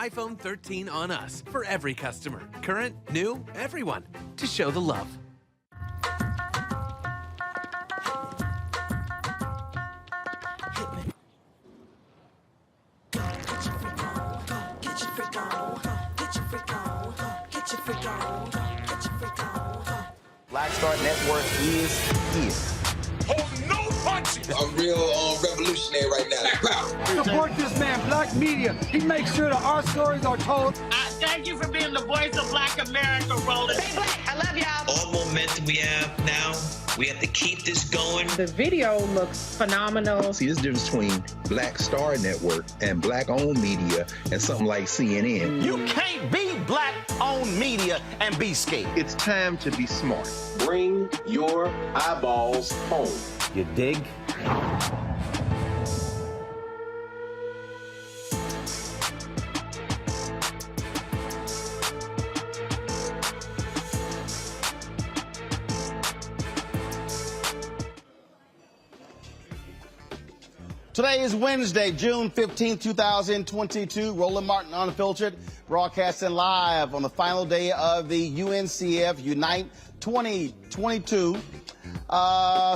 iPhone 13 on us for every customer. Current, new, everyone. To show the love. Black Star Network is here. Oh, no punches! I'm real revolutionary right now. Support this man, Black Media. He makes sure that our stories are told. Thank you for being the voice of Black America, Roland. Stay black. I love y'all. All momentum we have now, we have to keep this going. The video looks phenomenal. See, this difference between Black Star Network and black-owned media and something like CNN. You can't be black-owned media and be scared. It's time to be smart. Bring your eyeballs home. You dig? Today is Wednesday, June 15, 2022. Roland Martin Unfiltered, broadcasting live on the final day of the UNCF Unite 2022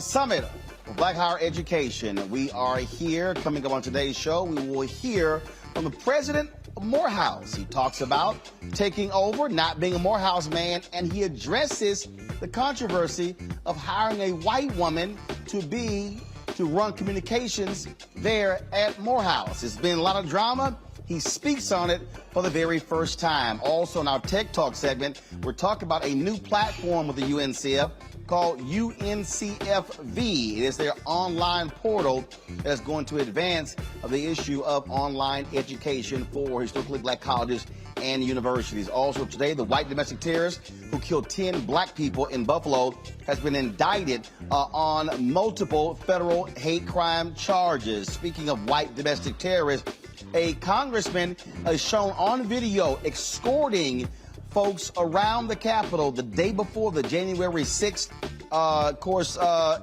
Summit for Black Higher Education. We are here. Coming up on today's show, we will hear from the President of Morehouse. He talks about taking over, not being a Morehouse man, and he addresses the controversy of hiring a white woman to run communications there at Morehouse. It's been a lot of drama. He speaks on it for the very first time. Also in our Tech Talk segment, we're talking about a new platform with the UNCF called UNCFV. It is their online portal that's going to advance the issue of online education for historically black colleges and universities. Also today, the white domestic terrorist who killed 10 black people in Buffalo has been indicted on multiple federal hate crime charges. Speaking of white domestic terrorists, a congressman is shown on video escorting folks around the Capitol the day before the January 6th,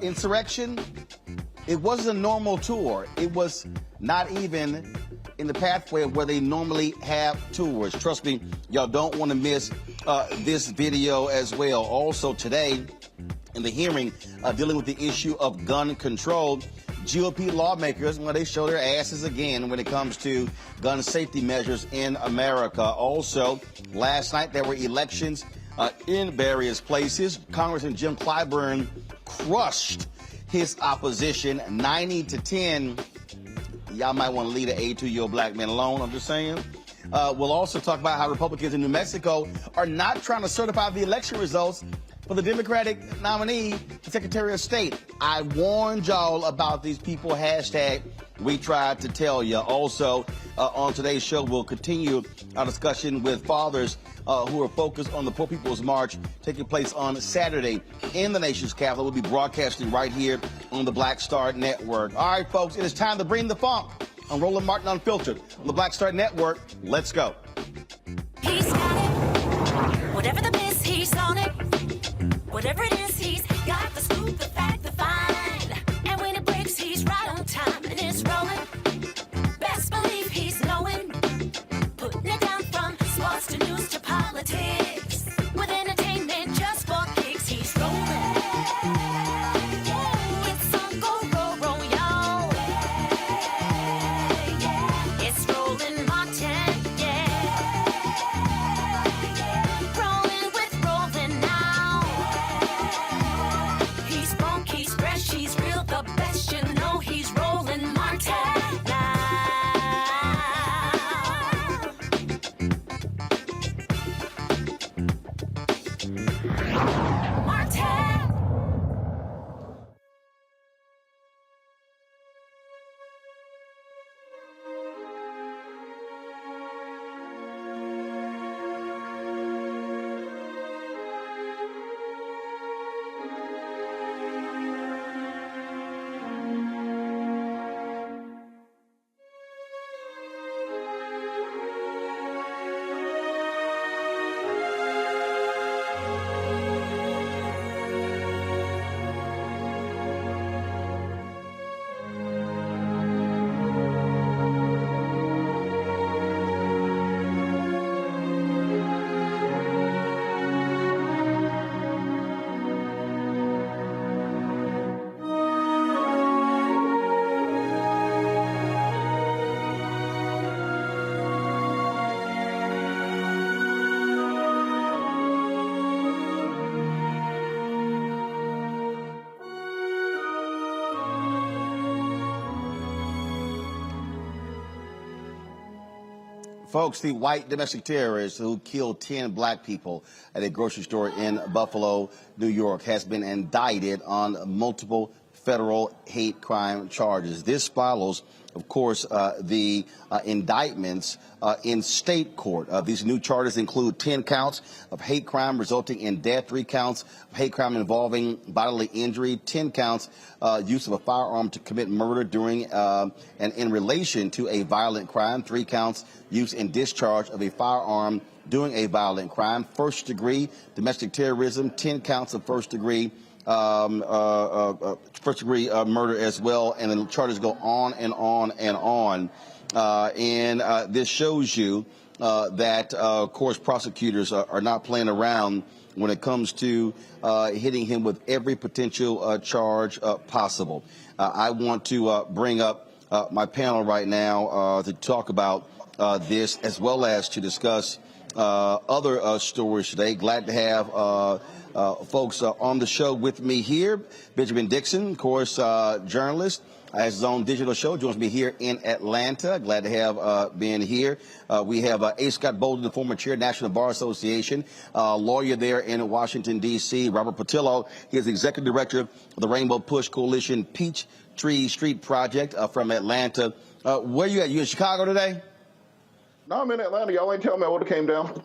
insurrection. It wasn't a normal tour. It was not even in the pathway of where they normally have tours. Trust me, y'all don't want to miss this video as well. Also today, in the hearing dealing with the issue of gun control, GOP lawmakers, well, they show their asses again when it comes to gun safety measures in America. Also, last night there were elections in various places. Congressman Jim Clyburn crushed his opposition 90-10. Y'all might want to leave the 82-year-old black man alone, I'm just saying. We'll also talk about how Republicans in New Mexico are not trying to certify the election results for the Democratic nominee for Secretary of State. I warned y'all about these people, hashtag we tried to tell you. Also, on today's show, we'll continue our discussion with fathers who are focused on the Poor People's March taking place on Saturday in the nation's capital. We'll be broadcasting right here on the Black Star Network. All right, folks, it is time to bring the funk on Roland Martin Unfiltered on the Black Star Network. Let's go. He's got it. Whatever the miss, he's on it. Whatever it is, he's got the scoop, the fact, the find. And when it breaks, he's right on time and it's rolling. Best believe he's knowing. Putting it down from sports to news to politics. With entertainment just for kicks, he's rolling. It's on go, y'all. It's Roland Martin, yeah. Rolling with Roland now. Folks, the white domestic terrorist who killed 10 black people at a grocery store in Buffalo, New York, has been indicted on multiple federal hate crime charges. This follows, of course, the indictments in state court. These new charges include 10 counts of hate crime resulting in death, 3 counts of hate crime involving bodily injury, 10 counts use of a firearm to commit murder during and in relation to a violent crime, 3 counts use and discharge of a firearm during a violent crime, first degree domestic terrorism, 10 counts of first degree murder as well, and the charges go on and on and on. This shows you that, of course, prosecutors are not playing around when it comes to hitting him with every potential charge possible. I want to bring up my panel right now to talk about this, as well as to discuss other stories today. Glad to have folks on the show with me here. Benjamin Dixon, of course, journalist, has his own digital show, joins me here in Atlanta. Glad to have Ben here. We have A. Scott Bolden, the former chair, National Bar Association, lawyer there in Washington, D.C. Robert Patillo, he is the executive director of the Rainbow Push Coalition Peachtree Street Project from Atlanta. Where you at? You in Chicago today? No, I'm in Atlanta. Y'all ain't telling me I would have came down.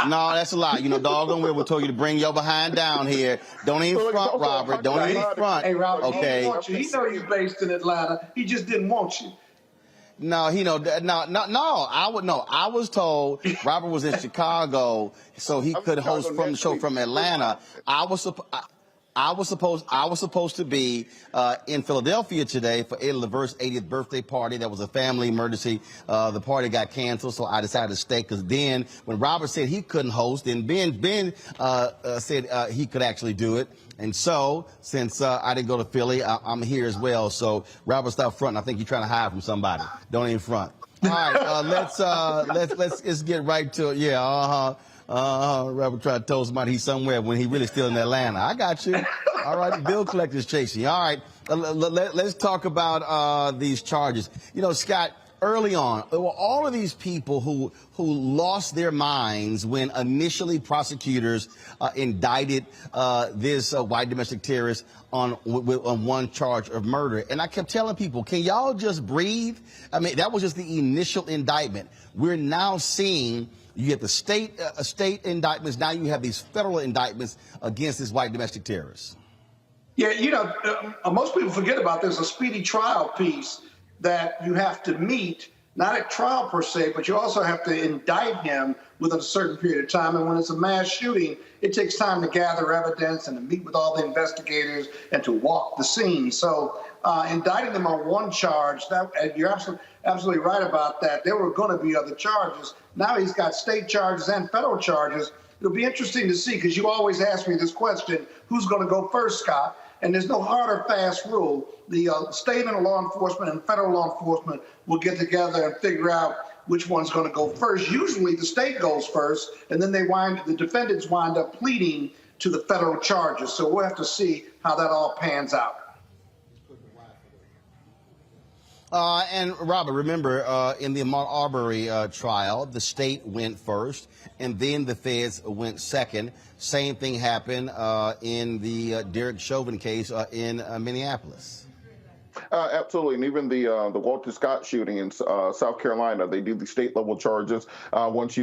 No, that's a lie. You know, doggone well, we told you to bring your behind down here. Don't even front, Robert. Don't even front. Hey, Robert, okay. He know you're based in Atlanta. He just didn't want you. No, I was told Robert was in Chicago, so he could host from the show from Atlanta. I was supposed to be in Philadelphia today for Eddie LaVert's 80th birthday party. That was a family emergency. The party got canceled, so I decided to stay. Because then, when Robert said he couldn't host, then Ben said he could actually do it. And so, since I didn't go to Philly, I'm here as well. So, Robert, stop fronting. I think you're trying to hide from somebody. Don't even front. All right, let's get right to it. Yeah, Robert tried to tell somebody he's somewhere when he really still in Atlanta. I got you. All right, the bill collector's chasing you. All right, let's talk about these charges. You know, Scott, early on, there were all of these people who lost their minds when initially prosecutors indicted this white domestic terrorist on one charge of murder. And I kept telling people, can y'all just breathe? I mean, that was just the initial indictment. We're now seeing you have the state indictments. Now you have these federal indictments against this white domestic terrorist. Yeah, you know, most people forget about there's a speedy trial piece that you have to meet, not at trial per se, but you also have to indict him within a certain period of time. And when it's a mass shooting, it takes time to gather evidence and to meet with all the investigators and to walk the scene. So indicting them on one charge, you're absolutely right about that. There were going to be other charges. Now he's got state charges and federal charges. It'll be interesting to see, because you always ask me this question, who's going to go first, Scott? And there's no hard or fast rule. The state and law enforcement and federal law enforcement will get together and figure out which one's going to go first. Usually the state goes first, and then the defendants wind up pleading to the federal charges. So we'll have to see how that all pans out. And Robert, remember, in the Ahmaud Arbery trial, the state went first, and then the feds went second. Same thing happened in the Derek Chauvin case in Minneapolis. Absolutely, and even the Walter Scott shooting in South Carolina, they do the state level charges. Once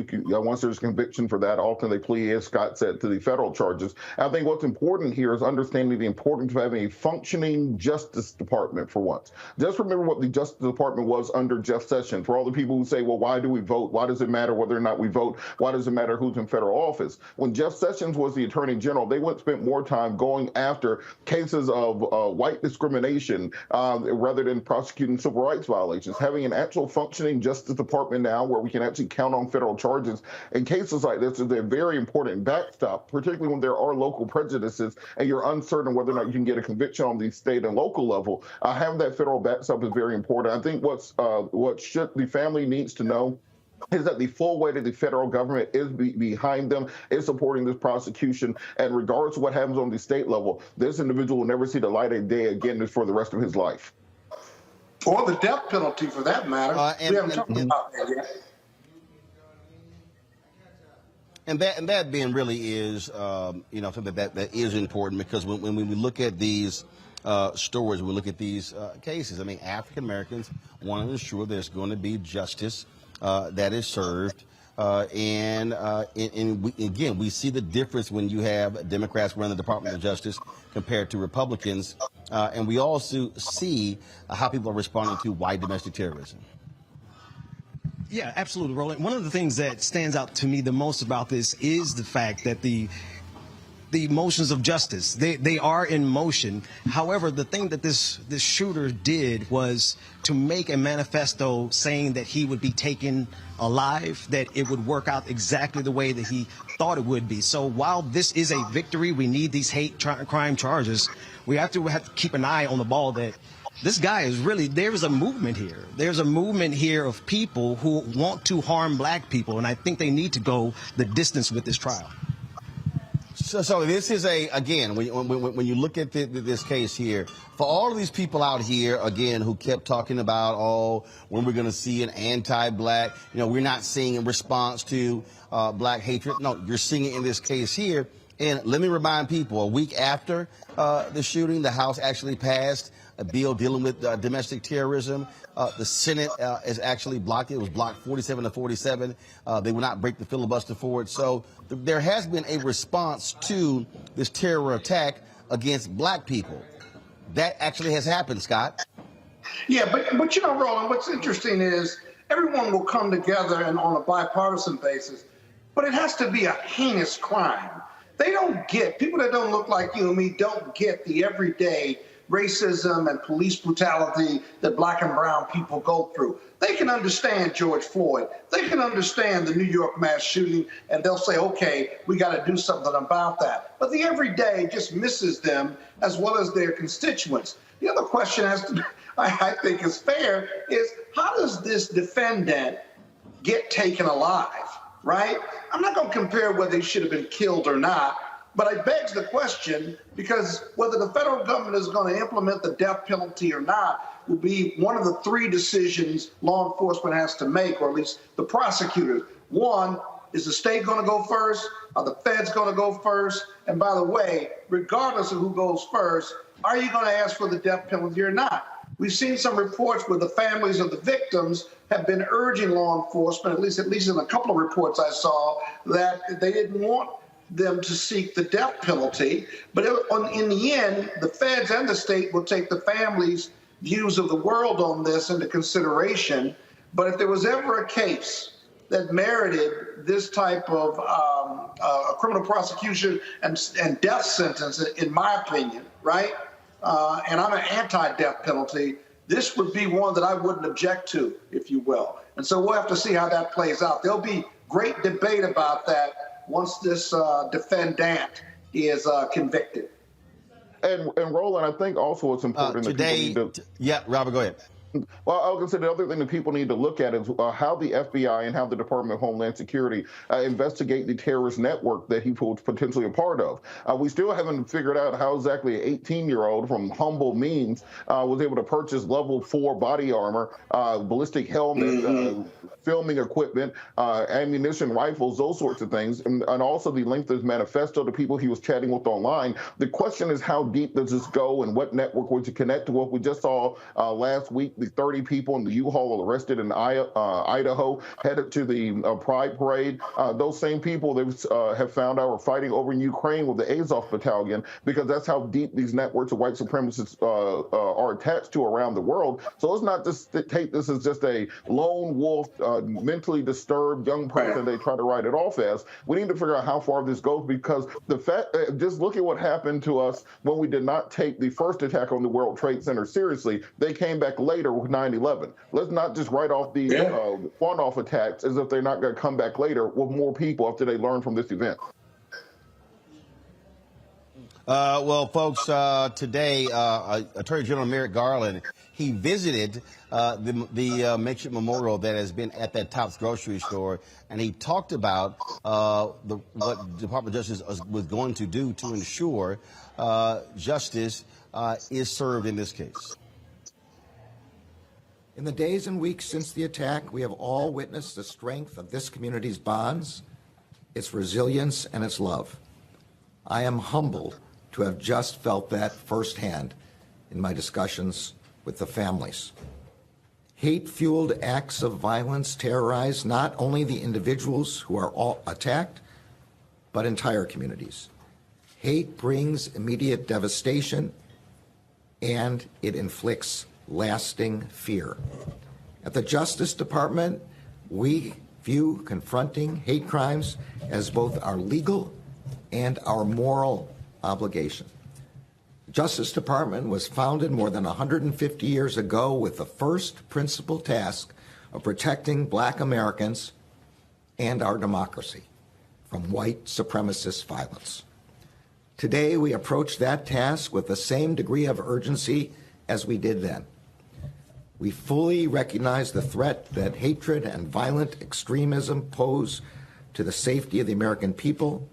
there's conviction for that, often they plea, as Scott said, to the federal charges. I think what's important here is understanding the importance of having a functioning Justice Department for once. Just remember what the Justice Department was under Jeff Sessions. For all the people who say, well, why do we vote? Why does it matter whether or not we vote? Why does it matter who's in federal office? When Jeff Sessions was the Attorney General, they spent more time going after cases of white discrimination rather than prosecuting civil rights violations. Having an actual functioning Justice Department now where we can actually count on federal charges in cases like this is a very important backstop, particularly when there are local prejudices and you're uncertain whether or not you can get a conviction on the state and local level. Having that federal backstop is very important. I think what the family needs to know is that the full weight of the federal government is behind them, is supporting this prosecution, and regardless of what happens on the state level, this individual will never see the light of day again for the rest of his life. Or the death penalty, for that matter. We haven't talked about that yet. And that being really is, something that is important, because when we look at these stories, we look at these cases, I mean, African Americans want to ensure there's going to be justice that is served. And we see the difference when you have Democrats running the Department of Justice compared to Republicans. And we also see how people are responding to white domestic terrorism. Yeah, absolutely, Roland. One of the things that stands out to me the most about this is the fact that the motions of justice, they are in motion. However, the thing that this shooter did was to make a manifesto saying that he would be taken alive, that it would work out exactly the way that he thought it would be. So while this is a victory, we need these hate crime charges. We have to keep an eye on the ball that this guy is really, there's a movement here. There's a movement here of people who want to harm black people, and I think they need to go the distance with this trial. So this is again, when you look at this case here, for all of these people out here, again, who kept talking about, when we're going to see an anti-black, we're not seeing a response to black hatred. No, you're seeing it in this case here. And let me remind people, a week after the shooting, the House actually passed a bill dealing with domestic terrorism. The Senate is actually blocked it. It was blocked 47-47. They will not break the filibuster for it. So there has been a response to this terror attack against black people. That actually has happened, Scott. Yeah, but Roland, what's interesting is everyone will come together and on a bipartisan basis, but it has to be a heinous crime. They don't get, people that don't look like you and me don't get the everyday racism and police brutality that black and brown people go through. They can understand George Floyd. They can understand the New York mass shooting, and they'll say, okay, we got to do something about that. But the everyday just misses them as well as their constituents. The other question I think is fair is, how does this defendant get taken alive, right? I'm not going to compare whether he should have been killed or not, but it begs the question, because whether the federal government is going to implement the death penalty or not will be one of the three decisions law enforcement has to make, or at least the prosecutors. One, is the state going to go first? Are the feds going to go first? And by the way, regardless of who goes first, are you going to ask for the death penalty or not? We've seen some reports where the families of the victims have been urging law enforcement, at least in a couple of reports I saw, that they didn't want them to seek the death penalty. But in the end, the feds and the state will take the families' views of the world on this into consideration. But if there was ever a case that merited this type of criminal prosecution and death sentence, in my opinion, right? And I'm an anti-death penalty, this would be one that I wouldn't object to, if you will. And so we'll have to see how that plays out. There'll be great debate about that once this defendant is convicted. And Roland, I think also it's important that Yeah, Robert, go ahead. Well, I was going to say the other thing that people need to look at is how the FBI and how the Department of Homeland Security investigate the terrorist network that he was potentially a part of. We still haven't figured out how exactly an 18-year-old from humble means was able to purchase level 4 body armor, ballistic helmet, filming equipment, ammunition, rifles, those sorts of things, and also the length of his manifesto to people he was chatting with online. The question is, how deep does this go, and what network would you connect to? What we just saw last week, the 30 people in the U-Haul arrested in Idaho, headed to the Pride Parade. Those same people they have found out were fighting over in Ukraine with the Azov Battalion, because that's how deep these networks of white supremacists are attached to around the world. So let's not just take this as just a lone wolf, mentally disturbed young person they try to write it off as. We need to figure out how far this goes, because the fact, just look at what happened to us when we did not take the first attack on the World Trade Center seriously. They came back later with 9/11. Let's not just write off these one-off attacks as if they're not going to come back later with more people after they learn from this event. Well, folks, today, Attorney General Merrick Garland, he visited the makeshift memorial that has been at that Tops grocery store, and he talked about what the Department of Justice was going to do to ensure justice is served in this case. In the days and weeks since the attack, we have all witnessed the strength of this community's bonds, its resilience, and its love. I am humbled to have just felt that firsthand in my discussions with the families. Hate-fueled acts of violence terrorize not only the individuals who are all attacked, but entire communities. Hate brings immediate devastation, and it inflicts lasting fear. At the Justice Department, we view confronting hate crimes as both our legal and our moral obligation. The Justice Department was founded more than 150 years ago with the first principal task of protecting Black Americans and our democracy from white supremacist violence. Today, we approach that task with the same degree of urgency as we did then. We fully recognize the threat that hatred and violent extremism pose to the safety of the American people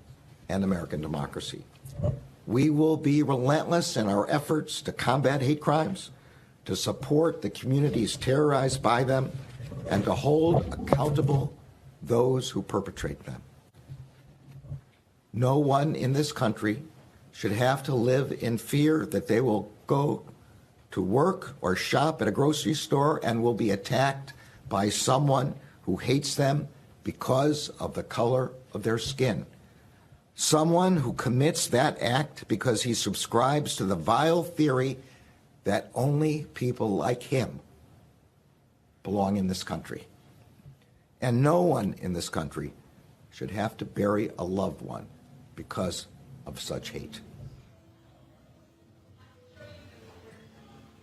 and American democracy. We will be relentless in our efforts to combat hate crimes, to support the communities terrorized by them, and to hold accountable those who perpetrate them. No one in this country should have to live in fear that they will go to work or shop at a grocery store and will be attacked by someone who hates them because of the color of their skin. Someone who commits that act because he subscribes to the vile theory that only people like him belong in this country. And no one in this country should have to bury a loved one because of such hate.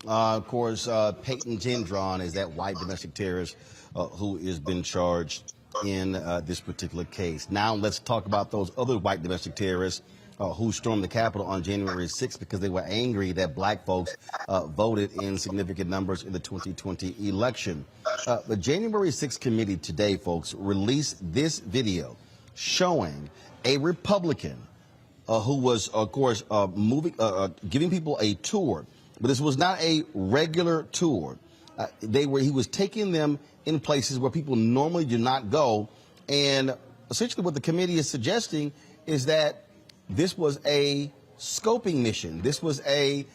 Of course, Peyton Gendron is that white domestic terrorist who has been charged in this particular case. Now let's talk about those other white domestic terrorists who stormed the Capitol on January 6th because they were angry that black folks voted in significant numbers in the 2020 election. The January 6th committee today, folks, released this video showing a Republican who was, of course, giving people a tour. But this was not a regular tour. He was taking them in places where people normally do not go. And essentially what the committee is suggesting is that this was a scoping mission. This was a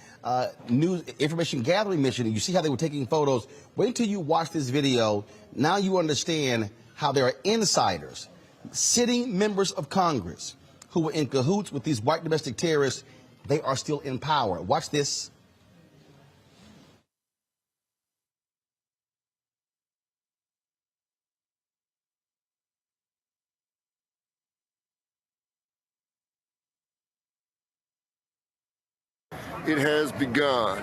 news information gathering mission. You see how they were taking photos. Wait until you watch this video. Now you understand how there are insiders, sitting members of Congress who were in cahoots with these white domestic terrorists. They are still in power. Watch this. It has begun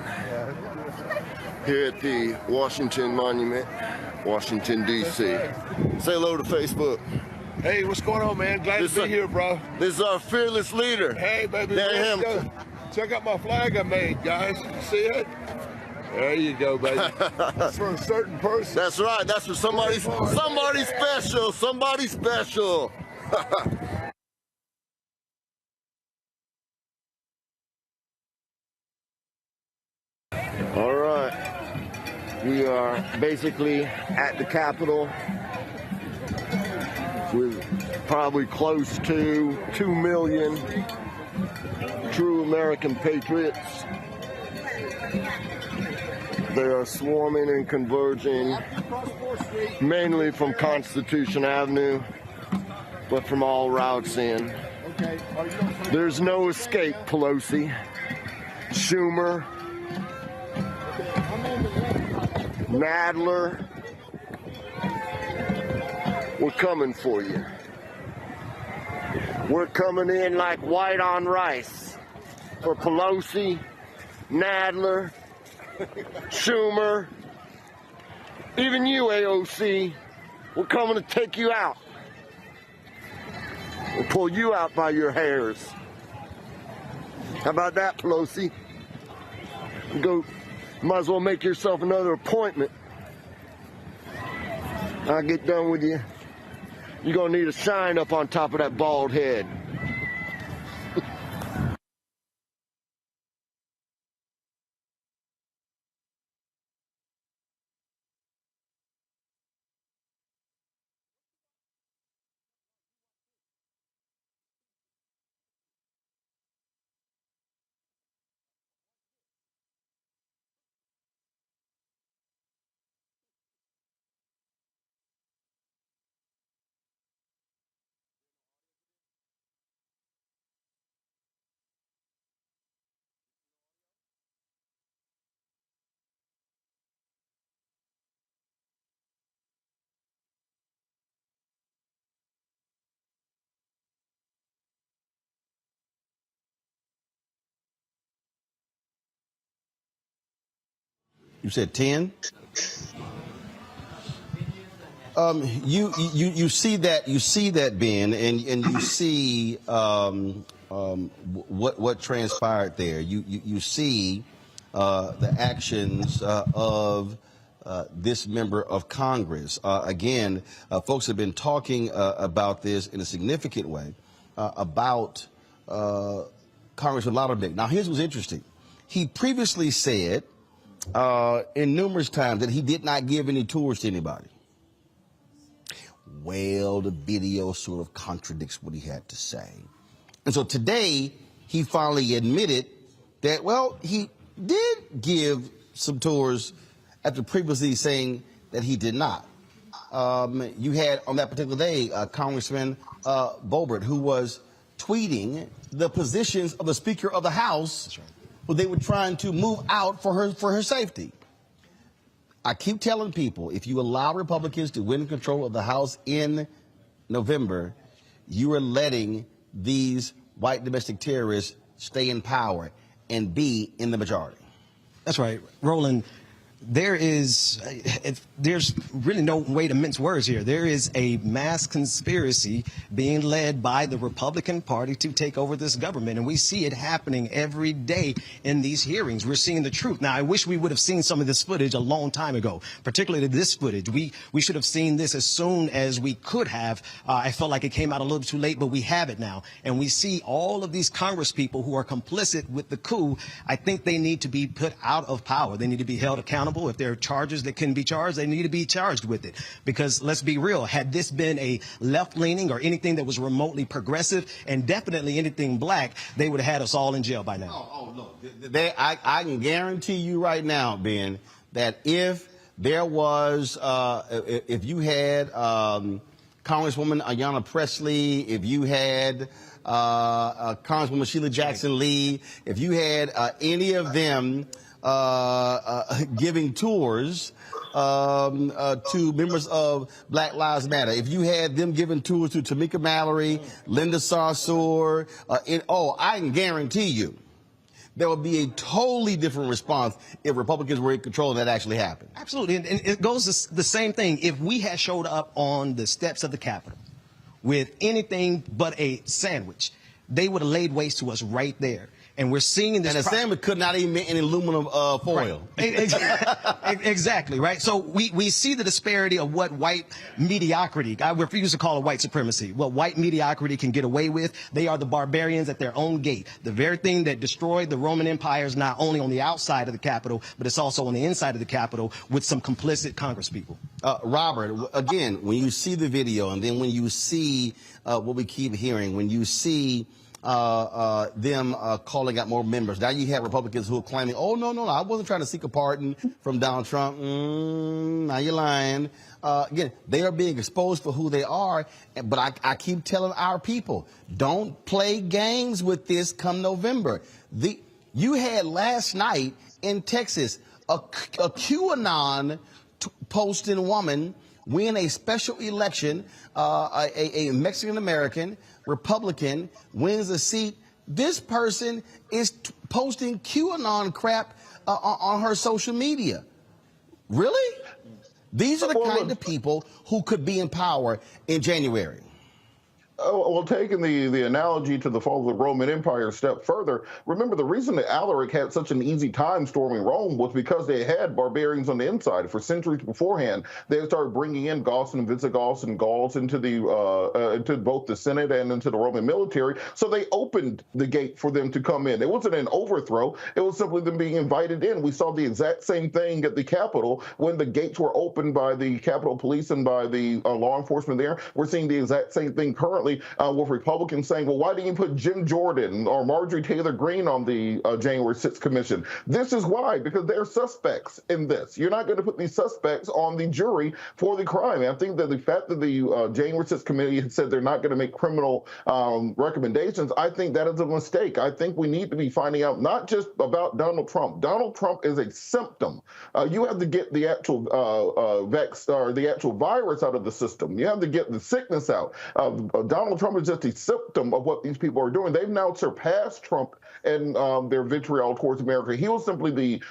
here at the Washington Monument, Washington, D.C. Say hello to Facebook. Hey, what's going on, man? Glad to be here, bro. This is our fearless leader. Hey, baby. Hamilton. Check out my flag I made, guys. See it? There you go, baby. That's for a certain person. That's right. That's for somebody special. Somebody special. All right, we are basically at the Capitol with probably close to 2 million true American patriots. They are swarming and converging mainly from Constitution Avenue, but from all routes in. There's no escape, Pelosi, Schumer, Nadler, we're coming for you. We're coming in like white on rice for Pelosi, Nadler, Schumer, even you, AOC. We're coming to take you out. We'll pull you out by your hairs. How about that, Pelosi? Might as well make yourself another appointment. I'll get done with you. You're gonna need a sign up on top of that bald head. You said 10? You see that, Ben, and you see what transpired there. You see the actions of this member of Congress. Again, folks have been talking about this in a significant way about Congressman Laudermick. Now, here's what's interesting. He previously said in numerous times that he did not give any tours to anybody. Well, the video sort of contradicts what he had to say. And so today, he finally admitted that, well, he did give some tours after previously saying that he did not. You had on that particular day, Congressman Boebert, who was tweeting the positions of the Speaker of the House, who they were trying to move out for her safety. I keep telling people, if you allow Republicans to win control of the House in November, you are letting these white domestic terrorists stay in power and be in the majority. That's right. Roland, there's really no way to mince words here. There is a mass conspiracy being led by the Republican Party to take over this government, and we see it happening every day in these hearings. We're seeing the truth. Now, I wish we would have seen some of this footage a long time ago, particularly this footage. We should have seen this as soon as we could have. I felt like it came out a little too late, but we have it now. And we see all of these Congress people who are complicit with the coup. I think they need to be put out of power. They need to be held accountable. If there are charges that can be charged, they need to be charged with it. Because let's be real, had this been a left-leaning or anything that was remotely progressive, and definitely anything black, they would have had us all in jail by now. Oh look, I can guarantee you right now, Ben, that if there was, if you had Congresswoman Ayanna Pressley, if you had Congresswoman Sheila Jackson Lee, if you had any of them giving tours to members of Black Lives Matter, if you had them giving tours to Tamika Mallory, Linda Sarsour, I can guarantee you there would be a totally different response if Republicans were in control and that actually happened. Absolutely. And it goes the same thing. If we had showed up on the steps of the Capitol with anything but a sandwich, they would have laid waste to us right there. And we're seeing this. And the sandwich could not even be in aluminum foil. Right. Exactly, right? So we see the disparity of what white mediocrity, I refuse to call it white supremacy, what white mediocrity can get away with. They are the barbarians at their own gate. The very thing that destroyed the Roman Empire is not only on the outside of the Capitol, but it's also on the inside of the Capitol with some complicit Congress people. Robert, again, when you see the video and then when you see what we keep hearing, when you see them calling out more members. Now you have Republicans who are claiming, oh, no, I wasn't trying to seek a pardon from Donald Trump. Now you're lying. Again, they are being exposed for who they are. But I keep telling our people, don't play games with this come November. You had last night in Texas a QAnon posting woman win a special election, a Mexican-American Republican wins a seat. This person is posting QAnon crap on her social media. Really? These are the kind of people who could be in power in January. Well, taking the analogy to the fall of the Roman Empire a step further, remember the reason that Alaric had such an easy time storming Rome was because they had barbarians on the inside. For centuries beforehand, they had started bringing in Goths and Visigoths and Gauls into both the Senate and into the Roman military. So they opened the gate for them to come in. It wasn't an overthrow. It was simply them being invited in. We saw the exact same thing at the Capitol when the gates were opened by the Capitol Police and by the law enforcement there. We're seeing the exact same thing currently with Republicans saying, well, why didn't you put Jim Jordan or Marjorie Taylor Greene on the January 6th commission? This is why, because they're suspects in this. You're not going to put these suspects on the jury for the crime. And I think that the fact that the January 6th committee had said they're not going to make criminal recommendations, I think that is a mistake. I think we need to be finding out not just about Donald Trump. Donald Trump is a symptom. You have to get the actual the actual virus out of the system. You have to get the sickness out. Donald Trump is just a symptom of what these people are doing. They've now surpassed Trump and their vitriol towards America. He was simply the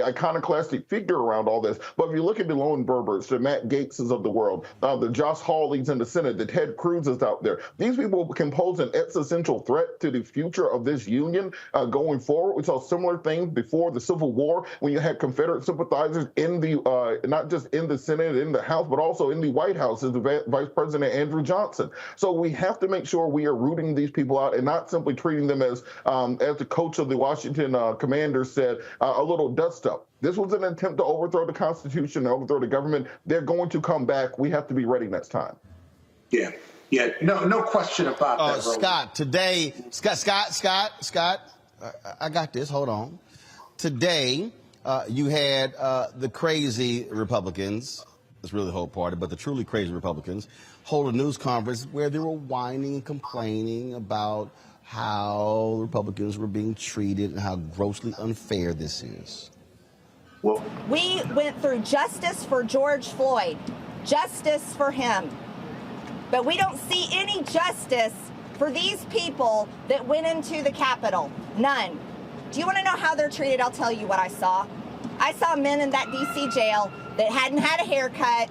iconoclastic figure around all this. But if you look at the Lone Berbers, the Matt Gaetzes of the world, the Josh Hawleys in the Senate, the Ted Cruzes out there, these people can pose an existential threat to the future of this union going forward. We saw similar things before the Civil War when you had Confederate sympathizers in the not just in the Senate, in the House, but also in the White House as the Vice President Andrew Johnson. So we have to make sure we are rooting these people out and not simply treating them as the coach of the Washington Commanders said, a little dust up. This was an attempt to overthrow the Constitution, overthrow the government. They're going to come back. We have to be ready next time. Yeah, no question about that. Scott, today, Scott, I got this. Hold on. Today, you had the crazy Republicans. It's really the whole party, but the truly crazy Republicans hold a news conference where they were whining and complaining about how Republicans were being treated and how grossly unfair this is. Well, we went through justice for George Floyd, justice for him, but we don't see any justice for these people that went into the Capitol. None. Do you want to know how they're treated? I'll tell you what I saw. I saw men in that D.C. jail that hadn't had a haircut,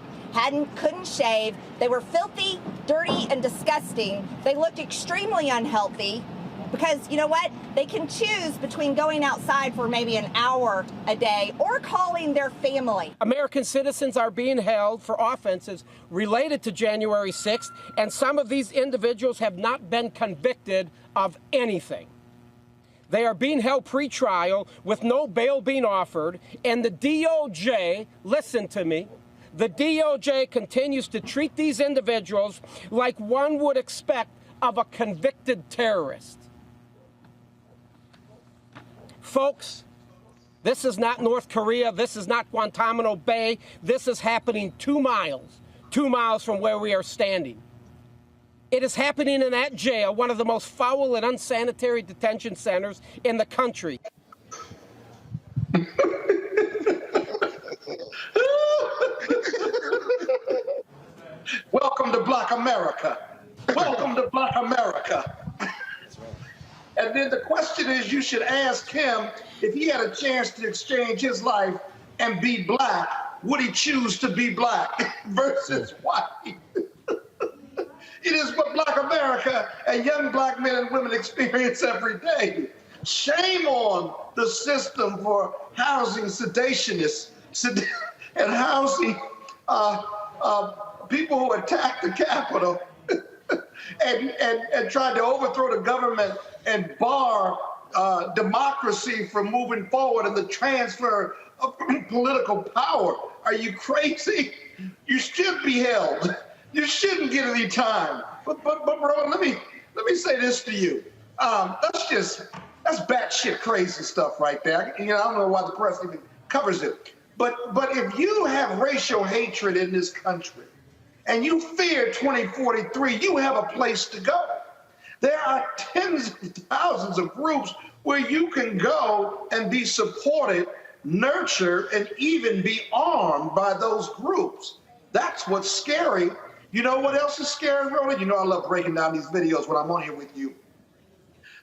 couldn't shave. They were filthy, dirty, and disgusting. They looked extremely unhealthy because, you know what? They can choose between going outside for maybe an hour a day or calling their family. American citizens are being held for offenses related to January 6th, and some of these individuals have not been convicted of anything. They are being held pre-trial with no bail being offered, and the DOJ, listen to me, the DOJ continues to treat these individuals like one would expect of a convicted terrorist. Folks, this is not North Korea. This is not Guantanamo Bay. This is happening 2 miles from where we are standing. It is happening in that jail, one of the most foul and unsanitary detention centers in the country. Welcome to Black America. Welcome to Black America. And then the question is, you should ask him if he had a chance to exchange his life and be black, would he choose to be black versus white? It is what Black America and young black men and women experience every day. Shame on the system for housing sedationists and housing people who attack the Capitol and tried to overthrow the government and bar democracy from moving forward and the transfer of political power. Are you crazy? You should be held. You shouldn't get any time. But Roland, let me say this to you. That's batshit crazy stuff right there. I don't know why the press even covers it. But if you have racial hatred in this country and you fear 2043, you have a place to go. There are tens of thousands of groups where you can go and be supported, nurtured, and even be armed by those groups. That's what's scary. You know what else is scary, Roland? You know I love breaking down these videos when I'm on here with you.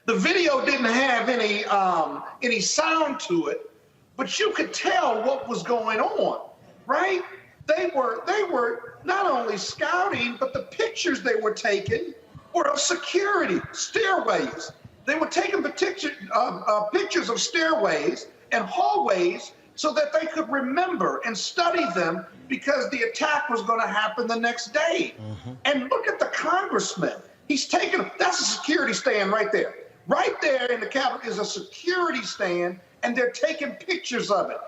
The video didn't have any sound to it, but you could tell what was going on, right? They were not only scouting, but the pictures they were taking were of security, stairways. They were taking pictures of stairways and hallways so that they could remember and study them because the attack was going to happen the next day. Mm-hmm. And look at the congressman. That's a security stand right there. Right there in the Capitol is a security stand, and they're taking pictures of it.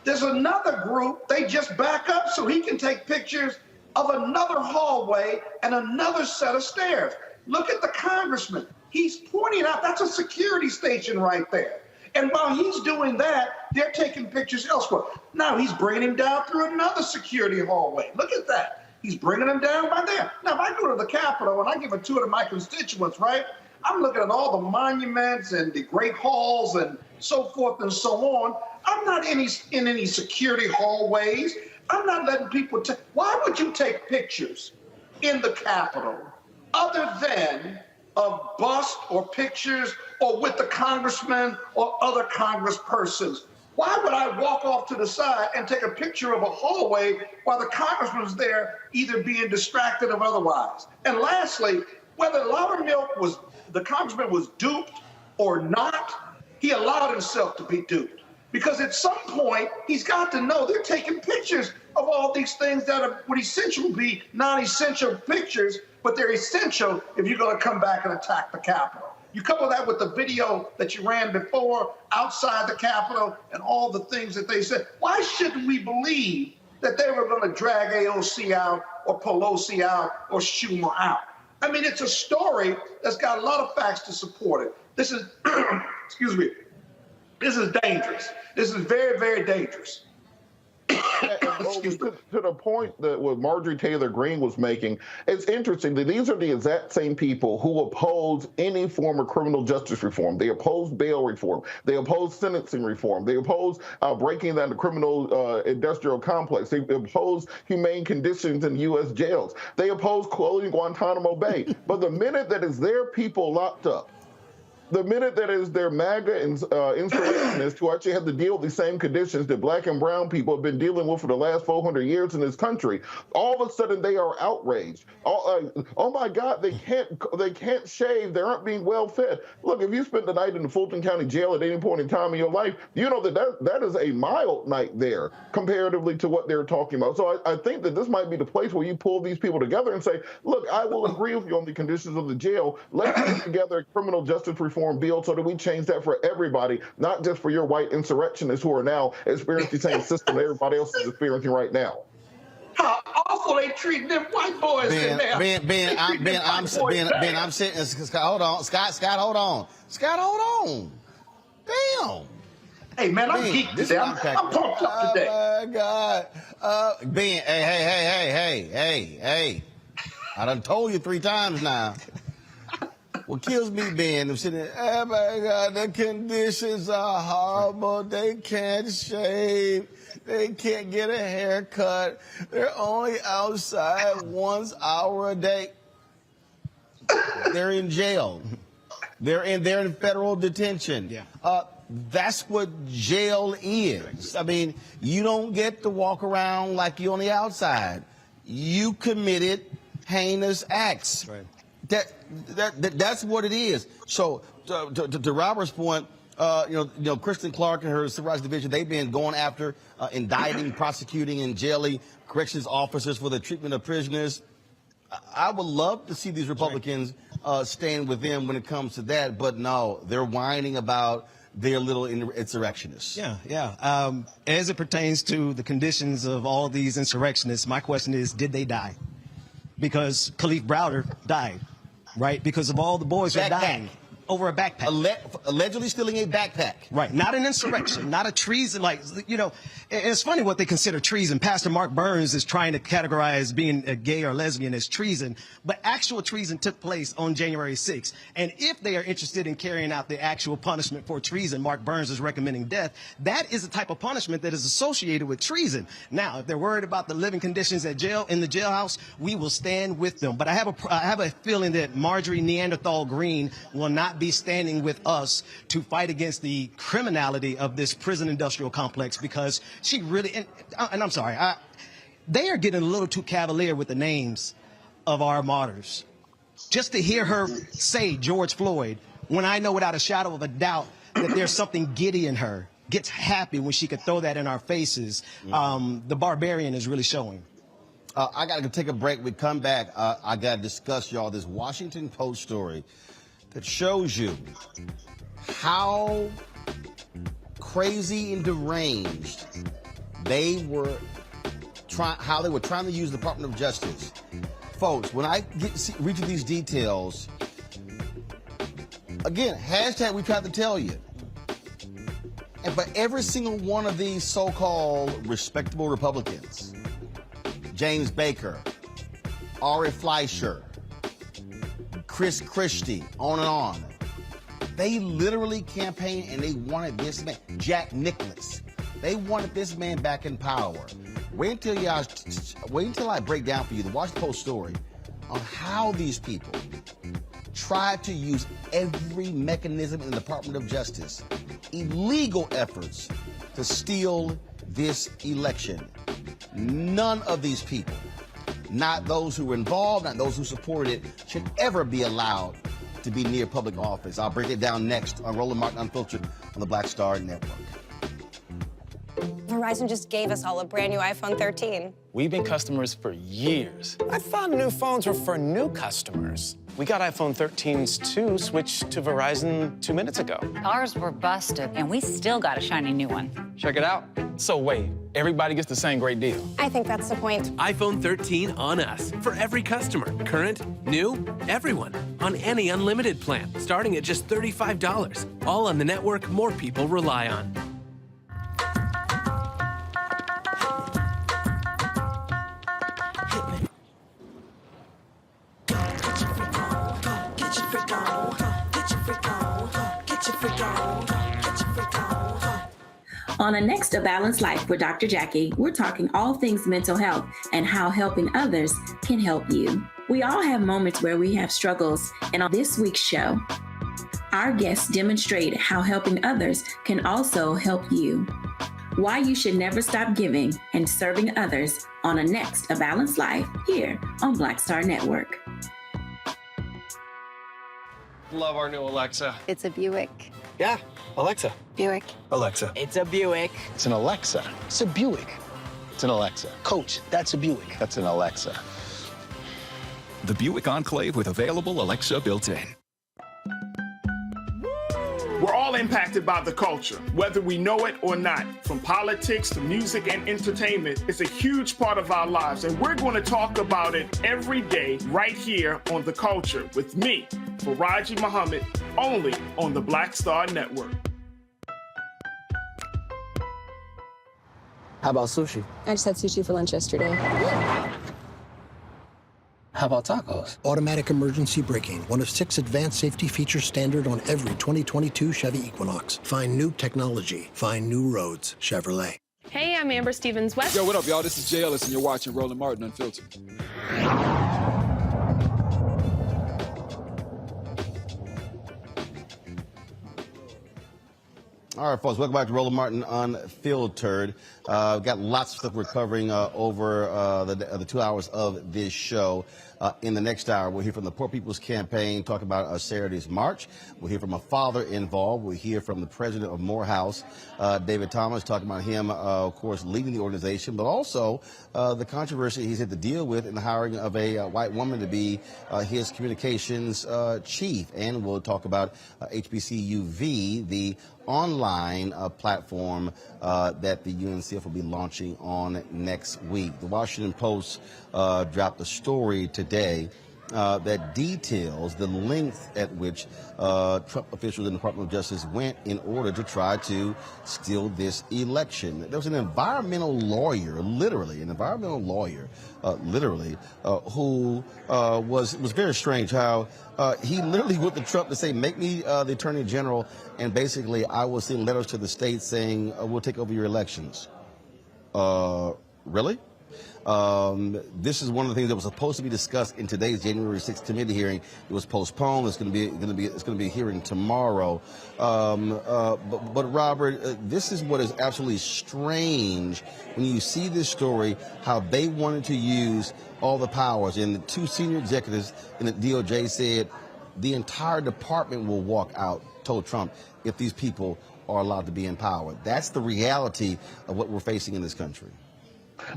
There's another group, they just back up so he can take pictures of another hallway and another set of stairs. Look at the congressman. He's pointing out that's a security station right there. And while he's doing that, they're taking pictures elsewhere. Now he's bringing him down through another security hallway. Look at that. He's bringing him down by there. Now, if I go to the Capitol and I give a tour to my constituents, right, I'm looking at all the monuments and the great halls and so forth and so on. I'm not in any security hallways. I'm not letting people take. Why would you take pictures in the Capitol other than of bust or pictures or with the congressman or other congresspersons? Why would I walk off to the side and take a picture of a hallway while the congressman's there, either being distracted or otherwise? And lastly, whether Loudermilk the congressman was duped or not, he allowed himself to be duped. Because at some point, he's got to know they're taking pictures of all these things that would essentially be non-essential pictures, but they're essential if you're going to come back and attack the Capitol. You couple that with the video that you ran before outside the Capitol and all the things that they said. Why shouldn't we believe that they were going to drag AOC out or Pelosi out or Schumer out? I mean, it's a story that's got a lot of facts to support it. This is, excuse me, this is dangerous. This is very, very dangerous. To the point that what Marjorie Taylor Greene was making, it's interesting that these are the exact same people who oppose any form of criminal justice reform. They oppose bail reform. They oppose sentencing reform. They oppose breaking down the criminal industrial complex. They oppose humane conditions in U.S. jails. They oppose closing Guantanamo Bay. But the minute that is their people locked up, the minute that is their MAGA insurrectionists who actually have to deal with the same conditions that black and brown people have been dealing with for the last 400 years in this country, all of a sudden they are outraged. Oh my God, they can't shave. They aren't being well fed. Look, if you spent the night in the Fulton County Jail at any point in time in your life, you know that is a mild night there comparatively to what they're talking about. So I think that this might be the place where you pull these people together and say, look, I will agree with you on the conditions of the jail. Let's put together a criminal justice reform bill so that we change that for everybody, not just for your white insurrectionists who are now experiencing the same system that everybody else is experiencing right now. How awful they treat them white boys in there. I'm sitting. Scott, hold on. Scott, hold on. Scott, hold on. Damn. Hey, man, I'm geeked today. I'm pumped up today. Oh, my God. Ben, hey. I done told you 3 times now. What kills me, Ben, I'm sitting there, oh my God, the conditions are horrible. They can't shave. They can't get a haircut. They're only outside 1 hour a day. They're in jail. They're in federal detention. Yeah. That's what jail is. I mean, you don't get to walk around like you're on the outside. You committed heinous acts. Right. That's what it is. So to Robert's point, Kristen Clark and her civil rights division, they've been going after indicting, prosecuting, and jailing corrections officers for the treatment of prisoners. I would love to see these Republicans stand with them when it comes to that, but no, they're whining about their little insurrectionists. Yeah. As it pertains to the conditions of all of these insurrectionists, my question is, did they die? Because Khalif Browder died, right? Because of all the boys who are dying over a backpack. Allegedly stealing a backpack. Right. Not an insurrection, not a treason. Like, it's funny what they consider treason. Pastor Mark Burns is trying to categorize being a gay or lesbian as treason, but actual treason took place on January 6th. And if they are interested in carrying out the actual punishment for treason, Mark Burns is recommending death. That is the type of punishment that is associated with treason. Now, if they're worried about the living conditions in the jailhouse, we will stand with them. But I have a feeling that Marjorie Neanderthal Greene will not be standing with us to fight against the criminality of this prison industrial complex, because she really, and I'm sorry, they are getting a little too cavalier with the names of our martyrs. Just to hear her say George Floyd, when I know without a shadow of a doubt that there's something giddy in her, gets happy when she could throw that in our faces, the barbarian is really showing. I got to take a break. We come back. I got to discuss, y'all, this Washington Post story that shows you how crazy and deranged they were trying to use the Department of Justice. Folks, when I reach these details, again, hashtag we tried to tell you. And for every single one of these so-called respectable Republicans, James Baker, Ari Fleischer, Chris Christie, on and on. They literally campaigned and they wanted this man, Jack Nicklaus. They wanted this man back in power. Wait until I break down for you the Washington Post story on how these people tried to use every mechanism in the Department of Justice, illegal efforts to steal this election. None of these people, not those who were involved, not those who supported it, should ever be allowed to be near public office. I'll break it down next on Roland Martin Unfiltered on the Black Star Network. Verizon just gave us all a brand new iPhone 13. We've been customers for years. I thought new phones were for new customers. We got iPhone 13s too, switched to Verizon 2 minutes ago. Ours were busted, and we still got a shiny new one. Check it out. So wait, everybody gets the same great deal. I think that's the point. iPhone 13 on us for every customer. Current, new, everyone. On any unlimited plan, starting at just $35. All on the network more people rely on. On the next A Balanced Life with Dr. Jackie, we're talking all things mental health and how helping others can help you. We all have moments where we have struggles, and on this week's show, our guests demonstrate how helping others can also help you. Why you should never stop giving and serving others on a next A Balanced Life here on Black Star Network. Love our new Alexa. It's a Buick. Yeah, Alexa. Buick. Alexa. It's a Buick. It's an Alexa. It's a Buick. It's an Alexa. Coach, that's a Buick. That's an Alexa. The Buick Enclave with available Alexa built in. We're all impacted by the culture, whether we know it or not. From politics to music and entertainment, it's a huge part of our lives, and we're going to talk about it every day right here on The Culture with me, Faraji Muhammad, only on the Black Star Network. How about sushi? I just had sushi for lunch yesterday. How about tacos? Automatic emergency braking, one of 6 advanced safety features standard on every 2022 Chevy Equinox. Find new technology. Find new roads. Chevrolet. Hey, I'm Amber Stevens-West. Yo, what up, y'all? This is Jay Ellis, and you're watching Roland Martin Unfiltered. All right, folks, welcome back to Roland Martin Unfiltered. We've got lots of stuff we're covering over the 2 hours of this show. In the next hour, we'll hear from the Poor People's Campaign, talk about Saturday's march. We'll hear from a father involved. We'll hear from the President of Morehouse, David Thomas, talking about him, of course, leading the organization, but also the controversy he's had to deal with in the hiring of a white woman to be his communications chief. And we'll talk about HBCUV, the online platform that the UNCF will be launching on next week. The Washington Post dropped a story today that details the length at which Trump officials in the Department of Justice went in order to try to steal this election. There was an environmental lawyer, who was very strange how he literally went to Trump to say, make me the Attorney General, and basically I will send letters to the states saying, we'll take over your elections. Really? This is one of the things that was supposed to be discussed in today's January 6th committee hearing. It was postponed. It's going to be a hearing tomorrow. But Robert, this is what is absolutely strange when you see this story. How they wanted to use all the powers, and the 2 senior executives in the DOJ said the entire department will walk out. Told Trump if these people are allowed to be in power. That's the reality of what we're facing in this country.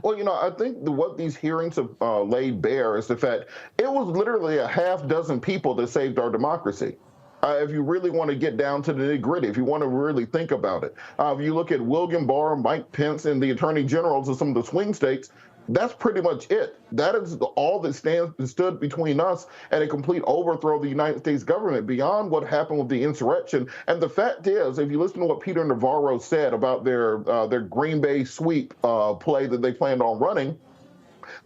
Well, I think what these hearings have laid bare is the fact it was literally a half dozen people that saved our democracy. If you really want to get down to the nitty-gritty, if you want to really think about it. If you look at William Barr, Mike Pence, and the attorney generals of some of the swing states, that's pretty much it. That is all that stood between us and a complete overthrow of the United States government beyond what happened with the insurrection. And the fact is, if you listen to what Peter Navarro said about their Green Bay sweep play that they planned on running,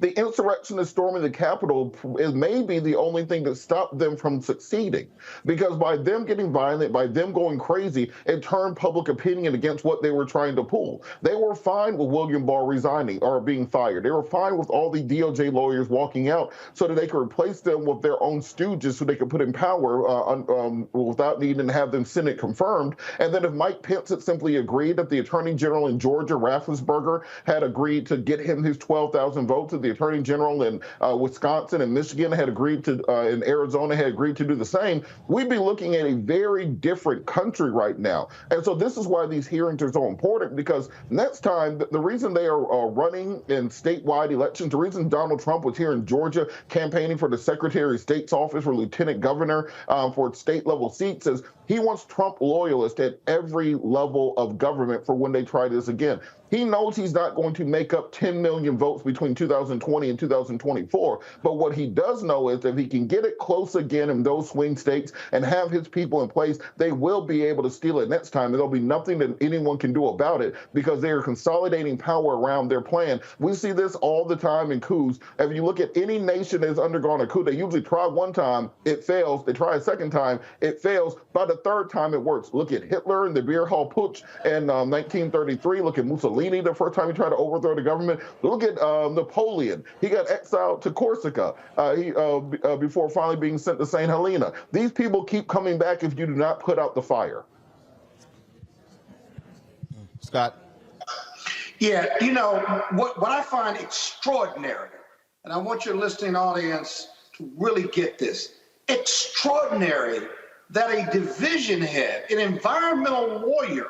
The insurrectionists storming the Capitol is maybe the only thing that stopped them from succeeding, because by them getting violent, by them going crazy, it turned public opinion against what they were trying to pull. They were fine with William Barr resigning or being fired. They were fine with all the DOJ lawyers walking out so that they could replace them with their own stooges so they could put in power without needing to have them Senate confirmed. And then if Mike Pence had simply agreed, that the Attorney General in Georgia, Raffensperger, had agreed to get him his 12,000 votes, that the Attorney General in Wisconsin and Michigan had agreed to, in Arizona had agreed to do the same, we'd be looking at a very different country right now. And so this is why these hearings are so important, because next time, the reason they are running in statewide elections, the reason Donald Trump was here in Georgia campaigning for the Secretary of State's office, for Lieutenant Governor, for state level seats, is he wants Trump loyalists at every level of government for when they try this again. He knows he's not going to make up 10 million votes between 2020 and 2024. But what he does know is if he can get it close again in those swing states and have his people in place, they will be able to steal it next time. There'll be nothing that anyone can do about it because they are consolidating power around their plan. We see this all the time in coups. If you look at any nation that's undergone a coup, they usually try one time, it fails. They try a second time, it fails. By the third time, it works. Look at Hitler and the Beer Hall Putsch in 1933. Look at Mussolini the first time he tried to overthrow the government. Look at Napoleon. He got exiled to Corsica before finally being sent to St. Helena. These people keep coming back if you do not put out the fire. Scott? Yeah, you know, what I find extraordinary, and I want your listening audience to really get this, extraordinary that a division head, an environmental lawyer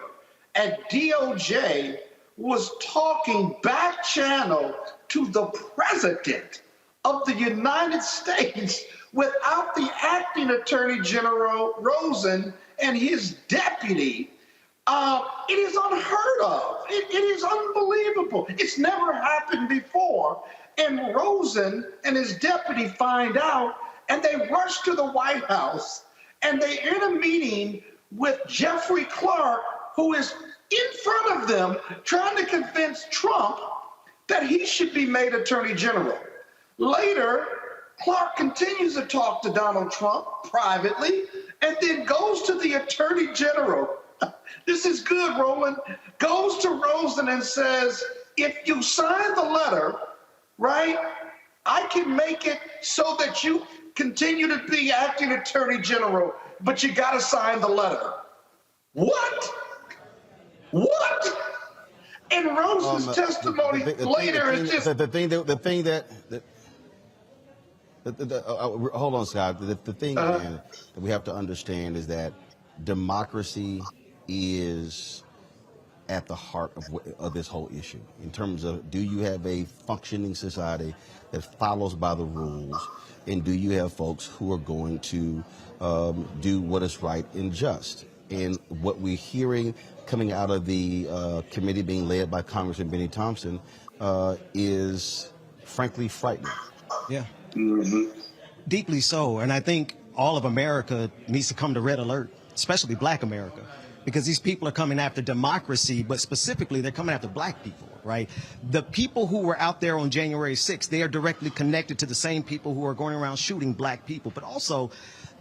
at DOJ was talking back channel to the President of the United States without the acting Attorney General Rosen and his deputy. It is unheard of. It is unbelievable. It's never happened before. And Rosen and his deputy find out, and they rush to the White House, and they're in a meeting with Jeffrey Clark, who is in front of them trying to convince Trump that he should be made Attorney General. Later, Clark continues to talk to Donald Trump privately and then goes to the Attorney General. This is good, Roland. Goes to Rosen and says, if you sign the letter, right, I can make it so that you continue to be acting Attorney General, but you got to sign the letter. What? What? And Rosen's testimony later is just... hold on, Scott. The thing that we have to understand is that democracy is at the heart of this whole issue in terms of, do you have a functioning society that follows by the rules, and do you have folks who are going to do what is right and just? And what we're hearing coming out of the committee being led by Congressman Benny Thompson is frankly frightening. Yeah. Deeply so. And I think all of America needs to come to red alert, especially Black America, because these people are coming after democracy, but specifically they're coming after Black people, right? The people who were out there on January 6th, they are directly connected to the same people who are going around shooting Black people, but also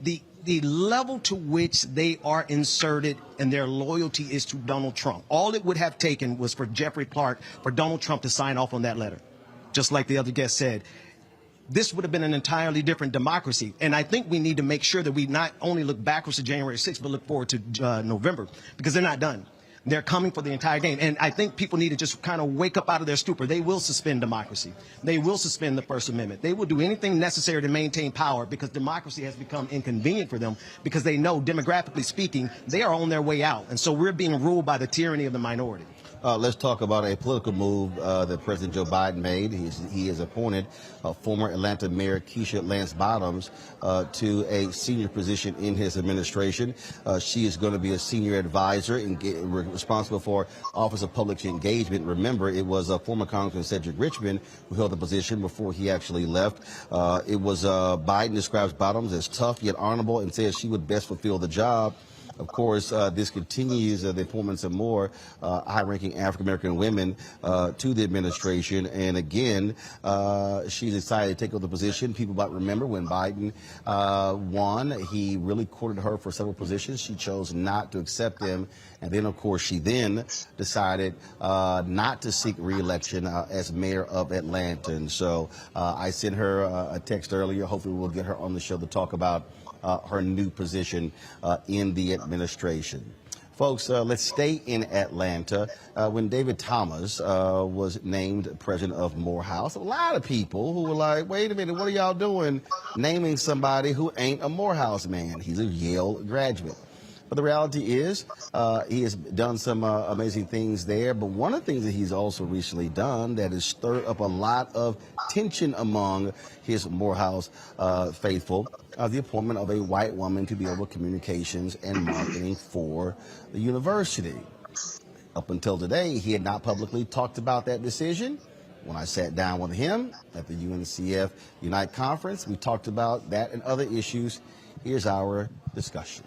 the level to which they are inserted and their loyalty is to Donald Trump. All it would have taken was for Jeffrey Clark, for Donald Trump to sign off on that letter. Just like the other guest said, this would have been an entirely different democracy. And I think we need to make sure that we not only look backwards to January 6th, but look forward to November, because they're not done. They're coming for the entire game. And I think people need to just kind of wake up out of their stupor. They will suspend democracy. They will suspend the First Amendment. They will do anything necessary to maintain power, because democracy has become inconvenient for them, because they know, demographically speaking, they are on their way out. And so we're being ruled by the tyranny of the minority. Let's talk about a political move that President Joe Biden made. He has appointed former Atlanta Mayor Keisha Lance Bottoms to a senior position in his administration. She is going to be a senior advisor and responsible for Office of Public Engagement. Remember, it was former Congressman Cedric Richmond who held the position before he actually left. Biden describes Bottoms as tough yet honorable and says she would best fulfill the job. Of course, this continues the appointments of more high-ranking African-American women to the administration. And again, she's excited to take over the position. People might remember when Biden won, he really courted her for several positions. She chose not to accept them. And then, of course, she then decided not to seek re-election as mayor of Atlanta. And so I sent her a text earlier. Hopefully we'll get her on the show to talk about her new position in the administration. Folks, let's stay in Atlanta. When David Thomas was named president of Morehouse, a lot of people who were like, wait a minute, what are y'all doing naming somebody who ain't a Morehouse man? He's a Yale graduate. But the reality is he has done some amazing things there. But one of the things that he's also recently done that has stirred up a lot of tension among his Morehouse faithful, the appointment of a white woman to be over communications and marketing for the university. Up until today, he had not publicly talked about that decision. When I sat down with him at the UNCF Unite Conference, we talked about that and other issues. Here's our discussion.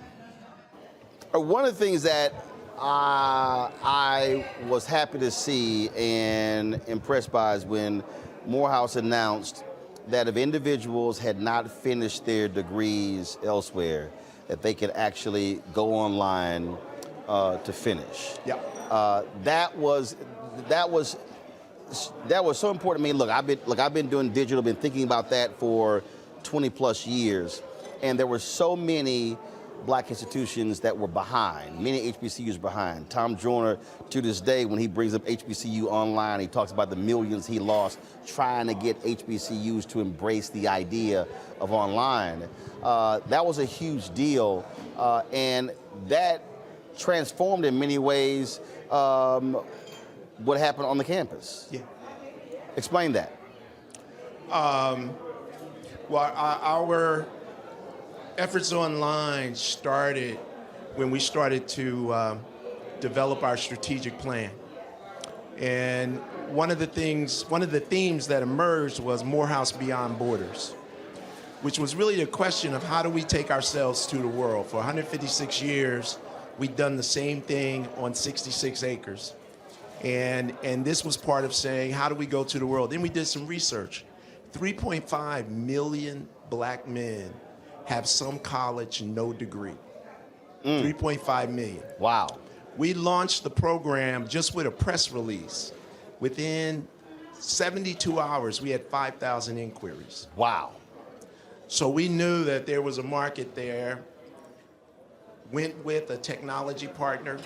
One of the things that I was happy to see and impressed by is when Morehouse announced that if individuals had not finished their degrees elsewhere, that they could actually go online to finish. Yeah. That was so important to me. Look, I've been doing digital, been thinking about that for 20 plus years, and there were so many black institutions that were behind, many HBCUs behind. Tom Joyner, to this day, when he brings up HBCU online, he talks about the millions he lost trying to get HBCUs to embrace the idea of online. That was a huge deal, and that transformed in many ways what happened on the campus. Yeah. Explain that. Well, our efforts online started when we started to develop our strategic plan. And one of the themes that emerged was Morehouse Beyond Borders, which was really a question of how do we take ourselves to the world. For 156 years, we'd done the same thing on 66 acres. And this was part of saying, how do we go to the world? Then we did some research. 3.5 million black men have some college, no degree. 3.5 million. Wow. We launched the program just with a press release. Within 72 hours, we had 5,000 inquiries. Wow. So we knew that there was a market there. Went with a technology partner,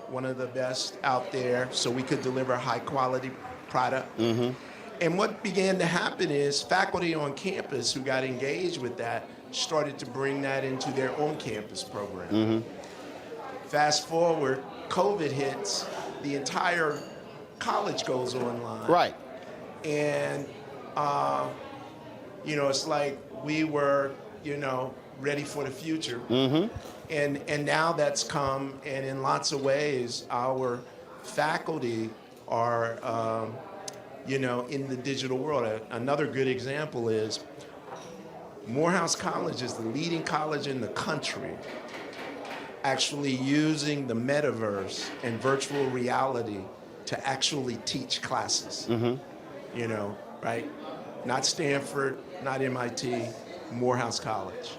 one of the best out there, so we could deliver a high quality product. Mm-hmm. And what began to happen is faculty on campus who got engaged with that started to bring that into their own campus program. Mm-hmm. Fast forward, COVID hits, the entire college goes online. Right. And, it's like we were, ready for the future. Mm-hmm. And now that's come, and in lots of ways, our faculty are, in the digital world. Another good example is Morehouse College is the leading college in the country actually using the metaverse and virtual reality to actually teach classes. Mm-hmm. Right? Not Stanford, not MIT, Morehouse College.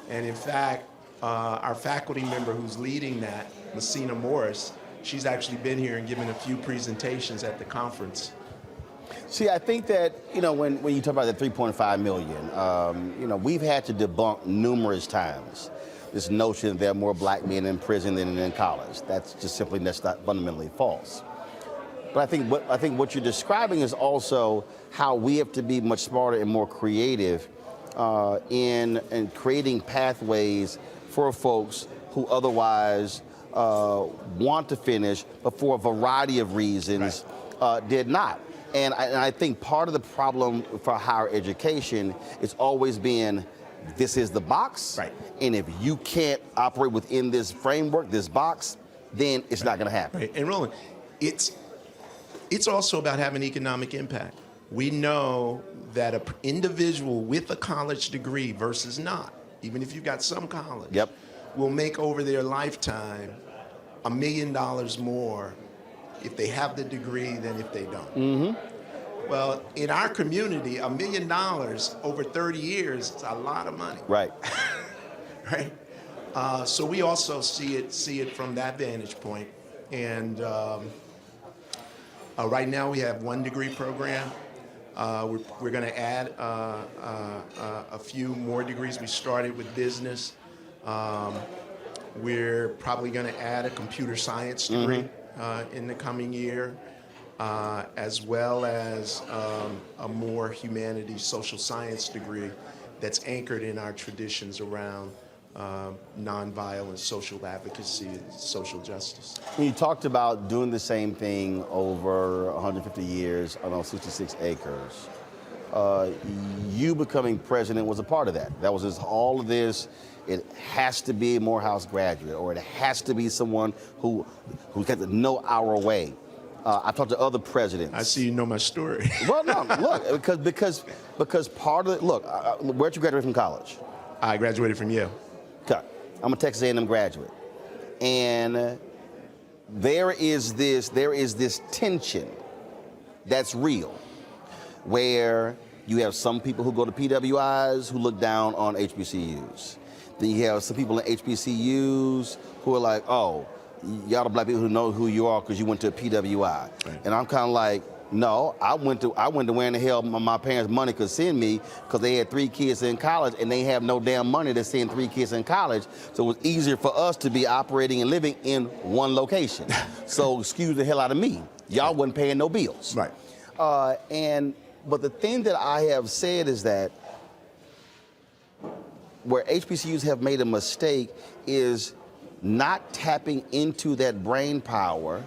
And in fact, our faculty member who's leading that, Messina Morris, she's actually been here and given a few presentations at the conference. See, I think that, when you talk about the 3.5 million, we've had to debunk numerous times this notion that there are more black men in prison than in college. That's not fundamentally false. But I think what you're describing is also how we have to be much smarter and more creative in creating pathways for folks who otherwise want to finish, but for a variety of reasons did not. And I think part of the problem for higher education is always been, this is the box, and if you can't operate within this framework, this box, then it's not going to happen. Right. And Roland, it's also about having economic impact. We know that an individual with a college degree versus not, even if you've got some college, will make over their lifetime $1 million more if they have the degree than if they don't. Mm-hmm. Well, in our community, $1 million over 30 years is a lot of money. Right. Right. So we also see it from that vantage point. And right now we have 1 degree program. We're going to add a few more degrees. We started with business. We're probably going to add a computer science degree in the coming year, as well as a more humanities, social science degree that's anchored in our traditions around nonviolence, social advocacy, and social justice. You talked about doing the same thing over 150 years on 66 acres. You becoming president was a part of that. That was just all of this. It has to be a Morehouse graduate, or it has to be someone who got to know our way. I talked to other presidents. I see you know my story. Well, no, look, because part of it. Look, where'd you graduate from college? I graduated from Yale. Okay, I'm a Texas A&M graduate, and there is this tension that's real, where you have some people who go to PWIs who look down on HBCUs. Then you have some people in HBCUs who are like, oh, y'all the black people who know who you are because you went to a PWI. Right. And I'm kind of like, no, I went to where in the hell my parents' money could send me, because they had 3 kids in college and they have no damn money to send 3 kids in college. So it was easier for us to be operating and living in one location. So excuse the hell out of me. Y'all wasn't paying no bills. Right. But the thing that I have said is that where HBCUs have made a mistake is not tapping into that brain power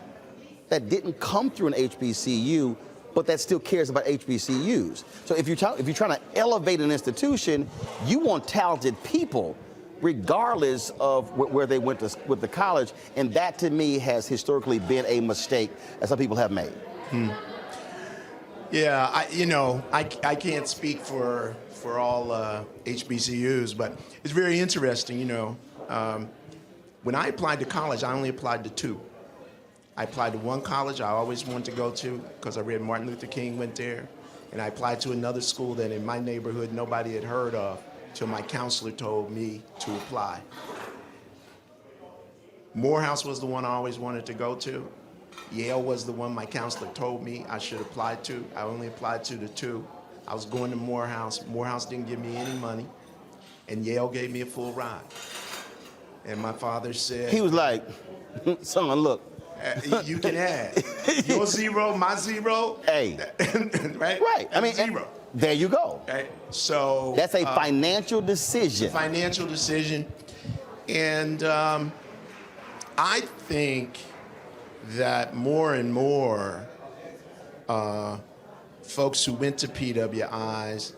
that didn't come through an HBCU, but that still cares about HBCUs. So if you're trying to elevate an institution, you want talented people, regardless of where they went with the college, and that to me has historically been a mistake that some people have made. Yeah, I can't speak for all HBCUs, but it's very interesting. When I applied to college, I only applied to 2. I applied to one college I always wanted to go to because I read Martin Luther King went there, and I applied to another school that in my neighborhood nobody had heard of till my counselor told me to apply. Morehouse was the one I always wanted to go to. Yale was the one my counselor told me I should apply to. I only applied to the 2. I was going to Morehouse. Morehouse didn't give me any money, and Yale gave me a full ride. And my father said... He was like, son, look. You can add. Your 0, my 0. Hey. Right? Right. I mean, 0. There you go. Right? So... That's a financial decision. Financial decision. And I think that more and more folks who went to PWIs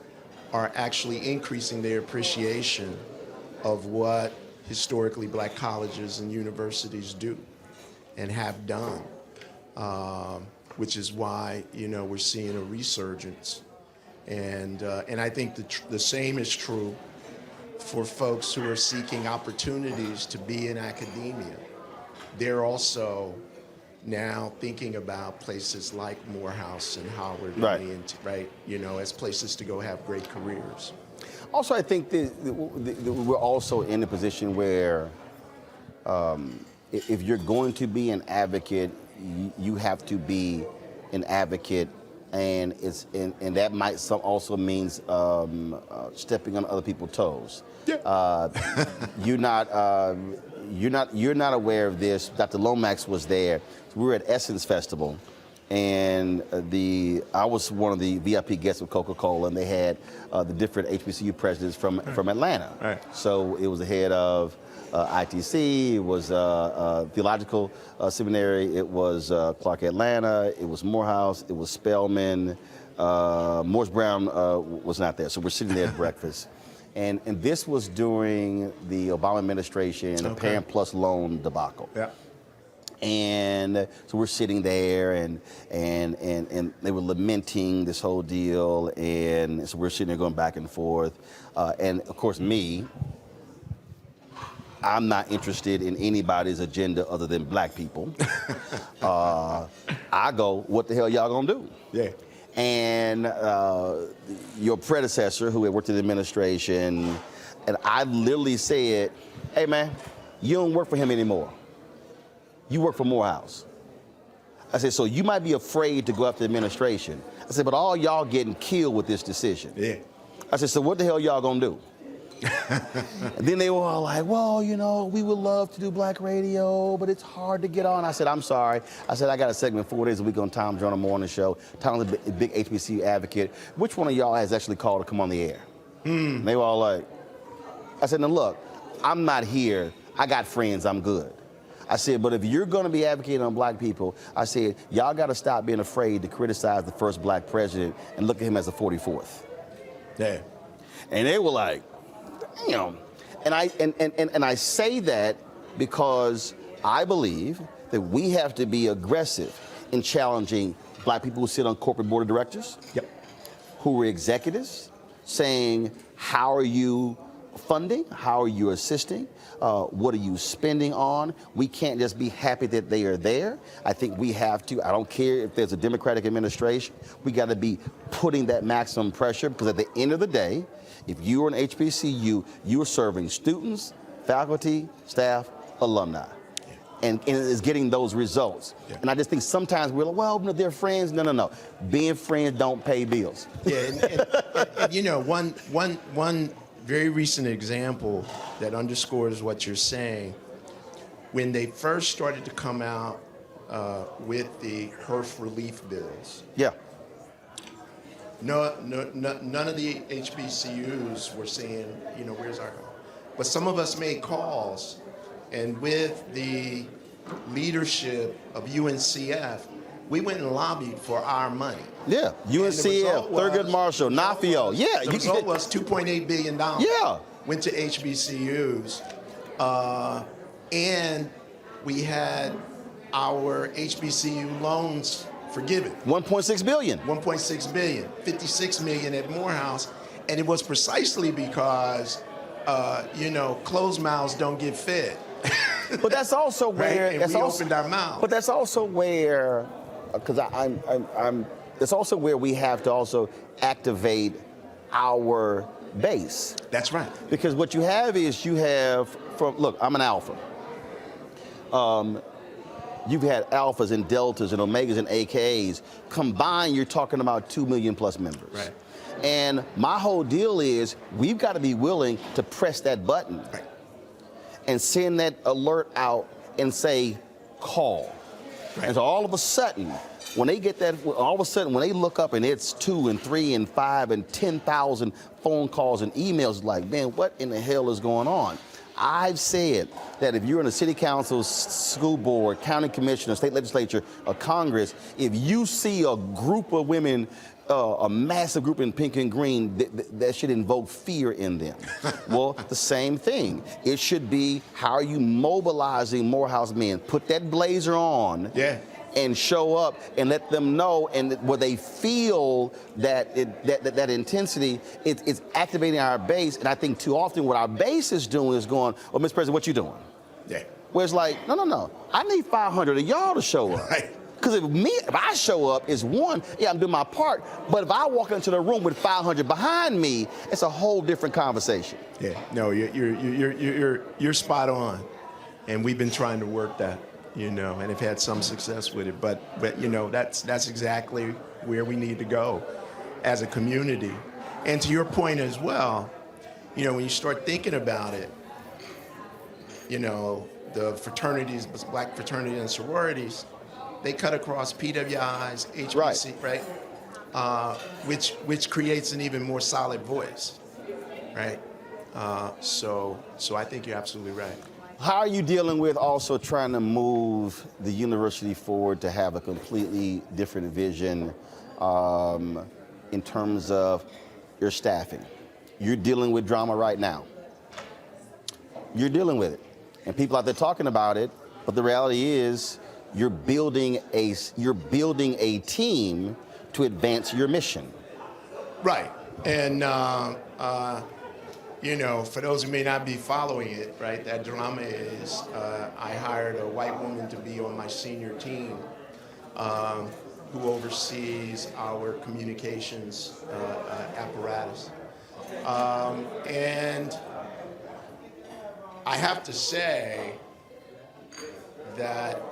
are actually increasing their appreciation of what historically black colleges and universities do and have done, which is why we're seeing a resurgence, and I think the same is true for folks who are seeking opportunities to be in academia. They're also now thinking about places like Morehouse and Howard, right? As places to go have great careers. Also, I think that we're also in a position where if you're going to be an advocate, you have to be an advocate, and that might also means stepping on other people's toes. Yeah. You're not aware of this. Dr. Lomax was there. We were at Essence Festival, and I was one of the VIP guests of Coca-Cola, and they had the different HBCU presidents from Atlanta. Right. So it was the head of ITC, it was Theological Seminary, it was Clark Atlanta, it was Morehouse, it was Spelman. Morris Brown was not there, so we're sitting there at breakfast. And this was during the Obama administration, the Parent Plus loan debacle. Yeah. And so we're sitting there, and they were lamenting this whole deal, and so we're sitting there going back and forth. And of course, me, I'm not interested in anybody's agenda other than black people. I go, what the hell y'all gonna do? Yeah. And your predecessor, who had worked in the administration, and I literally said, hey man, you don't work for him anymore. You work for Morehouse. I said, so you might be afraid to go after the administration. I said, but all y'all getting killed with this decision. Yeah. I said, so what the hell y'all gonna do? And then they were all like, well, you know, we would love to do black radio, but it's hard to get on. I said, I'm sorry. I said, I got a segment 4 days a week on Tom Joyner Morning Show. Tom's a big HBCU advocate. Which one of y'all has actually called to come on the air? And they were all like, I said, now look, I'm not here. I got friends, I'm good. I said, but if you're gonna be advocating on black people, I said, y'all gotta stop being afraid to criticize the first black president and look at him as the 44th. Yeah. And they were like, damn. And I say that because I believe that we have to be aggressive in challenging black people who sit on corporate board of directors, who are executives, saying, how are you funding? How are you assisting? What are you spending on? We can't just be happy that they are there. I think we have to, I don't care if there's a Democratic administration, we got to be putting that maximum pressure, because at the end of the day, if you are an HBCU, you are serving students, faculty, staff, alumni. And it's getting those results. And I just think sometimes we're like, well, they're friends. No. Being friends don't pay bills. Yeah, and you know, one very recent example that underscores what you're saying, when they first started to come out with the HERF relief bills. Yeah. None of the HBCUs were saying, you know, where's our call? But some of us made calls, and with the leadership of UNCF, we went and lobbied for our money. Yeah, UNCF, Thurgood Marshall, NAFIO. Yeah. The result was $2.8 billion. Yeah. Went to HBCUs. And we had our HBCU loans forgiven. $1.6 billion. $1.6 billion. $56 million at Morehouse. And it was precisely because, you know, closed mouths don't get fed. But that's also where... Right? And we opened our mouths. But that's also where... Because it's also where we have to also activate our base. That's right. Because what you have is look, I'm an alpha. You've had alphas and deltas and omegas and AKAs. Combined, you're talking about 2 million plus members. Right. And my whole deal is we've got to be willing to press that button and send that alert out and say, call. And so all of a sudden, when they get that, when they look up and it's 2 and 3 and 5 and 10,000 phone calls and emails, like, man, what in the hell is going on? I've said that if you're in a city council, school board, county commissioner, state legislature, or Congress, if you see a group of women, a massive group in pink and green, that should invoke fear in them. Well, the same thing. It should be, how are you mobilizing Morehouse men? Put that blazer on. Yeah. And show up and let them know, and where they feel that that intensity, it's activating our base. And I think too often what our base is doing is going, well, Mr. President, what you doing? Yeah. Where it's like, no. I need 500 of y'all to show up. Right. Because if I show up, it's one, yeah, I'm doing my part. But if I walk into the room with 500 behind me, it's a whole different conversation. Yeah. No, you're spot on, and we've been trying to work that. You know, and have had some success with it, but you know, that's exactly where we need to go as a community. And to your point as well, you know, when you start thinking about it, you know, the fraternities, black fraternities and sororities, they cut across PWIs, HBC, right? Which creates an even more solid voice, right? So I think you're absolutely right. How are you dealing with also trying to move the university forward to have a completely different vision in terms of your staffing? You're dealing with drama right now. You're dealing with it. And people out there talking about it, but the reality is you're building a team to advance your mission. Right. And you know, for those who may not be following it, right, that drama is I hired a white woman to be on my senior team who oversees our communications apparatus. And I have to say that,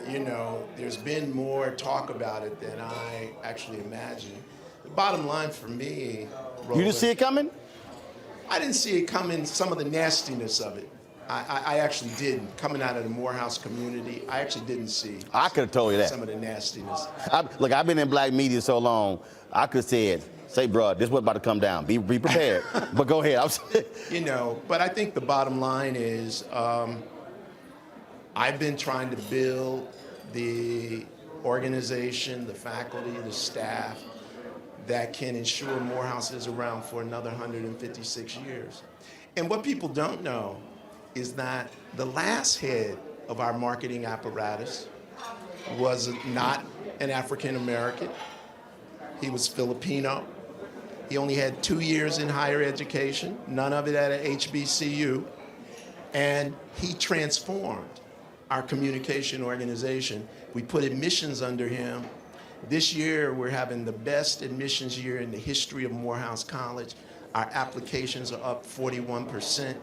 you know, there's been more talk about it than I actually imagined. The bottom line for me, Roland, You didn't see it coming? I didn't see it coming, some of the nastiness of it. I actually didn't. Coming out of the Morehouse community, I actually didn't see. I could have told you that. Some of the nastiness. Look, I've been in black media so long, I could have said, say, bro, this was about to come down. Be prepared. But go ahead. You know, but I think the bottom line is I've been trying to build the organization, the faculty, the staff that can ensure Morehouse is around for another 156 years. And what people don't know is that the last head of our marketing apparatus was not an African American. He was Filipino. He only had 2 years in higher education, none of it at an HBCU, and he transformed our communication organization. We put admissions under him. This year, we're having the best admissions year in the history of Morehouse College. Our applications are up 41%.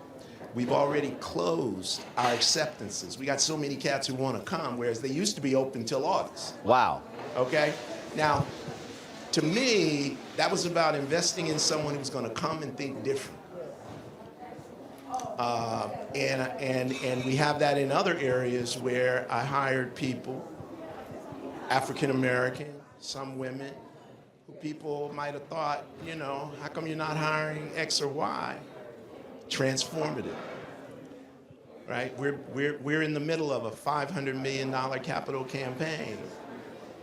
We've already closed our acceptances. We got so many cats who want to come, whereas they used to be open till August. Wow. Okay? Now, to me, that was about investing in someone who's going to come and think different. And we have that in other areas where I hired people, African American, some women, who people might have thought, you know, how come you're not hiring X or Y? Transformative, right? We're in the middle of a $500 million capital campaign.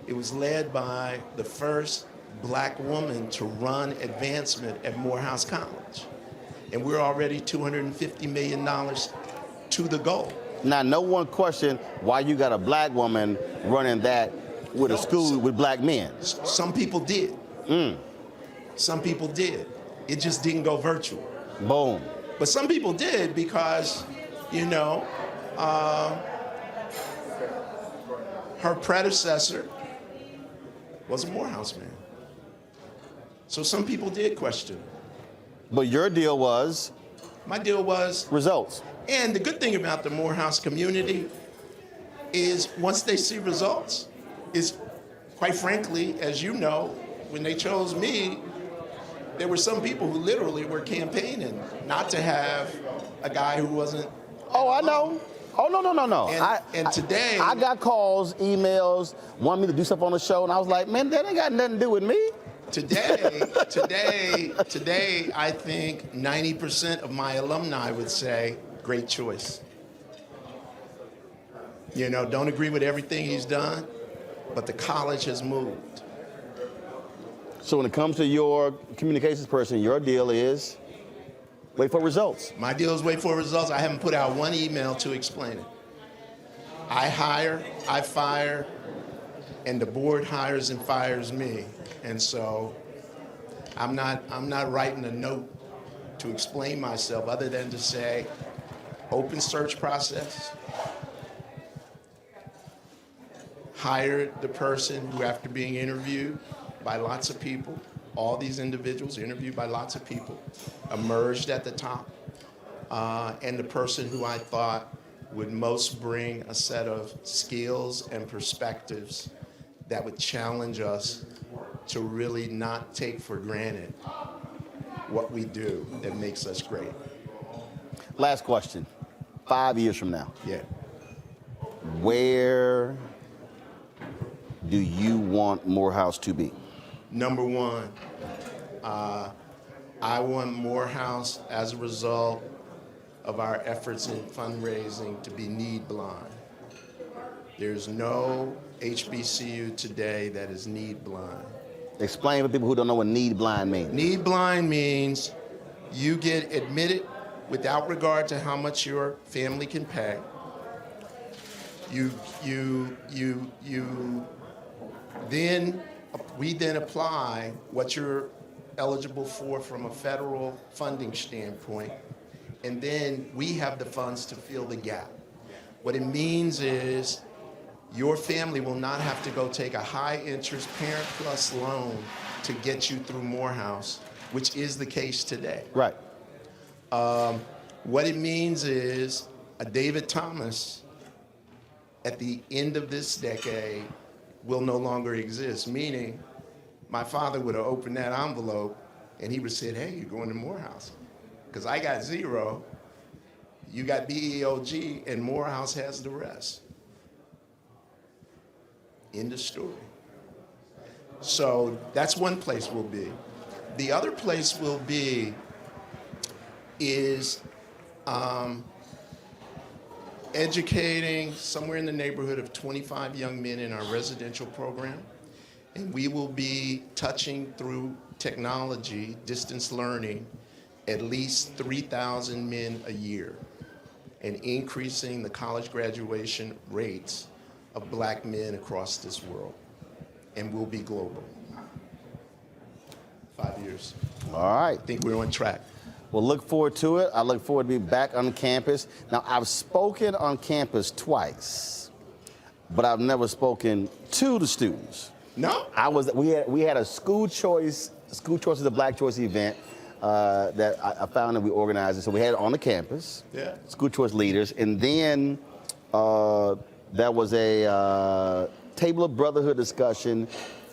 It was led by the first black woman to run advancement at Morehouse College. And we're already $250 million to the goal. Now, no one questioned why you got a black woman running that with a school with black men. Some people did. Some people did. It just didn't go virtual. Boom. But some people did because, you know, her predecessor was a Morehouse man. So some people did question. But your deal was? My deal was? Results. And the good thing about the Morehouse community is once they see results, is quite frankly, as you know, when they chose me, there were some people who literally were campaigning not to have a guy who wasn't. Oh, I know. Oh, no. And today. I got calls, emails, wanted me to do stuff on the show, and I was like, man, that ain't got nothing to do with me. Today, I think 90% of my alumni would say, great choice. You know, don't agree with everything he's done, but the college has moved. So when it comes to your communications person, your deal is wait for results. My deal is wait for results. I haven't put out one email to explain it. I hire, I fire, and the board hires and fires me. And so I'm not writing a note to explain myself other than to say open search process, hire the person who, after being interviewed by lots of people, all these individuals interviewed by lots of people, emerged at the top, and the person who I thought would most bring a set of skills and perspectives that would challenge us to really not take for granted what we do that makes us great. Last question. 5 years from now. Yeah. Where do you want Morehouse to be? Number one, I want Morehouse, as a result of our efforts in fundraising, to be need blind. There's no HBCU today that is need blind. Explain for people who don't know what need blind means. Need blind means you get admitted without regard to how much your family can pay. We then apply what your eligible for from a federal funding standpoint, and then we have the funds to fill the gap. What it means is your family will not have to go take a high-interest Parent Plus loan to get you through Morehouse, which is the case today. Right. What it means is a David Thomas at the end of this decade will no longer exist, meaning my father would have opened that envelope and he would have said, hey, you're going to Morehouse. Because I got 0, you got BEOG, and Morehouse has the rest. End of story. So that's one place we'll be. The other place we'll be is educating somewhere in the neighborhood of 25 young men in our residential program. And we will be touching through technology, distance learning, at least 3,000 men a year, and increasing the college graduation rates of black men across this world. And we'll be global. 5 years. All right. I think we're on track. Well, look forward to it. I look forward to being back on campus. Now, I've spoken on campus twice, but I've never spoken to the students. No? We had a school choice is a black choice event that I found that we organized. So we had it on the campus, school choice leaders, and then there was a table of brotherhood discussion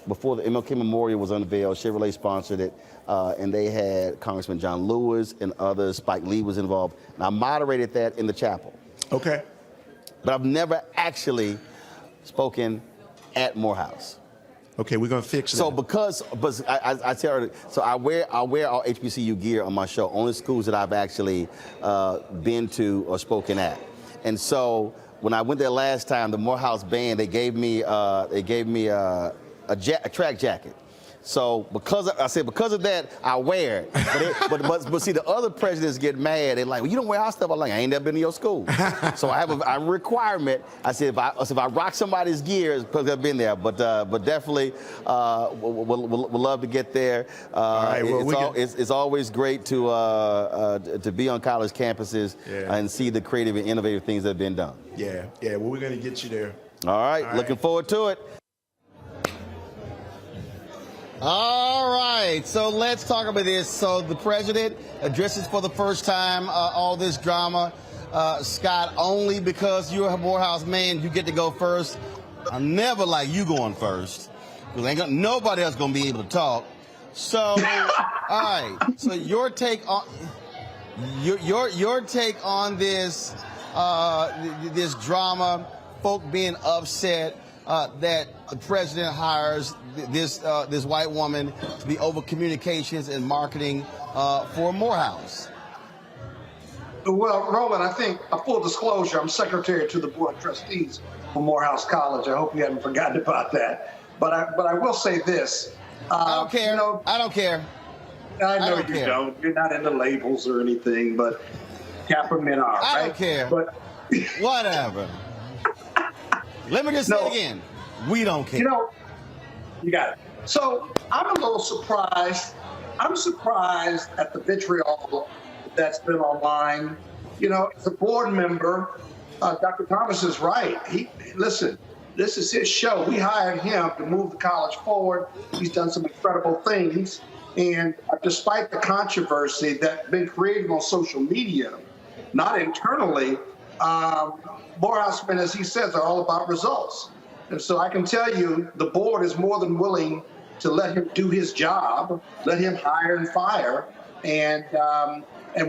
before the MLK Memorial was unveiled. Chevrolet sponsored it, and they had Congressman John Lewis and others. Spike Lee was involved, and I moderated that in the chapel. Okay. But I've never actually spoken at Morehouse. Okay, we're gonna fix that. So but I tell her, so I wear all HBCU gear on my show, only schools that I've actually been to or spoken at. And so when I went there last time, the Morehouse band, they gave me a track jacket. So because of that, I wear it. But see, the other presidents get mad. They're like, well, you don't wear our stuff. I'm like, I ain't never been to your school. So I have a requirement. I said, if I rock somebody's gear, it's because I've been there. But definitely, we'll love to get there. All right, well, it's always great to be on college campuses and see the creative and innovative things that have been done. Yeah. Well, we're gonna get you there. All right. Looking forward to it. All right, so let's talk about this. So the president addresses for the first time all this drama. Scott, only because you're a Morehouse man, you get to go first. I never like you going first, because nobody else gonna be able to talk. So, all right. So your take on this this drama, folk being upset that the president hires this white woman to be over communications and marketing for Morehouse. Well, Roland, I think a full disclosure, I'm secretary to the board of trustees for Morehouse College. I hope you haven't forgotten about that. But I will say this. I don't care. I don't care. I know you don't. You're not into labels or anything, but Kappa men are. I don't care. But whatever. Let me just say it again. We don't care. You got it. So I'm a little surprised. I'm surprised at the vitriol that's been online. As a board member, Dr. Thomas is right. Listen, this is his show. We hired him to move the college forward. He's done some incredible things. And despite the controversy that's been created on social media, not internally, Morehouse men, as he says, are all about results. And so I can tell you the board is more than willing to let him do his job, let him hire and fire, and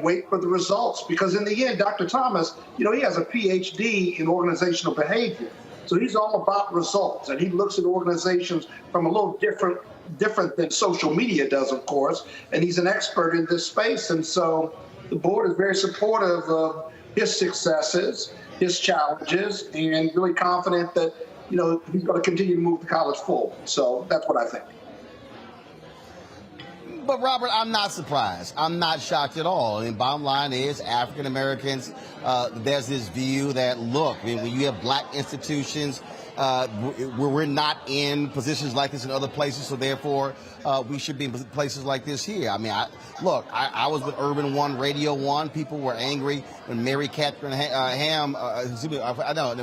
wait for the results. Because in the end, Dr. Thomas, he has a PhD in organizational behavior. So he's all about results, and he looks at organizations from a little different than social media does, of course, and he's an expert in this space. And so the board is very supportive of his successes, his challenges, and really confident that he's going to continue to move the college forward. So that's what I think. But Robert, I'm not surprised. I'm not shocked at all. I mean, bottom line is African Americans, there's this view that, look, I mean, when you have black institutions, we're not in positions like this in other places, so therefore we should be in places like this here. I mean, I was with Urban One, Radio One. People were angry when Mary Catherine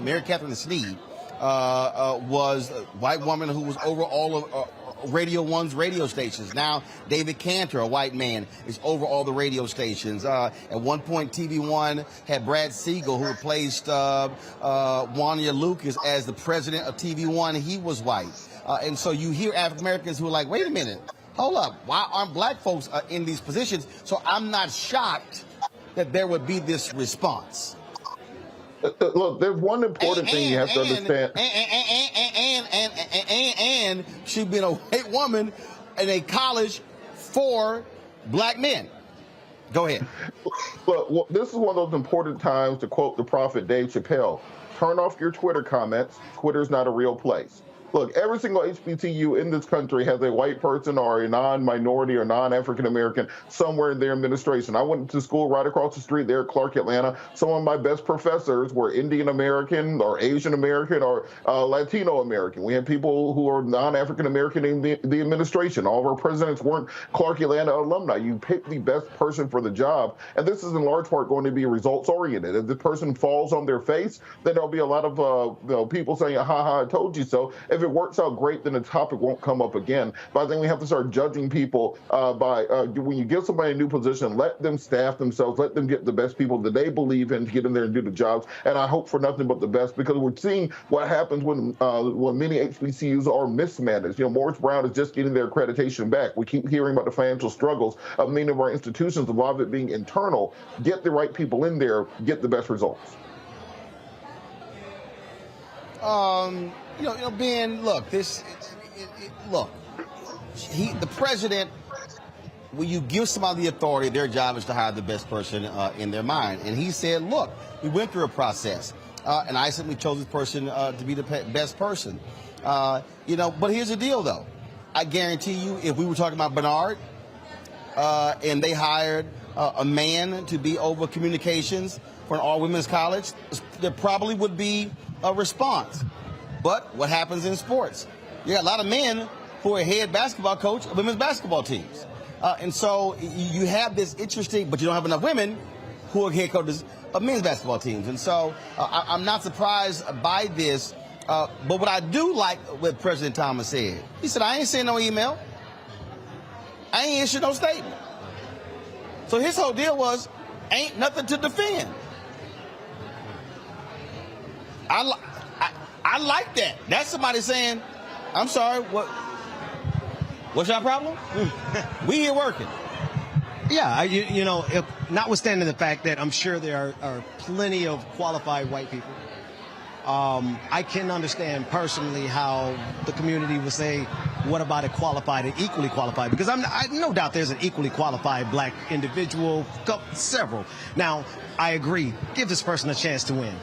Mary Catherine Sneed was a white woman who was over all of Radio One's radio stations. Now, David Cantor, a white man, is over all the radio stations. At one point, TV One had Brad Siegel, who replaced Wanya Lucas as the president of TV One. He was white. And so you hear African Americans who are like, wait a minute, hold up, why aren't black folks in these positions? So I'm not shocked that there would be this response. Look, there's one important thing you have to understand. And she's been a white woman in a college for black men. Go ahead. Look, this is one of those important times to quote the prophet Dave Chappelle. Turn off your Twitter comments. Twitter's not a real place. Look, every single HBCU in this country has a white person or a non-minority or non-African American somewhere in their administration. I went to school right across the street there at Clark, Atlanta. Some of my best professors were Indian American or Asian American or Latino American. We had people who are non-African American in the administration. All of our presidents weren't Clark, Atlanta alumni. You pick the best person for the job, and this is in large part going to be results-oriented. If the person falls on their face, then there'll be a lot of people saying, ha ha, I told you so. If it works out great, then the topic won't come up again. But I think we have to start judging people by when you give somebody a new position, let them staff themselves, let them get the best people that they believe in to get in there and do the jobs. And I hope for nothing but the best, because we're seeing what happens when many HBCUs are mismanaged. You know, Morris Brown is just getting their accreditation back. We keep hearing about the financial struggles of many of our institutions, a lot of it being internal. Get the right people in there, get the best results. Ben, look, the president, when you give somebody the authority, their job is to hire the best person in their mind. And he said, look, we went through a process, and I simply chose this person to be the best person. But here's the deal, though. I guarantee you, if we were talking about Bernard, and they hired a man to be over communications for an all-women's college, there probably would be a response. But what happens in sports? You got a lot of men who are head basketball coach of women's basketball teams. And so you have this interesting, but you don't have enough women who are head coaches of men's basketball teams. And so I'm not surprised by this. But what I do like what President Thomas said, he said, I ain't sent no email. I ain't issued no statement. So his whole deal was, ain't nothing to defend. I like that. That's somebody saying, I'm sorry, what's your problem? We here working. Yeah, if, notwithstanding the fact that I'm sure there are plenty of qualified white people, I can understand personally how the community would say, what about a qualified and equally qualified? Because I no doubt there's an equally qualified black individual, several. Now, I agree, give this person a chance to win.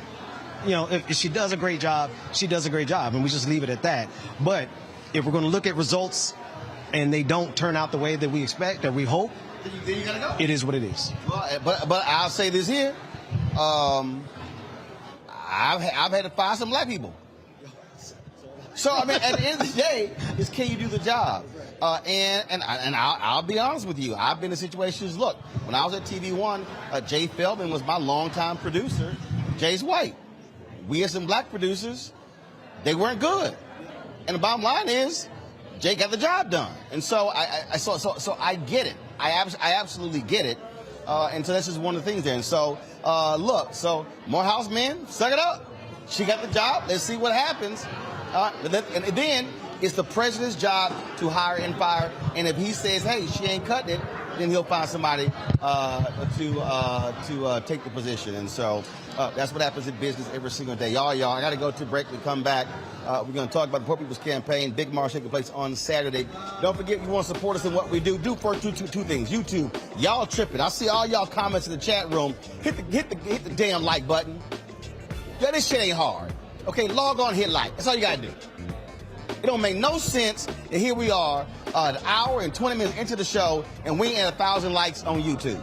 If she does a great job, she does a great job, and we just leave it at that. But if we're going to look at results and they don't turn out the way that we expect or we hope, then you gotta go. It is what it is. Well, but I'll say this here. I've had to fire some black people. So, I mean, at the end of the day, is can you do the job? And I'll be honest with you. I've been in situations, look, when I was at TV One, Jay Feldman was my longtime producer. Jay's white. We had some black producers. They weren't good. And the bottom line is, Jay got the job done. And so I get it. I absolutely get it. And so that's just one of the things there. And so, so Morehouse men, suck it up. She got the job. Let's see what happens. And then it's the president's job to hire and fire. And if he says, hey, she ain't cutting it, then he'll find somebody to take the position. And so that's what happens in business every single day. Y'all, I got to go to break. We come back. We're going to talk about the Poor People's Campaign. Big march taking place on Saturday. Don't forget, you want to support us in what we do. Do first two things. YouTube, y'all tripping. I see all y'all comments in the chat room. Hit the damn like button. Yeah, this shit ain't hard. Okay, log on, hit like. That's all you got to do. don't make no sense that here we are, an hour and 20 minutes into the show, and we ain't at 1,000 likes on YouTube.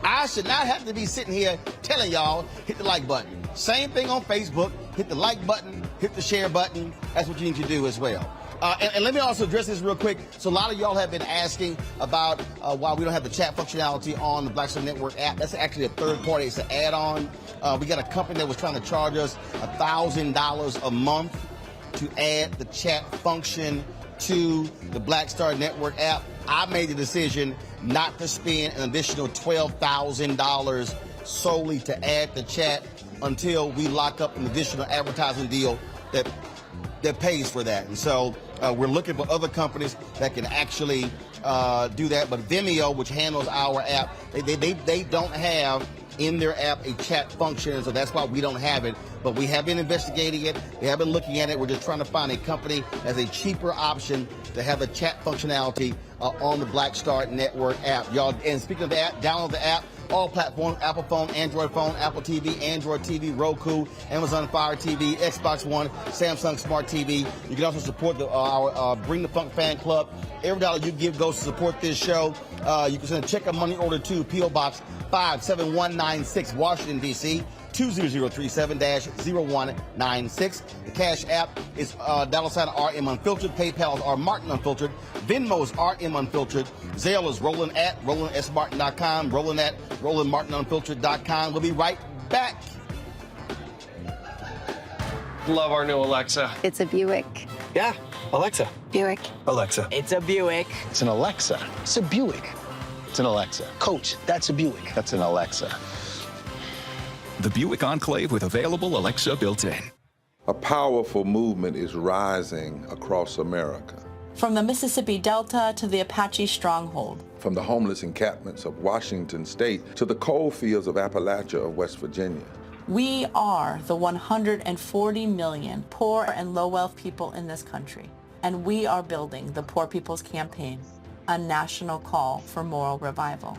I should not have to be sitting here telling y'all, hit the like button. Same thing on Facebook, hit the like button, hit the share button. That's what you need to do as well. And let me also address this real quick. So a lot of y'all have been asking about why we don't have the chat functionality on the Black Star Network app. That's actually a third party. It's an add-on. We got a company that was trying to charge us $1,000 a month to add the chat function to the Black Star Network app. I made the decision not to spend an additional $12,000 solely to add the chat until we lock up an additional advertising deal that pays for that. And so we're looking for other companies that can actually do that. But Vimeo, which handles our app, they don't have in their app a chat function, so that's why we don't have it. But we have been investigating it. We have been looking at it. We're just trying to find a company as a cheaper option to have a chat functionality on the Black Star Network app. Y'all, and speaking of the app, download the app. All platforms, Apple phone, Android phone, Apple TV, Android TV, Roku, Amazon Fire TV, Xbox One, Samsung Smart TV. You can also support our Bring the Funk fan club. Every dollar you give goes to support this show. You can send a check or money order to P.O. Box 57196, Washington, D.C., 20037-0196. The Cash App is $RM Unfiltered. PayPal is R Martin Unfiltered. Venmo is RM Unfiltered. Zelle is Roland at RolandSMartin.com. Roland at RolandMartinUnfiltered.com. We'll be right back. Love our new Alexa. It's a Buick. Yeah, Alexa. Buick. Alexa. It's a Buick. It's an Alexa. It's a Buick. It's an Alexa. Coach, that's a Buick. That's an Alexa. The Buick Enclave with available Alexa built-in. A powerful movement is rising across America. From the Mississippi Delta to the Apache stronghold. From the homeless encampments of Washington State to the coal fields of Appalachia of West Virginia. We are the 140 million poor and low-wealth people in this country. And we are building the Poor People's Campaign, a national call for moral revival.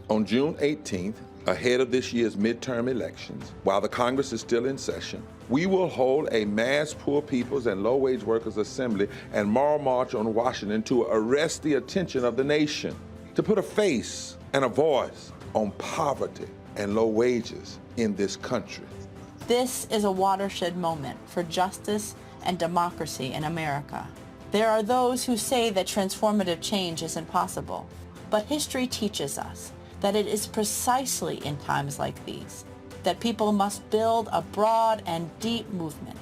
On June 18th, ahead of this year's midterm elections, while the Congress is still in session, we will hold a mass poor people's and low-wage workers assembly and moral march on Washington to arrest the attention of the nation, to put a face and a voice on poverty and low wages in this country. This is a watershed moment for justice and democracy in America. There are those who say that transformative change is impossible, but history teaches us that it is precisely in times like these that people must build a broad and deep movement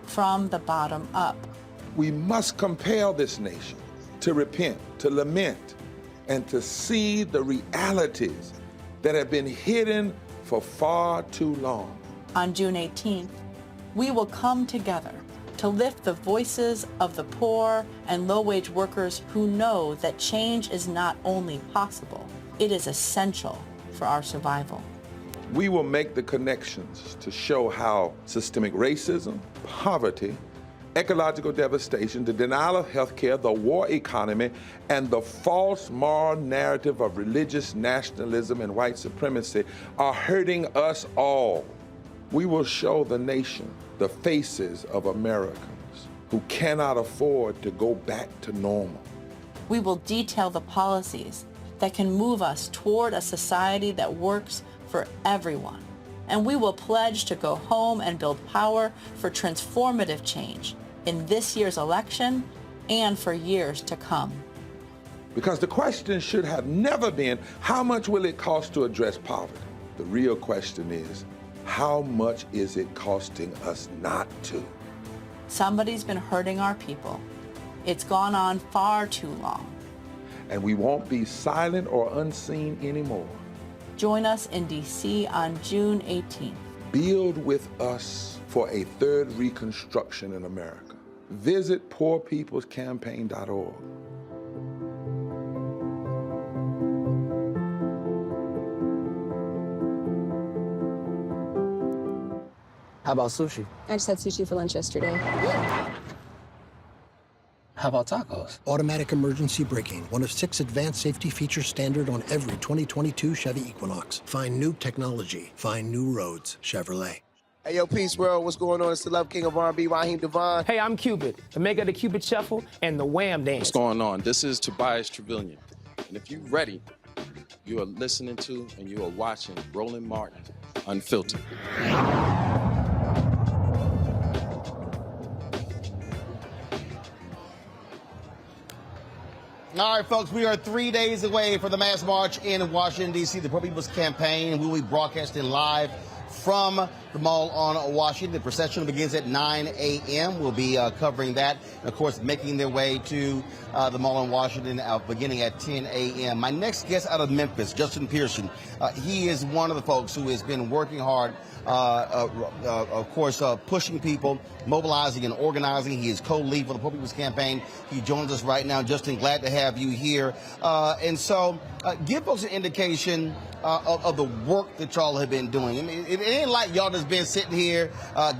from the bottom up. We must compel this nation to repent, to lament, and to see the realities that have been hidden for far too long. On June 18th, we will come together to lift the voices of the poor and low-wage workers who know that change is not only possible, it is essential for our survival. We will make the connections to show how systemic racism, poverty, ecological devastation, the denial of health care, the war economy, and the false moral narrative of religious nationalism and white supremacy are hurting us all. We will show the nation the faces of Americans who cannot afford to go back to normal. We will detail the policies that can move us toward a society that works for everyone. And we will pledge to go home and build power for transformative change in this year's election and for years to come. Because the question should have never been, how much will it cost to address poverty? The real question is, how much is it costing us not to? Somebody's been hurting our people. It's gone on far too long. And we won't be silent or unseen anymore. Join us in D.C. on June 18th. Build with us for a third reconstruction in America. Visit poorpeoplescampaign.org. How about sushi? I just had sushi for lunch yesterday. How about tacos? Automatic emergency braking, one of 6 advanced safety features standard on every 2022 Chevy Equinox. Find new technology. Find new roads. Chevrolet. Hey, yo, Peace World, what's going on? It's the Love King of R&B, Raheem Devon. Hey, I'm Cupid, the maker of the Cupid Shuffle and the Wham Dance. What's going on? This is Tobias Trevelyan. And if you're ready, you are listening to and you are watching Roland Martin Unfiltered. All right, folks, we are 3 days away from the mass march in Washington, D.C., the Poor People's Campaign. We will be broadcasting live from the Mall on Washington. The procession begins at 9 a.m. We'll be covering that, and of course, making their way to the Mall on Washington beginning at 10 a.m. My next guest out of Memphis, Justin Pearson. He is one of the folks who has been working hard, of course, pushing people, mobilizing and organizing. He is co-lead for the Poor People's Campaign. He joins us right now. Justin, glad to have you here. And so give folks an indication of the work that y'all have been doing. I mean, it ain't like y'all just been sitting here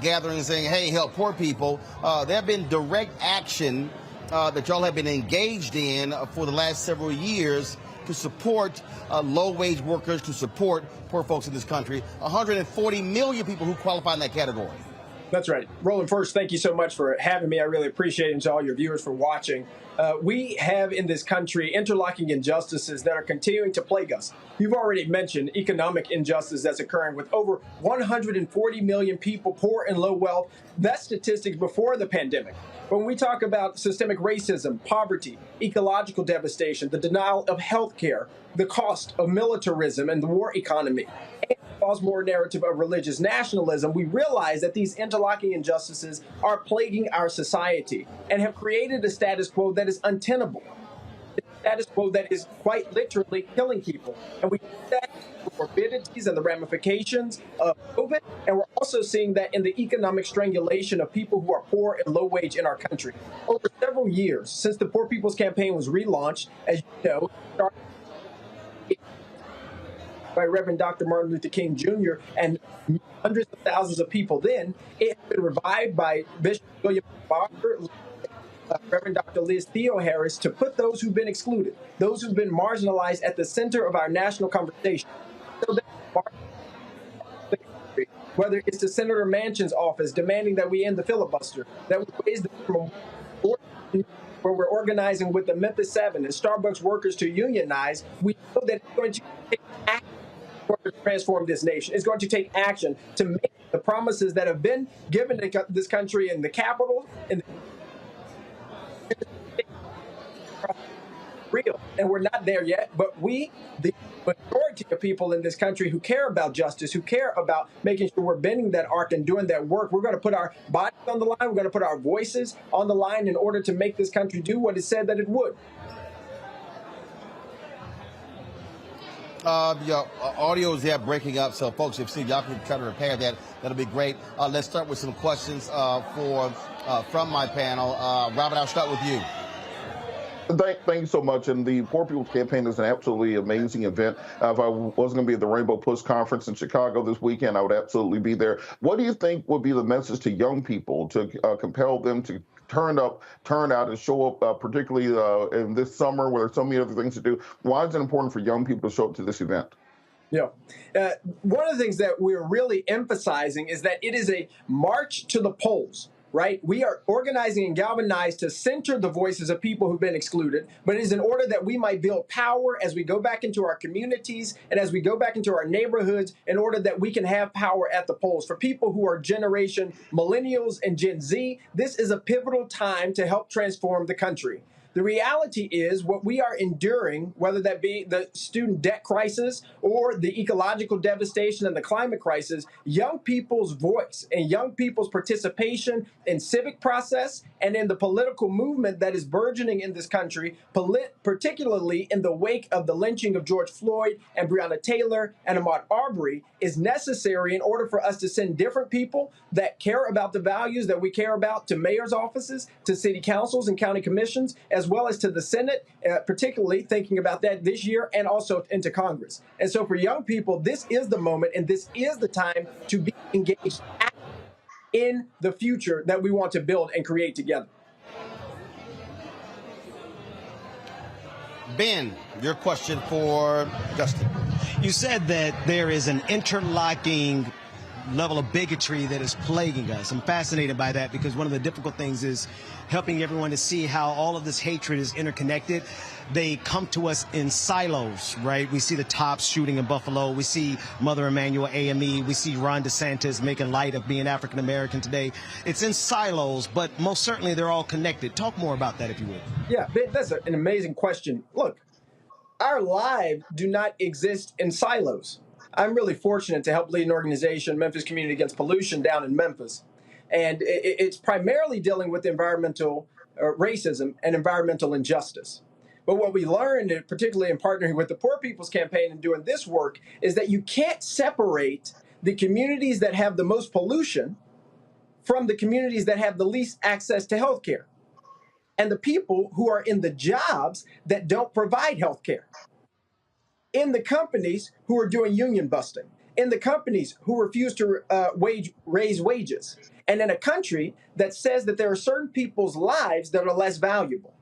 gathering and saying, hey, help poor people. There have been direct action that y'all have been engaged in for the last several years to support low-wage workers, to support poor folks in this country. 140 million people who qualify in that category. That's right. Roland, first, thank you so much for having me. I really appreciate it, and to all your viewers for watching. We have in this country interlocking injustices that are continuing to plague us. You've already mentioned economic injustice that's occurring with over 140 million people poor and low wealth. That's statistics before the pandemic. When we talk about systemic racism, poverty, ecological devastation, the denial of health care, the cost of militarism and the war economy, and the false moral narrative of religious nationalism, we realize that these interlocking injustices are plaguing our society and have created a status quo that is untenable. A status quo that is quite literally killing people. And we see that in the morbidities and the ramifications of COVID, and we're also seeing that in the economic strangulation of people who are poor and low wage in our country. Over several years, since the Poor People's Campaign was relaunched, as you know, started by Reverend Dr. Martin Luther King Jr. and hundreds of thousands of people then, it has been revived by Bishop William Barber, Reverend Dr. Liz Theo Harris, to put those who've been excluded, those who've been marginalized at the center of our national conversation. So whether it's to Senator Manchin's office demanding that we end the filibuster, that we raise the minimum wage, where we're organizing with the Memphis 7 and Starbucks workers to unionize, we know that it's going to take action to transform this nation. It's going to take action to make the promises that have been given to this country in the Capitol and real. And we're not there yet, but we, the majority of people in this country who care about justice, who care about making sure we're bending that arc and doing that work, we're going to put our bodies on the line, we're going to put our voices on the line in order to make this country do what it said that it would. Your audio is breaking up, so folks, if y'all can try to repair that, that'll be great. Let's start with some questions from my panel. Robert, I'll start with you. Thank you so much. And the Poor People's Campaign is an absolutely amazing event. If I wasn't going to be at the Rainbow Push Conference in Chicago this weekend, I would absolutely be there. What do you think would be the message to young people to compel them to turn out and show up, particularly in this summer where there's so many other things to do? Why is it important for young people to show up to this event? Yeah. One of the things that we're really emphasizing is that it is a march to the polls. Right? We are organizing and galvanized to center the voices of people who've been excluded, but it is in order that we might build power as we go back into our communities and as we go back into our neighborhoods, in order that we can have power at the polls. For people who are generation millennials and Gen Z, this is a pivotal time to help transform the country. The reality is what we are enduring, whether that be the student debt crisis or the ecological devastation and the climate crisis, young people's voice and young people's participation in civic process and in the political movement that is burgeoning in this country, particularly in the wake of the lynching of George Floyd and Breonna Taylor and Ahmaud Arbery, is necessary in order for us to send different people that care about the values that we care about to mayor's offices, to city councils and county commissions, as well as to the Senate, particularly thinking about that this year, and also into Congress. And so for young people, this is the moment and this is the time to be engaged in the future that we want to build and create together. Ben, your question for Justin. You said that there is an interlocking level of bigotry that is plaguing us. I'm fascinated by that because one of the difficult things is helping everyone to see how all of this hatred is interconnected. They come to us in silos, right? We see the Tops shooting in Buffalo. We see Mother Emanuel AME. We see Ron DeSantis making light of being African American today. It's in silos, but most certainly they're all connected. Talk more about that, if you would. Yeah, that's an amazing question. Look, our lives do not exist in silos. I'm really fortunate to help lead an organization, Memphis Community Against Pollution, down in Memphis. And it's primarily dealing with environmental racism and environmental injustice. But what we learned, particularly in partnering with the Poor People's Campaign and doing this work, is that you can't separate the communities that have the most pollution from the communities that have the least access to health care, and the people who are in the jobs that don't provide health care, in the companies who are doing union busting, in the companies who refuse to raise wages, and in a country that says that there are certain people's lives that are less valuable.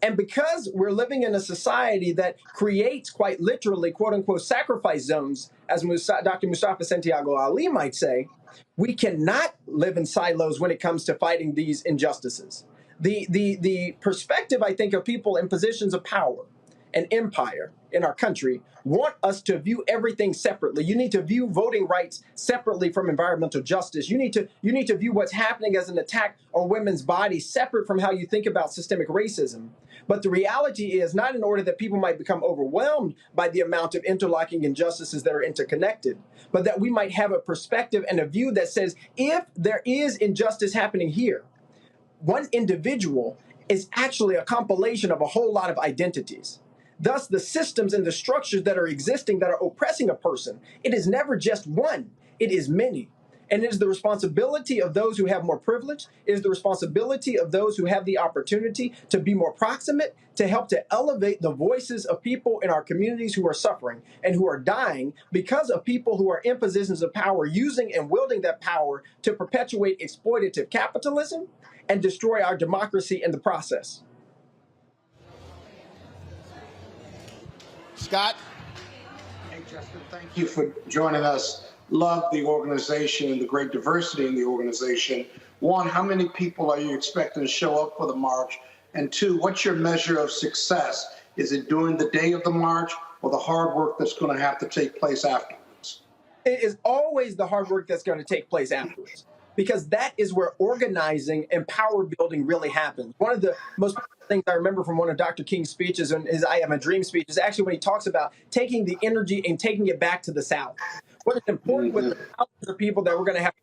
And because we're living in a society that creates quite literally, quote unquote, sacrifice zones, as Dr. Mustafa Santiago Ali might say, we cannot live in silos when it comes to fighting these injustices. The perspective, I think, of people in positions of power and empire in our country want us to view everything separately. You need to view voting rights separately from environmental justice. You need to view what's happening as an attack on women's bodies separate from how you think about systemic racism. But the reality is not in order that people might become overwhelmed by the amount of interlocking injustices that are interconnected, but that we might have a perspective and a view that says, if there is injustice happening here, one individual is actually a compilation of a whole lot of identities. Thus, the systems and the structures that are existing that are oppressing a person, it is never just one, it is many. And it is the responsibility of those who have more privilege, it is the responsibility of those who have the opportunity to be more proximate, to help to elevate the voices of people in our communities who are suffering and who are dying because of people who are in positions of power, using and wielding that power to perpetuate exploitative capitalism and destroy our democracy in the process. Scott? Hey, Justin, thank you for joining us. Love the organization and the great diversity in the organization. One, how many people are you expecting to show up for the march? And two, what's your measure of success? Is it during the day of the march or the hard work that's going to have to take place afterwards? It is always the hard work that's going to take place afterwards, because that is where organizing and power building really happens. One of the most things I remember from one of Dr. King's speeches and his I Have a Dream speech is actually when he talks about taking the energy and taking it back to the South. What is important with the thousands of people that we're going to have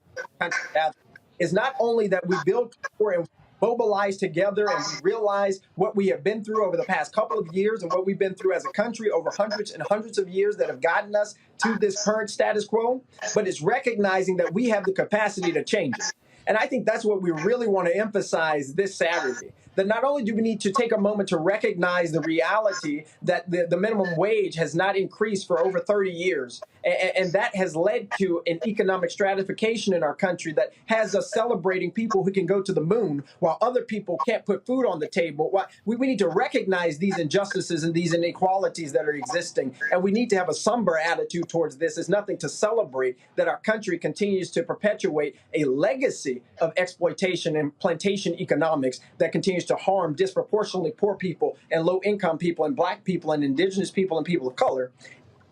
together is not only that we build power and mobilize together and we realize what we have been through over the past couple of years and what we've been through as a country over hundreds and hundreds of years that have gotten us to this current status quo, but it's recognizing that we have the capacity to change it. And I think that's what we really want to emphasize this Saturday, that not only do we need to take a moment to recognize the reality that the minimum wage has not increased for over 30 years, and that has led to an economic stratification in our country that has us celebrating people who can go to the moon while other people can't put food on the table. We need to recognize these injustices and these inequalities that are existing, and we need to have a somber attitude towards this. It's nothing to celebrate that our country continues to perpetuate a legacy of exploitation and plantation economics that continues to harm disproportionately poor people and low-income people and black people and indigenous people and people of color.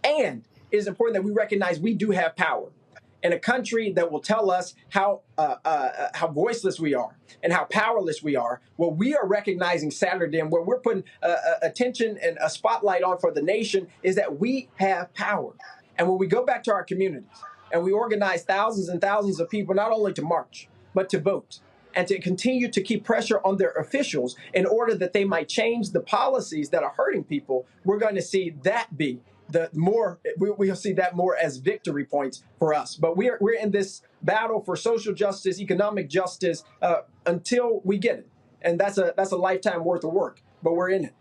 And it is important that we recognize we do have power. In a country that will tell us how voiceless we are and how powerless we are, what we are recognizing Saturday and where we're putting attention and a spotlight on for the nation is that we have power. And when we go back to our communities and we organize thousands and thousands of people not only to march, but to vote, and to continue to keep pressure on their officials in order that they might change the policies that are hurting people, we're going to see that be we'll see that more as victory points for us. But we're in this battle for social justice, economic justice, until we get it. And that's a lifetime worth of work, but we're in it.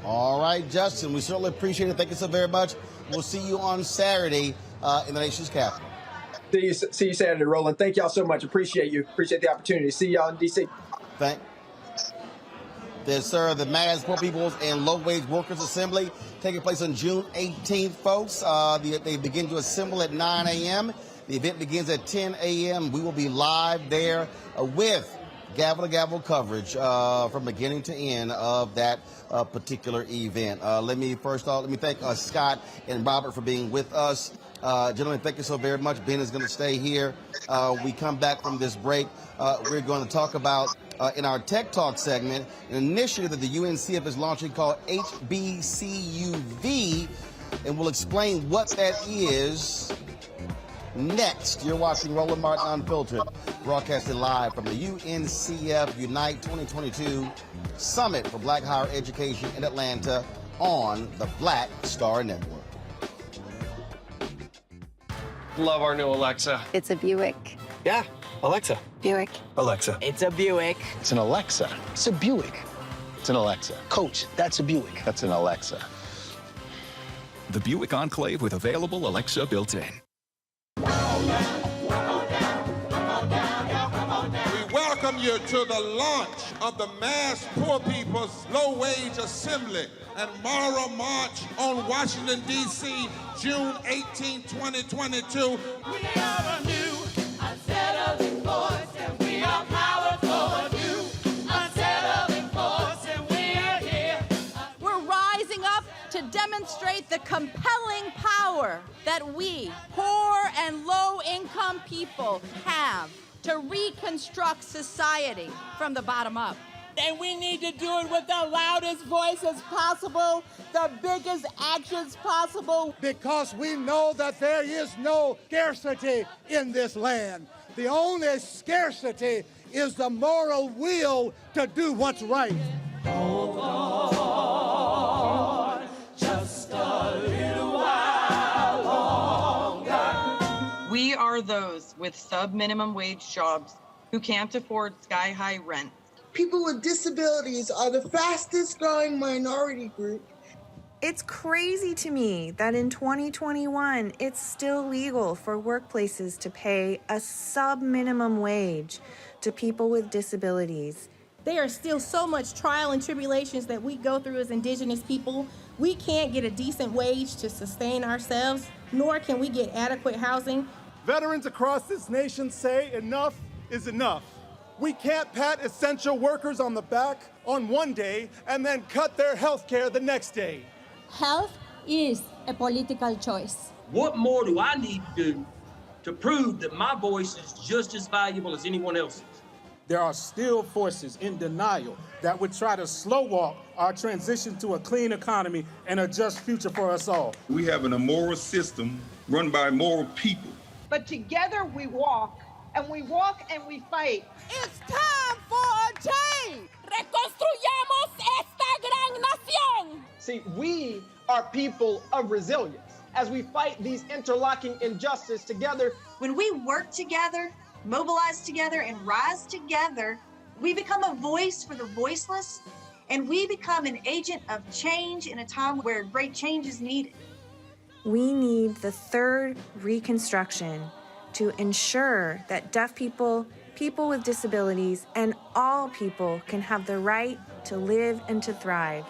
All right, Justin, we certainly appreciate it. Thank you so very much. We'll see you on Saturday in the nation's capital. See you Saturday, Roland. Thank y'all so much. Appreciate you. Appreciate the opportunity. See y'all in D.C. Yes, sir. The Mass Poor People's and Low Wage Workers Assembly taking place on June 18th, folks. They begin to assemble at 9 a.m. The event begins at 10 a.m. We will be live there with gavel-to-gavel coverage from beginning to end of that particular event. Let me thank Scott and Robert for being with us. Gentlemen, thank you so very much. Ben is going to stay here. We come back from this break. We're going to talk about, in our Tech Talk segment, an initiative that the UNCF is launching called HBCUV, and we'll explain what that is next. You're watching Roland Martin Unfiltered, broadcasting live from the UNCF Unite 2022 Summit for Black Higher Education in Atlanta on the Black Star Network. Love our new Alexa. It's a Buick. Yeah, Alexa. Buick. Alexa. It's a Buick. It's an Alexa. It's a Buick. It's an Alexa. Coach, that's a Buick. That's an Alexa. The Buick Enclave with available Alexa built-in. We welcome you to the launch of the Mass Poor People's Low Wage Assembly and Moral March on Washington, D.C., June 18, 2022. We are a new, unsettling force, and we are powerful. New, unsettling force, and we are here. We're rising up to demonstrate the compelling power that we, poor and low-income people, have to reconstruct society from the bottom up. And we need to do it with the loudest voices possible, the biggest actions possible. Because we know that there is no scarcity in this land. The only scarcity is the moral will to do what's right. Hold on, just a little while longer. We are those with sub-minimum wage jobs who can't afford sky-high rent. People with disabilities are the fastest growing minority group. It's crazy to me that in 2021, it's still legal for workplaces to pay a sub-minimum wage to people with disabilities. There are still so much trial and tribulations that we go through as Indigenous people. We can't get a decent wage to sustain ourselves, nor can we get adequate housing. Veterans across this nation say enough is enough. We can't pat essential workers on the back on one day and then cut their health care the next day. Health is a political choice. What more do I need to do to prove that my voice is just as valuable as anyone else's? There are still forces in denial that would try to slow walk our transition to a clean economy and a just future for us all. We have an immoral system run by immoral people. But together we walk, and we walk and we fight. It's time for a change. Reconstruyamos esta gran nación. See, we are people of resilience as we fight these interlocking injustices together. When we work together, mobilize together, and rise together, we become a voice for the voiceless, and we become an agent of change in a time where great change is needed. We need the third Reconstruction to ensure that deaf people, people with disabilities, and all people can have the right to live and to thrive.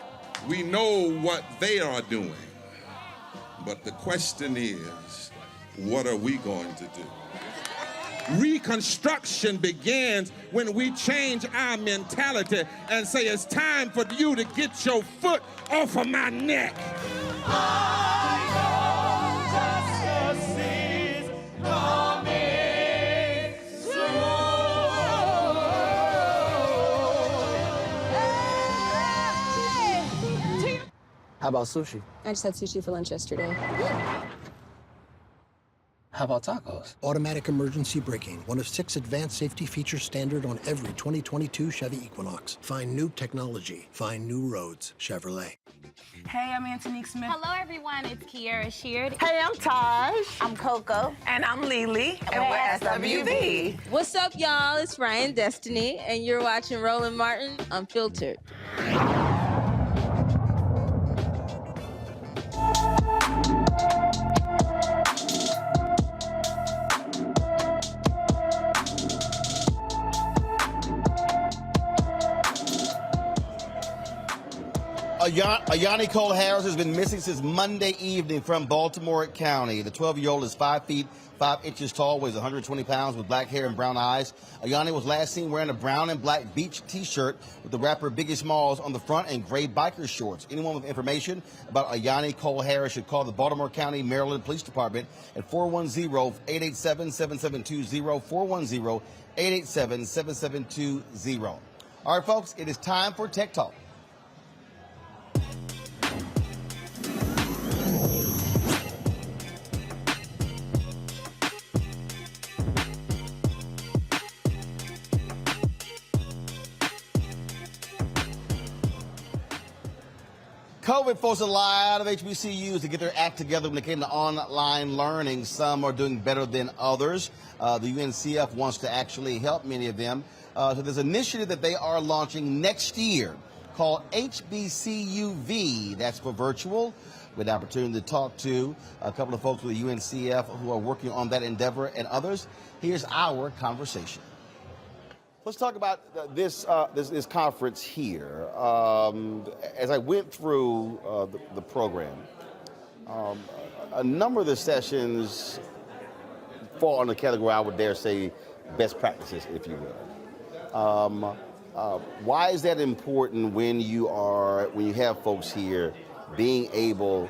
We know what they are doing, but the question is, what are we going to do? Reconstruction begins when we change our mentality and say it's time for you to get your foot off of my neck. How about sushi? I just had sushi for lunch yesterday. How about tacos? Automatic emergency braking, one of 6 advanced safety features standard on every 2022 Chevy Equinox. Find new technology. Find new roads. Chevrolet. Hey, I'm Antonique Smith. Hello, everyone. It's Kiara Sheard. Hey, I'm Taj. I'm Coco. And I'm Lily. And we're SWV. What's up, y'all? It's Ryan Destiny, and you're watching Roland Martin Unfiltered. Ayani Cole Harris has been missing since Monday evening from Baltimore County. The 12-year-old is 5 feet 5 inches tall, weighs 120 pounds, with black hair and brown eyes. Ayani was last seen wearing a brown and black beach T-shirt with the rapper Biggie Smalls on the front and gray biker shorts. Anyone with information about Ayani Cole Harris should call the Baltimore County, Maryland Police Department at 410-887-7720, 410-887-7720. All right, folks, it is time for Tech Talk. COVID forced a lot of HBCUs to get their act together when it came to online learning. Some are doing better than others. The UNCF wants to actually help many of them. So there's an initiative that they are launching next year called HBCUV. That's for virtual. We had the opportunity to talk to a couple of folks with the UNCF who are working on that endeavor and others. Here's our conversation. Let's talk about this conference here. As I went through the program, a number of the sessions fall under the category I would dare say best practices, if you will. Why is that important when you have folks here being able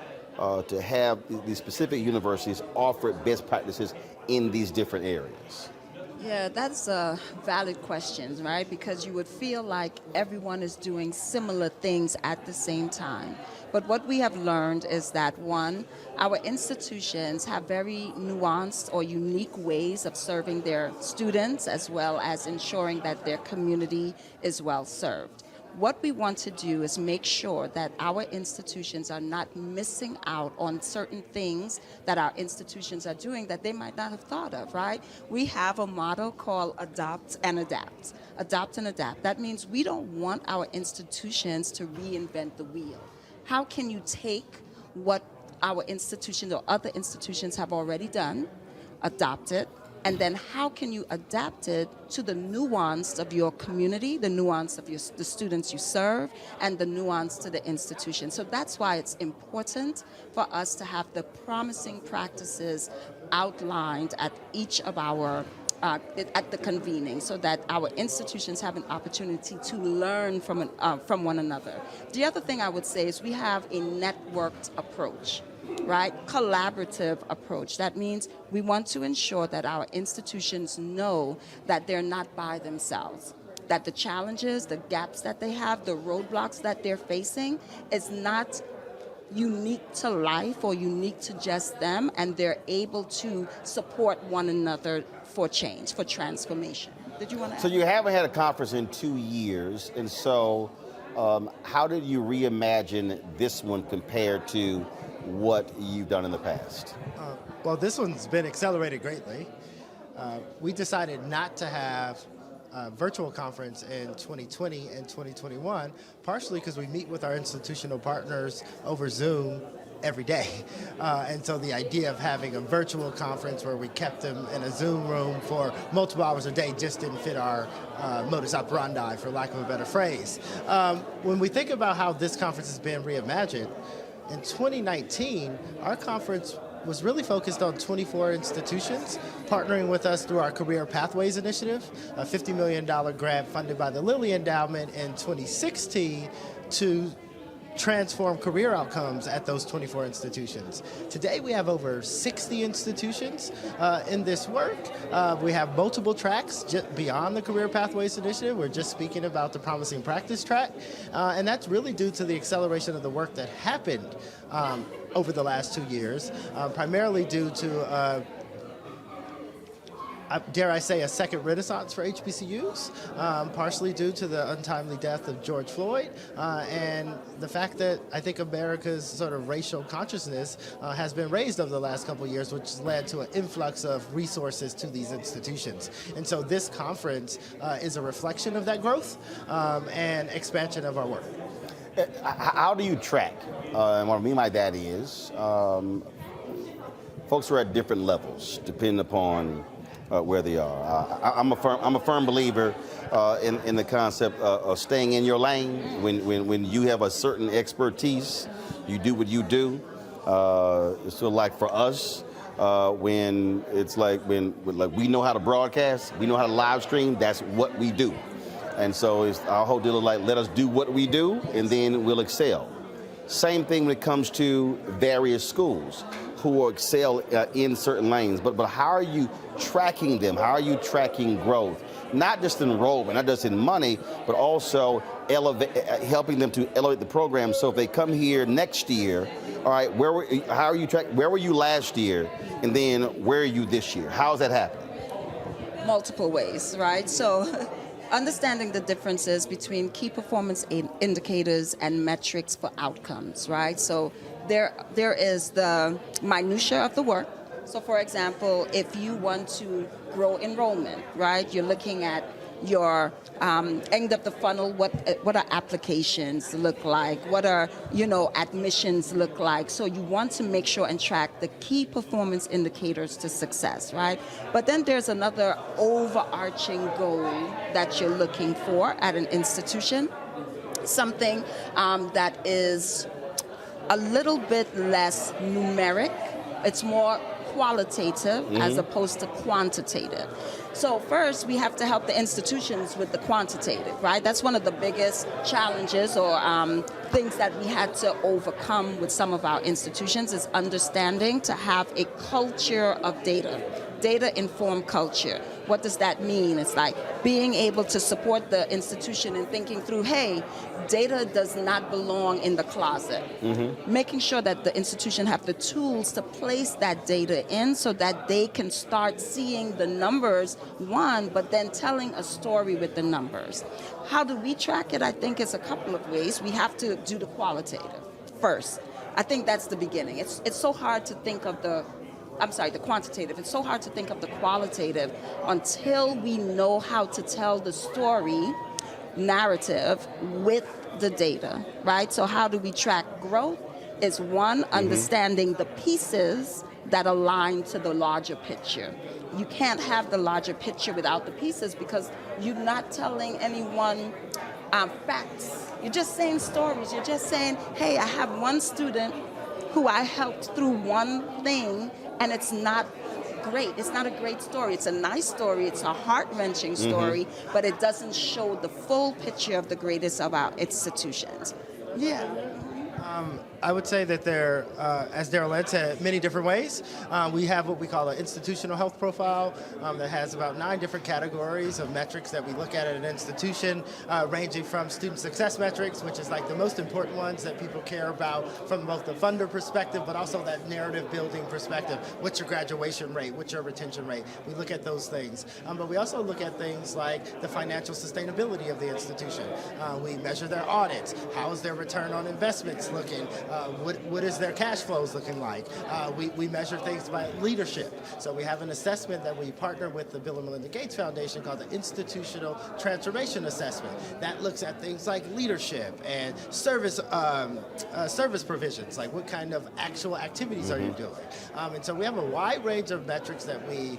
to have these specific universities offer best practices in these different areas? Yeah, that's a valid question, right? Because you would feel like everyone is doing similar things at the same time. But what we have learned is that, one, our institutions have very nuanced or unique ways of serving their students, as well as ensuring that their community is well served. What we want to do is make sure that our institutions are not missing out on certain things that our institutions are doing that they might not have thought of, right? We have a motto called adopt and adapt. Adopt and adapt. That means we don't want our institutions to reinvent the wheel. How can you take what our institutions or other institutions have already done, adopt it, and then how can you adapt it to the nuance of your community, the nuance of the students you serve, and the nuance to the institution? So that's why it's important for us to have the promising practices outlined at each of our at the convening, so that our institutions have an opportunity to learn from one another. The other thing I would say is we have a networked approach. Right? Collaborative approach. That means we want to ensure that our institutions know that they're not by themselves, that the challenges, the gaps that they have, the roadblocks that they're facing is not unique to life or unique to just them, and they're able to support one another for change, for transformation. Did you want to add? So you haven't had a conference in 2 years, and so how did you reimagine this one compared to what you've done in the past? Well, this one's been accelerated greatly. We decided not to have a virtual conference in 2020 and 2021, partially because we meet with our institutional partners over Zoom every day. And so the idea of having a virtual conference where we kept them in a Zoom room for multiple hours a day just didn't fit our modus operandi, for lack of a better phrase. When we think about how this conference has been reimagined, in 2019, our conference was really focused on 24 institutions partnering with us through our Career Pathways Initiative, a $50 million grant funded by the Lilly Endowment in 2016 to transform career outcomes at those 24 institutions. Today we have over 60 institutions in this work. We have multiple tracks beyond the Career Pathways Initiative. We're just speaking about the Promising Practice track, and that's really due to the acceleration of the work that happened over the last 2 years, primarily due to dare I say, a second renaissance for HBCUs, partially due to the untimely death of George Floyd, and the fact that I think America's sort of racial consciousness has been raised over the last couple of years, which has led to an influx of resources to these institutions. And so this conference is a reflection of that growth and expansion of our work. How do you track? And what I mean by that is folks are at different levels, depending upon where they are. I'm a firm believer in the concept of staying in your lane. When you have a certain expertise, you do what you do. It's sort of like for us, when it's like when we know how to broadcast, we know how to live stream. That's what we do, and so it's our whole deal is like, let us do what we do, and then we'll excel. Same thing when it comes to various schools who will excel in certain lanes. But how are you tracking them? How are you tracking growth? Not just enrollment, not just in money, but also helping them to elevate the program. So if they come here next year, all right, where were you last year, and then where are you this year? How is that happening? Multiple ways, right? So understanding the differences between key performance indicators and metrics for outcomes, right? So there is the minutia of the work. So for example, if you want to grow enrollment, right, you're looking at your end of the funnel, what are applications look like, what are admissions look like. So you want to make sure and track the key performance indicators to success, right? But then there's another overarching goal that you're looking for at an institution, something that is a little bit less numeric. It's more qualitative as opposed to quantitative. So first, we have to help the institutions with the quantitative, right? That's one of the biggest challenges or things that we had to overcome with some of our institutions is understanding to have a culture of data-informed culture. What does that mean? It's like being able to support the institution in thinking through, hey, data does not belong in the closet. Making sure that the institution have the tools to place that data in so that they can start seeing the numbers, but then telling a story with the numbers. How do we track it? I think it's a couple of ways. We have to do the qualitative first. I think that's the beginning. It's so hard to think of the quantitative. It's so hard to think of the qualitative until we know how to tell the story narrative with the data, right? So how do we track growth? Is one, understanding the pieces that align to the larger picture. You can't have the larger picture without the pieces because you're not telling anyone facts. You're just saying stories. You're just saying, hey, I have one student who I helped through one thing, and it's not great. It's not a great story. It's a nice story. It's a heart-wrenching story, but it doesn't show the full picture of the greatest of our institutions. Yeah. I would say that there, as Darrell said, many different ways. We have what we call an institutional health profile that has about 9 different categories of metrics that we look at an institution, ranging from student success metrics, which is like the most important ones that people care about from both the funder perspective, but also that narrative building perspective. What's your graduation rate? What's your retention rate? We look at those things. But we also look at things like the financial sustainability of the institution. We measure their audits. How is their return on investments looking? What is their cash flows looking like? We measure things by leadership. So we have an assessment that we partner with the Bill and Melinda Gates Foundation called the Institutional Transformation Assessment. That looks at things like leadership and service provisions, like what kind of actual activities are you doing? And so we have a wide range of metrics that we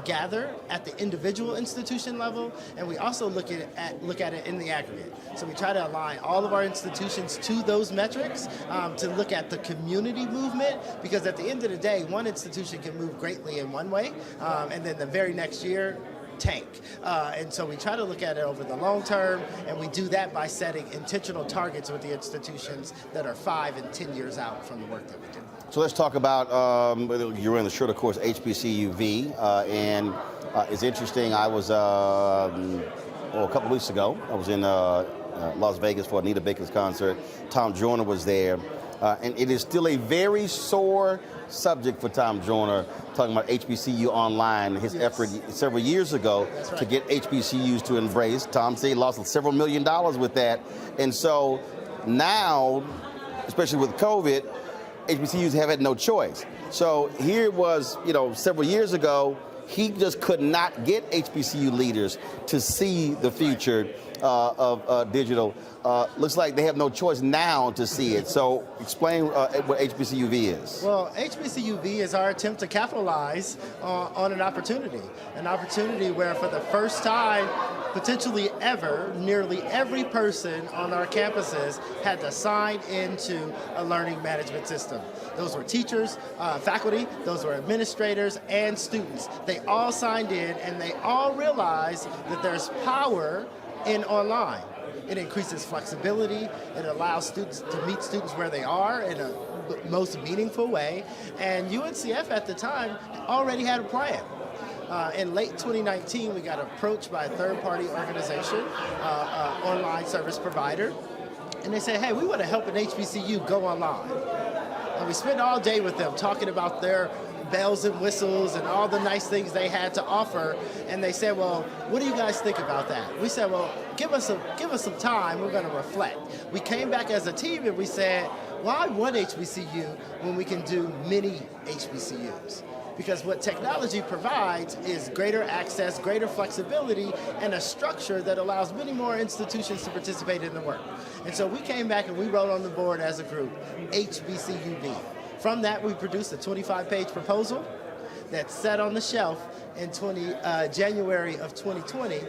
gather at the individual institution level, and we also look at it in the aggregate. So we try to align all of our institutions to those metrics to look at the community movement, because at the end of the day, one institution can move greatly in one way, and then the very next year, tank. And so we try to look at it over the long term, and we do that by setting intentional targets with the institutions that are 5 and 10 years out from the work that we do. So let's talk about, you're in the shirt, of course, HBCUV, and it's interesting. I was, a couple weeks ago, I was in Las Vegas for Anita Baker's concert. Tom Joyner was there, and it is still a very sore subject for Tom Joyner, talking about HBCU online, his effort several years ago to get HBCUs to embrace. Tom said he lost several $1 million with that. And so now, especially with COVID, HBCUs have had no choice. So here it was, several years ago, he just could not get HBCU leaders to see the future of digital. Looks like they have no choice now to see it. So explain what HBCUV is. Well, HBCUV is our attempt to capitalize on an opportunity where for the first time, potentially ever, nearly every person on our campuses had to sign into a learning management system. Those were teachers, faculty, those were administrators, and students. They all signed in, and they all realized that there's power in online. It increases flexibility. It allows students to meet students where they are in a most meaningful way. And UNCF at the time already had a plan. In late 2019, we got approached by a third-party organization, online service provider, and they said, hey, we want to help an HBCU go online. And we spent all day with them talking about their bells and whistles and all the nice things they had to offer. And they said, well, what do you guys think about that? We said, well, give us some time. We're going to reflect. We came back as a team and we said, why one HBCU when we can do many HBCUs? Because what technology provides is greater access, greater flexibility, and a structure that allows many more institutions to participate in the work. And so we came back and we wrote on the board as a group, HBCUV. From that, we produced a 25-page proposal that sat on the shelf in January of 2020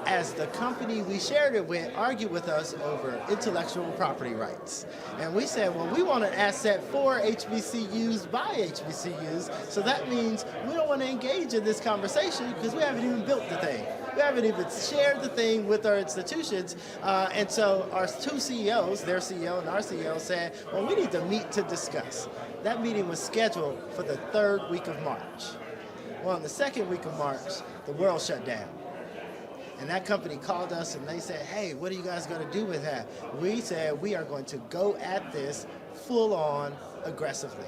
as the company we shared it with argued with us over intellectual property rights. And we said, well, we want an asset for HBCUs by HBCUs, so that means we don't want to engage in this conversation because we haven't even built the thing. We haven't even shared the thing with our institutions. And so our two CEOs, their CEO and our CEO, said, well, we need to meet to discuss. That meeting was scheduled for the third week of March. Well, in the second week of March, the world shut down. And that company called us and they said, hey, what are you guys going to do with that? We said, we are going to go at this full on aggressively.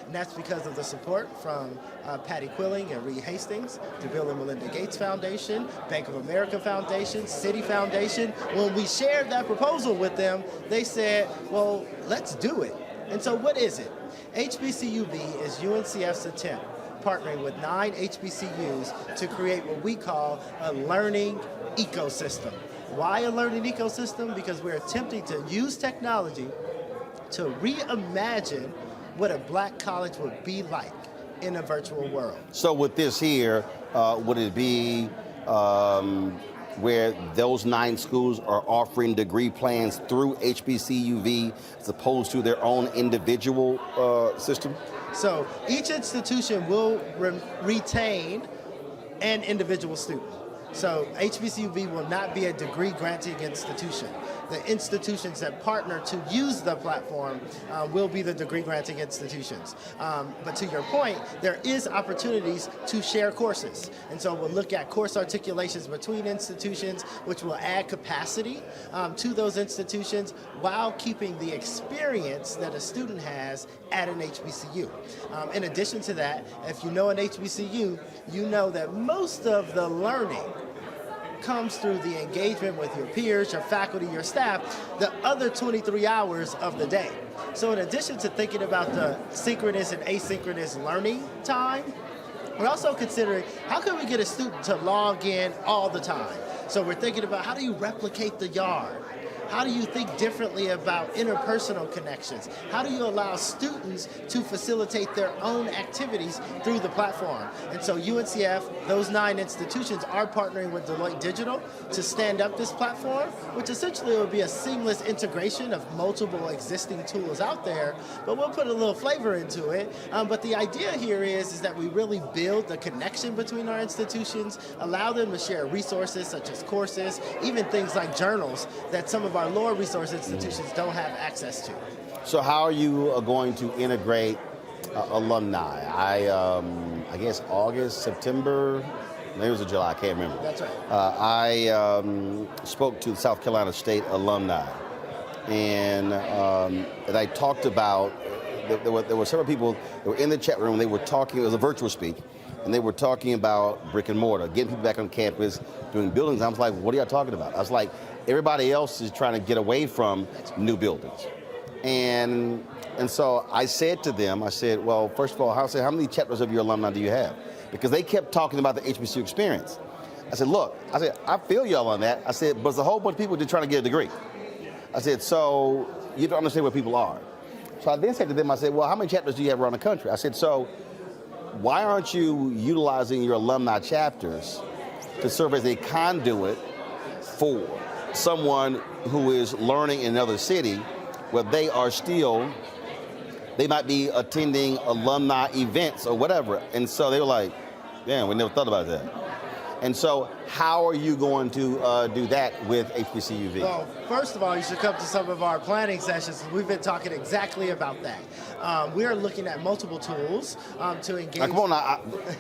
And that's because of the support from Patty Quilling and Reed Hastings, the Bill and Melinda Gates Foundation, Bank of America Foundation, Citi Foundation. When we shared that proposal with them, they said, well, let's do it. And so what is it? HBCUV is UNCF's attempt, partnering with 9 HBCUs to create what we call a learning ecosystem. Why a learning ecosystem? Because we're attempting to use technology to reimagine what a black college would be like in a virtual world. So with this here, would it be where those 9 schools are offering degree plans through HBCUV as opposed to their own individual system? So each institution will retain an individual student. So HBCUV will not be a degree granting institution. The institutions that partner to use the platform will be the degree granting institutions. But to your point, there is opportunities to share courses. And so we'll look at course articulations between institutions, which will add capacity to those institutions while keeping the experience that a student has at an HBCU. In addition to that, if you know an HBCU, you know that most of the learning comes through the engagement with your peers, your faculty, your staff, the other 23 hours of the day. So in addition to thinking about the synchronous and asynchronous learning time, we're also considering how can we get a student to log in all the time? So we're thinking about how do you replicate the yard? How do you think differently about interpersonal connections? How do you allow students to facilitate their own activities through the platform? And so UNCF, those 9 institutions are partnering with Deloitte Digital to stand up this platform, which essentially will be a seamless integration of multiple existing tools out there, but we'll put a little flavor into it. But the idea here is that we really build the connection between our institutions, allow them to share resources such as courses, even things like journals that some of our lower resource institutions don't have access to. So how are you going to integrate alumni? I guess August, September, maybe it was July, I can't remember. That's right. I spoke to South Carolina State alumni, and I talked about, there were several people that were in the chat room, they were talking, it was a virtual speak, and they were talking about brick and mortar, getting people back on campus, doing buildings. I was like, what are y'all talking about? I was like, everybody else is trying to get away from new buildings. And so I said to them, I said, well, first of all, how many chapters of your alumni do you have? Because they kept talking about the HBCU experience. I said, look, I feel y'all on that. I said, but there's a whole bunch of people just trying to get a degree. I said, so you don't understand where people are. So I then said to them, I said, well, how many chapters do you have around the country? I said, so why aren't you utilizing your alumni chapters to serve as a conduit for someone who is learning in another city where they might be attending alumni events or whatever. And so they were like, damn, we never thought about that. And so how are you going to do that with HBCUV? Well, first of all, you should come to some of our planning sessions. We've been talking exactly about that. We are looking at multiple tools to engage. Now, come on,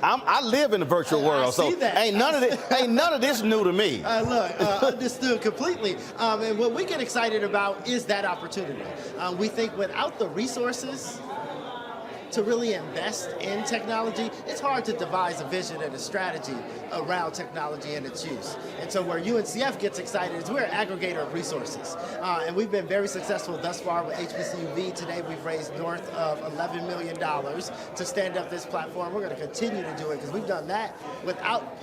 I live in the virtual world, so ain't none of this new to me. Understood completely. And what we get excited about is that opportunity. We think without the resources to really invest in technology, it's hard to devise a vision and a strategy around technology and its use. And so where UNCF gets excited is we're an aggregator of resources. And we've been very successful thus far with HBCUV. Today we've raised north of $11 million to stand up this platform. We're going to continue to do it because we've done that without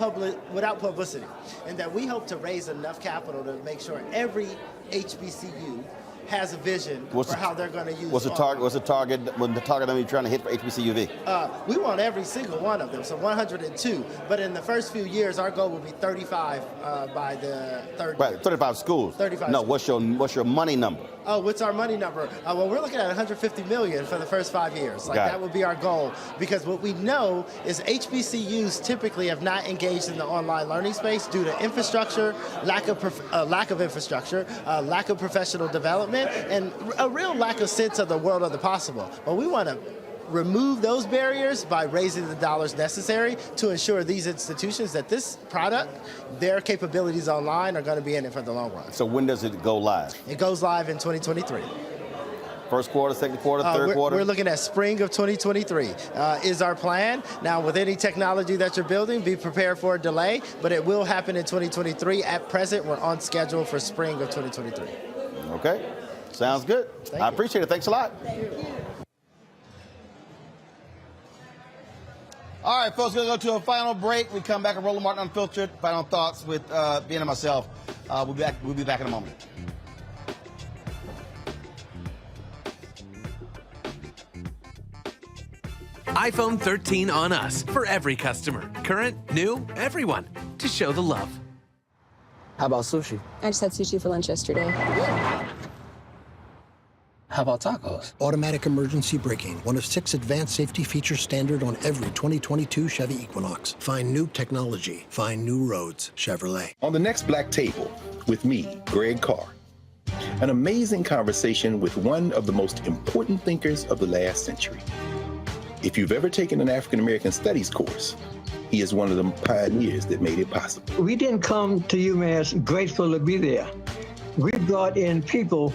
publicity. And that we hope to raise enough capital to make sure every HBCU has a vision for how they're going to use. What's the target number you're trying to hit for HBCUV? We want every single one of them, so 102. But in the first few years, our goal will be 35 by the third. Right, 35 schools. 35. No, what's your money number? Oh, what's our money number? Well, we're looking at 150 million for the first 5 years. That would be our goal, because what we know is HBCUs typically have not engaged in the online learning space due to infrastructure, lack of infrastructure, lack of professional development, and a real lack of sense of the world of the possible. But we want to remove those barriers by raising the dollars necessary to ensure these institutions that this product, their capabilities online, are going to be in it for the long run. So when does it go live? It goes live in 2023. First quarter, second quarter, third quarter? We're looking at spring of 2023 is our plan. Now, with any technology that you're building, be prepared for a delay, but it will happen in 2023. At present, we're on schedule for spring of 2023. Okay. Sounds good. I appreciate it. Thanks a lot. Thank you. All right, folks, we're going to go to a final break. We come back at Roland Martin Unfiltered. Final thoughts with Ben and myself. We'll be back in a moment. iPhone 13 on us for every customer. Current, new, everyone. To show the love. How about sushi? I just had sushi for lunch yesterday. How about tacos? Automatic emergency braking, one of 6 advanced safety features standard on every 2022 Chevy Equinox. Find new technology. Find new roads. Chevrolet. On the next Black Table, with me, Greg Carr. An amazing conversation with one of the most important thinkers of the last century. If you've ever taken an African American Studies course, he is one of the pioneers that made it possible. We didn't come to UMass grateful to be there. We brought in people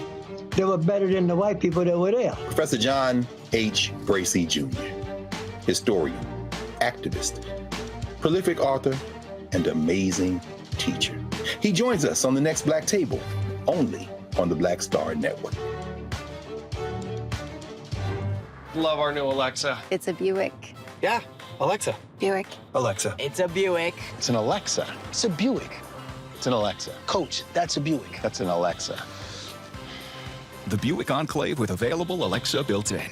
that were better than the white people that were there. Professor John H. Bracey Jr., historian, activist, prolific author, and amazing teacher. He joins us on the next Black Table, only on the Black Star Network. Love our new Alexa. It's a Buick. Yeah, Alexa. Buick. Alexa. It's a Buick. It's an Alexa. It's a Buick. It's an Alexa. Coach, that's a Buick. That's an Alexa. The Buick Enclave with available Alexa built-in.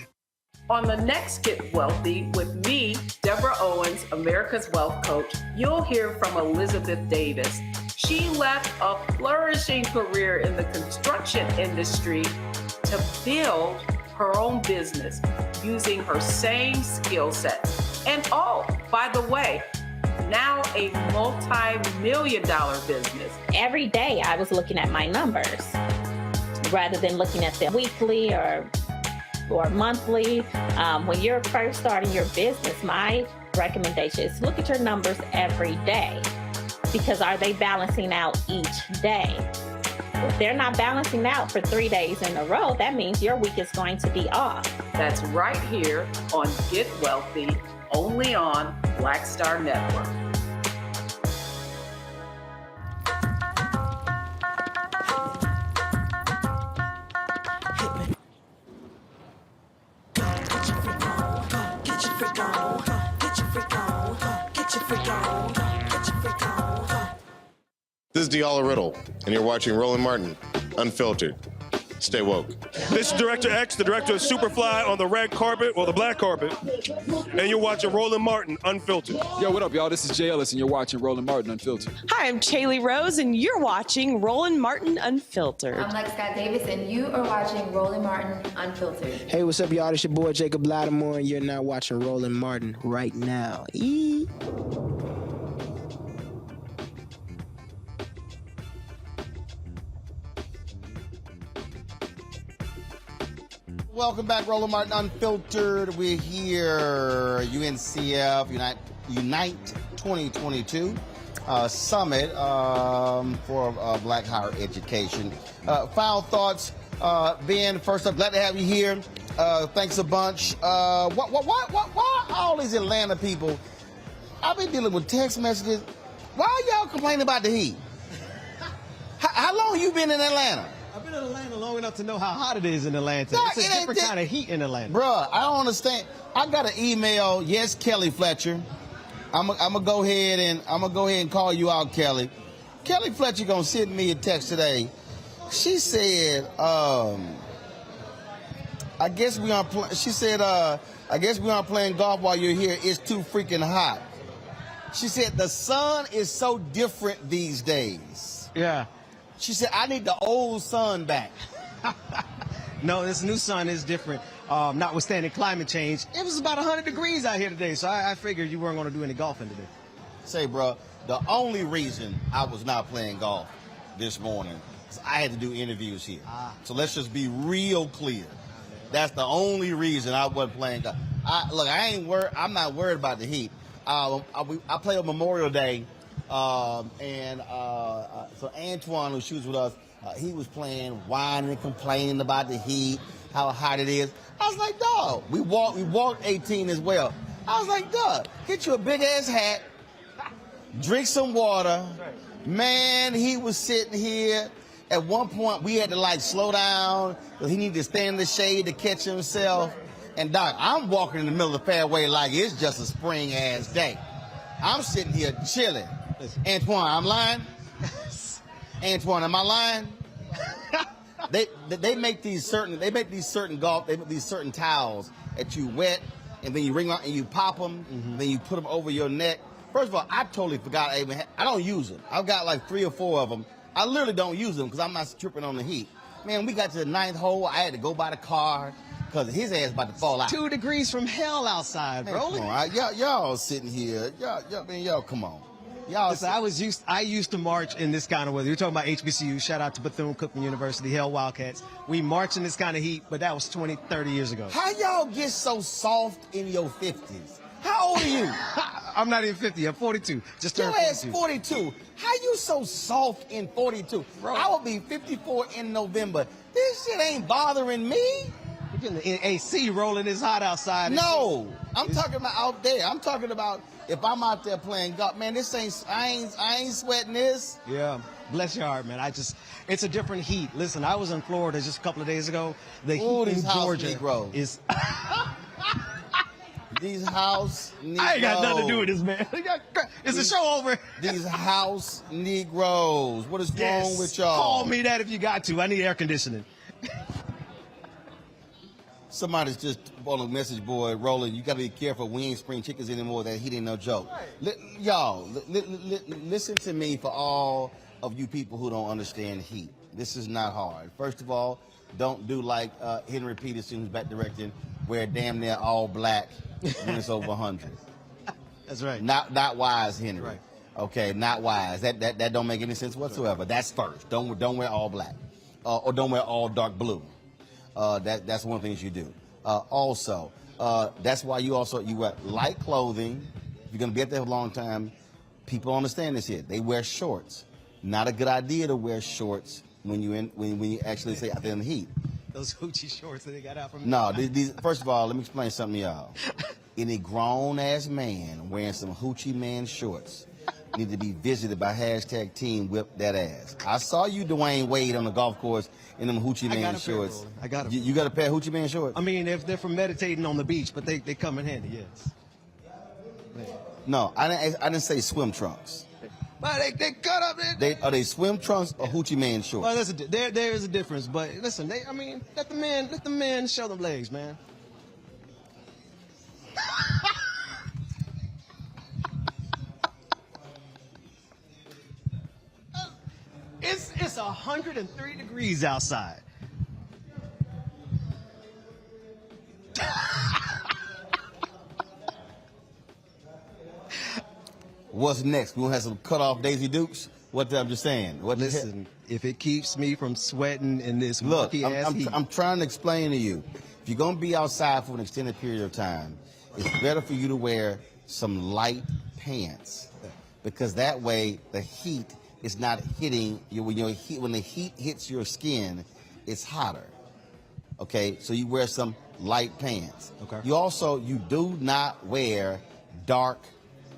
On the next Get Wealthy with me, Deborah Owens, America's Wealth Coach, you'll hear from Elizabeth Davis. She left a flourishing career in the construction industry to build her own business using her same skill sets. And oh, by the way, now a multi-million-dollar business. Every day I was looking at my numbers rather than looking at them weekly or monthly. When you're first starting your business, my recommendation is look at your numbers every day, because are they balancing out each day? If they're not balancing out for 3 days in a row, that means your week is going to be off. That's right here on Get Wealthy, only on Black Star Network. Diala Riddle, and you're watching Roland Martin Unfiltered. Stay woke. This is Director X, the director of Superfly on the red carpet, or the black carpet, and you're watching Roland Martin Unfiltered. Yo, what up, y'all? This is Jay Ellis, and you're watching Roland Martin Unfiltered. Hi, I'm Chaley Rose, and you're watching Roland Martin Unfiltered. I'm Lex Scott Davis, and you are watching Roland Martin Unfiltered. Hey, what's up, y'all? It's your boy Jacob Lattimore, and you're now watching Roland Martin right now. Eee. Welcome back, Roland Martin Unfiltered. We're here, UNCF, Unite 2022 Summit for Black Higher Education. Final thoughts, Ben, first up, glad to have you here. Thanks a bunch. Why all these Atlanta people? I've been dealing with text messages. Why are y'all complaining about the heat? How long you been in Atlanta? I've been in Atlanta long enough to know how hot it is in Atlanta. No, it's a different kind of heat in Atlanta. Bruh, I don't understand. I got an email. Yes, Kelly Fletcher. I'm gonna go ahead and call you out, Kelly. Kelly Fletcher gonna send me a text today. She said, I guess we aren't. She said, I guess we aren't playing golf while you're here. It's too freaking hot. She said the sun is so different these days. Yeah. She said, I need the old sun back. No, this new sun is different. Notwithstanding climate change, it was about 100 degrees out here today, so I figured you weren't going to do any golfing today. Say, bro, the only reason I was not playing golf this morning is I had to do interviews here. So let's just be real clear. That's the only reason I wasn't playing golf. I'm not worried about the heat. I play on Memorial Day. So Antoine, who shoots with us, he was playing, whining, complaining about the heat, how hot it is. I was like, dog, we walked 18 as well. I was like, dog, get you a big ass hat, drink some water. Man, he was sitting here. At one point, we had to slow down because he needed to stand in the shade to catch himself. And doc, I'm walking in the middle of the fairway like it's just a spring ass day. I'm sitting here chilling. Antoine, I'm lying? Antoine, am I lying? They make these certain towels that you wet and then you wring out and you pop them, then you put them over your neck. First of all, I totally forgot I don't use them. I've got like 3 or 4 of them. I literally don't use them because I'm not tripping on the heat. Man, we got to the 9th hole. I had to go by the car because his ass about to fall out. 2 degrees from hell outside, bro. Come on, y'all sitting here. Y'all, come on. Listen, I used to march in this kind of weather. You're talking about HBCU. Shout out to Bethune-Cookman University, Hell Wildcats. We march in this kind of heat, but that was 20, 30 years ago. How y'all get so soft in your 50s? How old are you? I'm not even 50. I'm 42. Just turned 42. Your ass 42. How you so soft in 42? Bro. I will be 54 in November. This shit ain't bothering me. You're getting the AC rolling. It's hot outside. No, I'm talking about out there. I'm talking about if I'm out there playing golf, man. I ain't sweating this. Yeah, bless your heart, man. It's a different heat. Listen, I was in Florida just a couple of days ago. The heat in Georgia is. These house Negroes. I ain't got nothing to do with this, man. Is the show over? These house Negroes. What is wrong with y'all? Call me that if you got to. I need air conditioning. Somebody's just on a message board, Roland, you got to be careful. We ain't spring chickens anymore. That heat ain't no joke. Right. Y'all, listen to me for all of you people who don't understand heat. This is not hard. First of all, don't do like Henry Peterson, who's back directing, wear damn near all black when it's over 100. That's right. Not wise, Henry. Right. Okay, not wise. That don't make any sense whatsoever. That's first. Don't wear all black, or don't wear all dark blue. That's one of the things you do. Also, that's why you wear light clothing. If you're gonna be out there for a long time, people understand this here. They wear shorts. Not a good idea to wear shorts when you actually stay out there in the heat. Those hoochie shorts that they got out from. No, these. First of all, let me explain something to y'all. Any grown ass man wearing some hoochie man shorts need to be visited by hashtag Team Whip That Ass. I saw you, Dwayne Wade, on the golf course in them hoochie man shorts. I got a You got a pair of hoochie man shorts? I mean, if they're for meditating on the beach, but they come in handy, yes. No, I didn't say swim trunks. But they cut up. Are they swim trunks or hoochie man shorts? Well, there is a difference, but listen, let the men show them legs, man. It's 103 degrees outside. What's next? We gonna have some cut off Daisy Dukes? What I'm just saying. Listen, if it keeps me from sweating in this look, ass heat. I'm trying to explain to you. If you're gonna be outside for an extended period of time, it's better for you to wear some light pants, because that way the heat is not hitting you. When the heat hits your skin, it's hotter. Okay, so you wear some light pants. Okay. You do not wear dark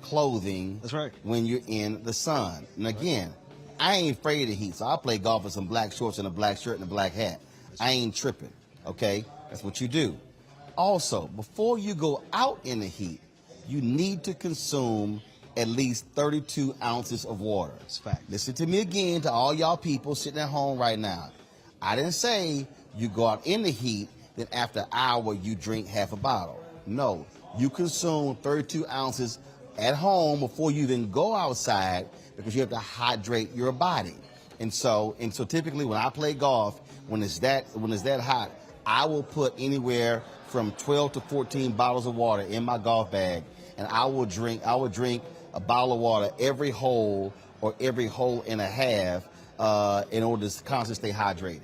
clothing. That's right. When you're in the sun. And again, I ain't afraid of heat, so I play golf with some black shorts and a black shirt and a black hat. I ain't tripping. Okay, that's what you do. Also, before you go out in the heat, you need to consume at least 32 ounces of water. That's fact. Listen to me again, to all y'all people sitting at home right now. I didn't say you go out in the heat, then after an hour you drink half a bottle. No, you consume 32 ounces at home before you even go outside, because you have to hydrate your body. And so typically when I play golf, when it's that hot, I will put anywhere from 12 to 14 bottles of water in my golf bag, and I will drink a bottle of water every hole or every hole and a half in order to constantly stay hydrated.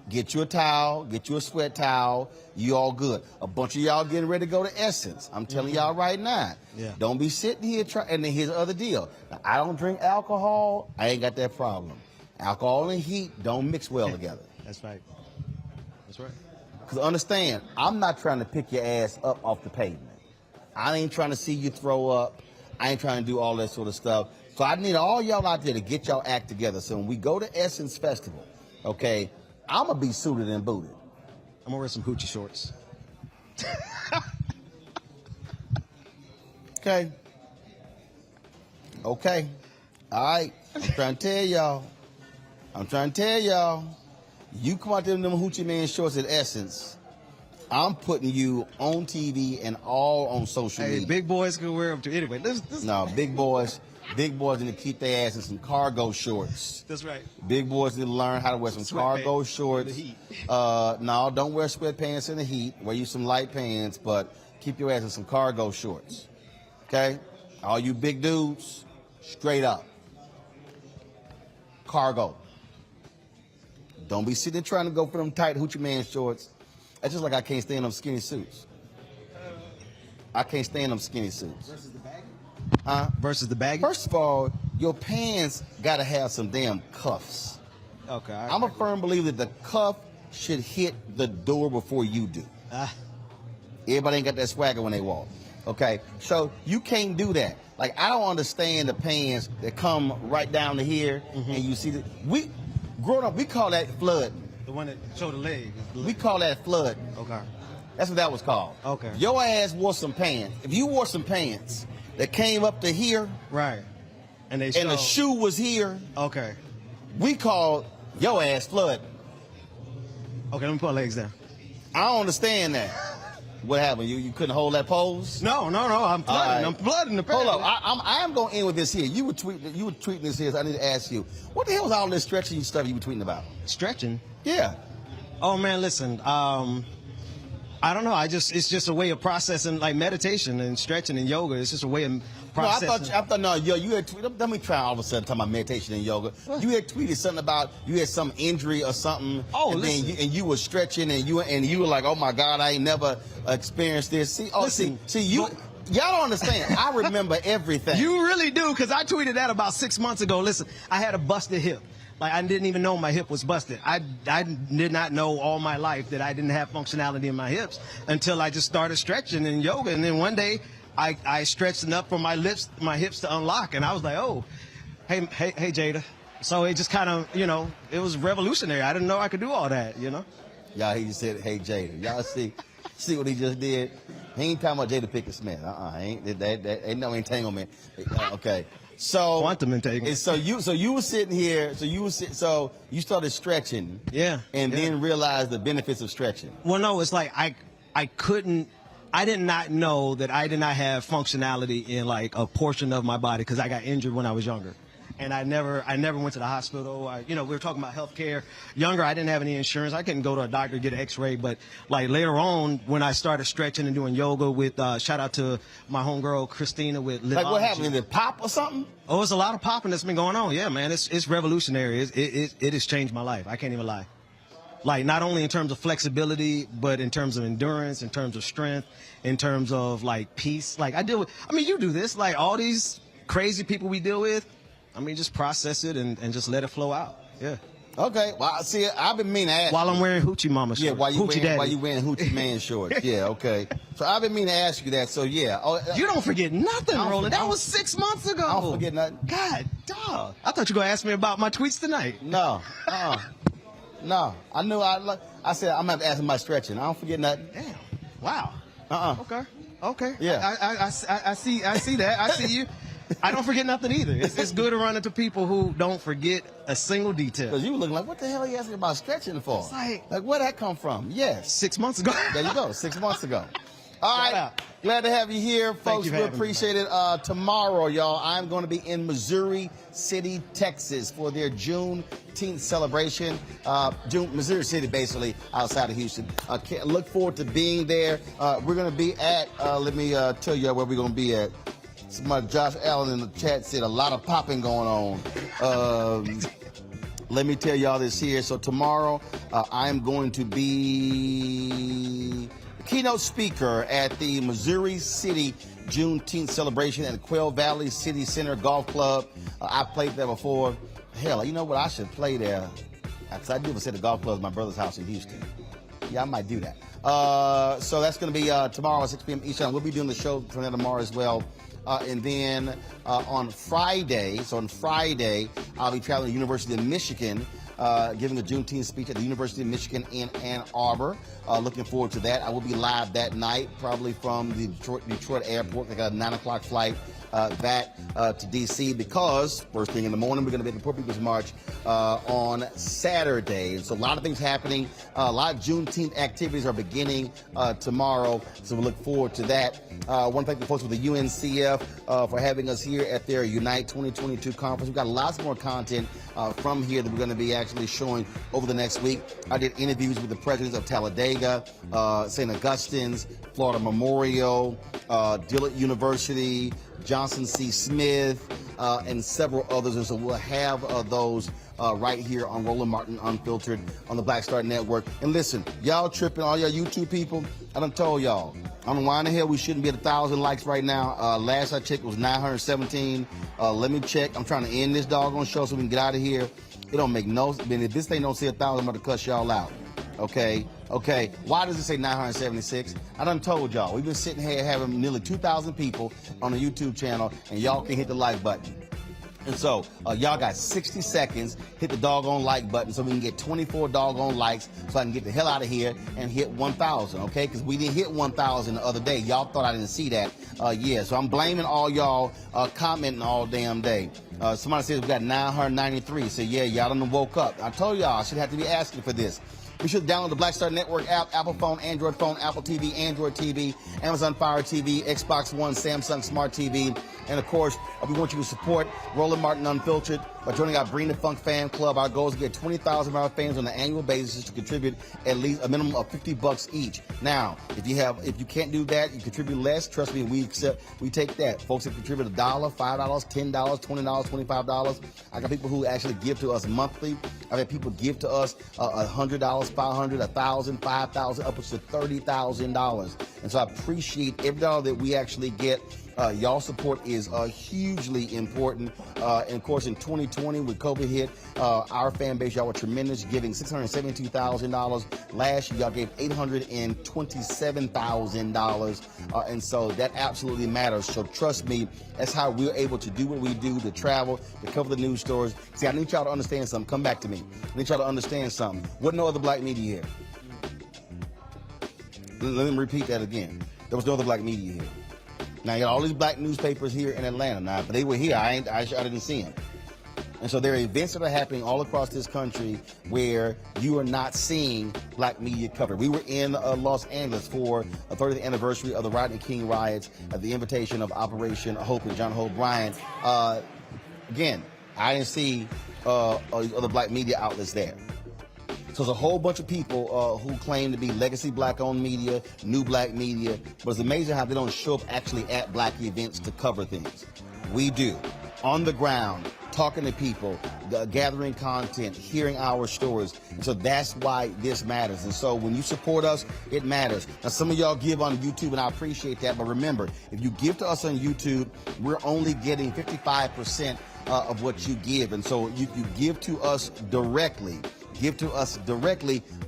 Get you a towel, get you a sweat towel, you all good. A bunch of y'all getting ready to go to Essence. I'm telling y'all right now. Yeah. Don't be sitting here and then here's the other deal. Now, I don't drink alcohol. I ain't got that problem. Alcohol and heat don't mix well together. That's right. That's right. Because understand, I'm not trying to pick your ass up off the pavement. I ain't trying to see you throw up. I ain't trying to do all that sort of stuff. So I need all y'all out there to get y'all act together. So when we go to Essence Festival, okay, I'm going to be suited and booted. I'm going to wear some hoochie shorts. Okay. All right. I'm trying to tell y'all. You come out there in them hoochie man shorts at Essence, I'm putting you on TV and all on social media. Hey, big boys can wear them too. Anyway, No, big boys need to keep their ass in some cargo shorts. That's right. Big boys need to learn how to wear some cargo shorts. In the heat. No, don't wear sweatpants in the heat. Wear you some light pants, but keep your ass in some cargo shorts. Okay? All you big dudes, straight up. Cargo. Don't be sitting there trying to go for them tight hoochie man shorts. That's just like I can't stand them skinny suits. I can't stand them skinny suits. Versus the baggy? Huh? Versus the baggy? First of all, your pants got to have some damn cuffs. Okay. I'm a firm believer that the cuff should hit the door before you do. Everybody ain't got that swagger when they walk. Okay? So you can't do that. Like, I don't understand the pants that come right down to here, and you see that. Growing up, we call that flooding. The one that showed the leg. We call that flooding. Okay. That's what that was called. Okay. Your ass wore some pants. If you wore some pants that came up to here, right, and the shoe was here, okay, we call your ass flooding. Okay, let me put my legs down. I don't understand that. What happened? You couldn't hold that pose? No. I'm flooding. Right. I'm flooding the pants. Hold up. I am going to end with this here. You were tweeting this here. So I need to ask you, what the hell was all this stretching stuff you were tweeting about? Stretching? Yeah. Oh man, listen. I don't know. It's just a way of processing, like meditation and stretching and yoga. It's just a way of processing. You had tweeted. Let me try all of a sudden talking about meditation and yoga. You had tweeted something about you had some injury or something. Oh, and listen. then you were stretching and you were like, oh my God, I ain't never experienced this. See, y'all don't understand. I remember everything. You really do, because I tweeted that about 6 months ago. Listen, I had a busted hip. Like, I didn't even know my hip was busted. I did not know all my life that I didn't have functionality in my hips until I just started stretching and yoga. And then one day, I stretched enough for my hips to unlock. And I was like, oh, hey, Jada. So it just kind of, it was revolutionary. I didn't know I could do all that, Y'all, he just said, hey, Jada. Y'all see what he just did? He ain't talking about Jada Pinkett Smith. Ain't no entanglement. Okay. So quantum entanglement. So you were sitting here. So you started stretching. Yeah. And then realized the benefits of stretching. Well, no, it's like I did not know that I did not have functionality in like a portion of my body because I got injured when I was younger. And I never went to the hospital. We were talking about health care. Younger, I didn't have any insurance. I couldn't go to a doctor, get an x-ray. But like later on, when I started stretching and doing yoga with, shout out to my homegirl, Christina with Live. Like what happened? Did it pop or something? Oh, it's a lot of popping that's been going on. Yeah, man, it's revolutionary. It has changed my life. I can't even lie. Like not only in terms of flexibility, but in terms of endurance, in terms of strength, in terms of like peace. Like you do this, like all these crazy people we deal with. Just process it and just let it flow out. Yeah. Okay. Well, see, I've been meaning to ask while I'm wearing hoochie mama shorts. Yeah, while you wearing hoochie man shorts. Yeah, okay. So I've been meaning to ask you that. So yeah. You don't forget nothing, Roland. That was 6 months ago. I don't forget nothing. God, dog. I thought you were gonna ask me about my tweets tonight. No. No. I knew I said I'm gonna have to ask him about stretching. I don't forget nothing. Damn. Wow. Okay. Yeah. I see that. I see you. I don't forget nothing either. It's good to run into people who don't forget a single detail. Because you were looking like, what the hell are you asking about stretching for? It's like where'd that come from? Yes. 6 months ago. There you go, 6 months ago. All right. Glad to have you here, folks. We appreciate it. Tomorrow, y'all, I'm going to be in Missouri City, Texas for their Juneteenth celebration. Missouri City, basically, outside of Houston. Look forward to being there. We're going to be at, let me tell you where we're going to be at. Somebody, Josh Allen in the chat said a lot of popping going on. Let me tell y'all this here. So tomorrow, I'm going to be the keynote speaker at the Missouri City Juneteenth celebration at the Quail Valley City Center Golf Club. I played there before. Hell, you know what? I should play there. I do say the golf club is my brother's house in Houston. Yeah, I might do that. So that's going to be tomorrow at 6 p.m. Eastern. We'll be doing the show from there tomorrow as well. And then on Friday, I'll be traveling to the University of Michigan, giving a Juneteenth speech at the University of Michigan in Ann Arbor. Looking forward to that. I will be live that night, probably from the Detroit airport. I got a 9 o'clock flight back to D.C. because first thing in the morning, we're going to be at the Poor People's March on Saturday. And so a lot of things happening. A lot of Juneteenth activities are beginning tomorrow, so we look forward to that. I want to thank the folks with the UNCF for having us here at their Unite 2022 conference. We've got lots more content from here that we're going to be actually showing over the next week. I did interviews with the presidents of Talladega, St. Augustine's, Florida Memorial, Dillard University, Johnson C. Smith, and several others. And so we'll have those right here on Roland Martin Unfiltered on the Black Star Network. And listen, y'all tripping, all y'all YouTube people, I done told y'all, I don't know why in the hell we shouldn't be at 1,000 likes right now. Last I checked, it was 917. Let me check. I'm trying to end this doggone show so we can get out of here. It don't make no sense. If this thing don't say 1,000, I'm going to cuss y'all out. Okay. Why does it say 976? I done told y'all. We've been sitting here having nearly 2,000 people on the YouTube channel, and y'all can hit the like button. And so y'all got 60 seconds. Hit the doggone like button so we can get 24 doggone likes so I can get the hell out of here and hit 1,000, okay? Because we didn't hit 1,000 the other day. Y'all thought I didn't see that. Yeah, so I'm blaming all y'all commenting all damn day. Somebody says we got 993. So yeah, y'all done woke up. I told y'all I should have to be asking for this. Be sure to download the Black Star Network app, Apple phone, Android phone, Apple TV, Android TV, Amazon Fire TV, Xbox One, Samsung Smart TV. And of course, we want you to support Roland Martin Unfiltered by joining our Bring the Funk fan club. Our goal is to get 20,000 of our fans on an annual basis to contribute at least a minimum of $50 each. Now, if you can't do that, you contribute less. Trust me, we take that. Folks have contributed $1, $5, $10, $20, $25. I got people who actually give to us monthly. I've had people give to us $100, $500, $1,000, $5,000, upwards to $30,000. And so I appreciate every dollar that we actually get. Y'all support is hugely important. And of course, in 2020, with COVID hit, our fan base, y'all were tremendous, giving $672,000. Last year, y'all gave $827,000. And so that absolutely matters. So trust me, that's how we're able to do what we do, to travel, to cover the news stories. See, I need y'all to understand something. Come back to me. I need y'all to understand something. What no other black media here? Let me repeat that again. There was no other black media here. Now, you got all these black newspapers here in Atlanta now, but they were here. I didn't see them. And so there are events that are happening all across this country where you are not seeing black media covered. We were in Los Angeles for the 30th anniversary of the Rodney King riots at the invitation of Operation Hope and John Hope Bryant. Again, I didn't see other black media outlets there. So there's a whole bunch of people who claim to be legacy black-owned media, new black media, but it's amazing how they don't show up actually at black events to cover things. We do, on the ground, talking to people, gathering content, hearing our stories. And so that's why this matters. And so when you support us, it matters. Now, some of y'all give on YouTube, and I appreciate that. But remember, if you give to us on YouTube, we're only getting 55% of what you give. And so you give to us directly, we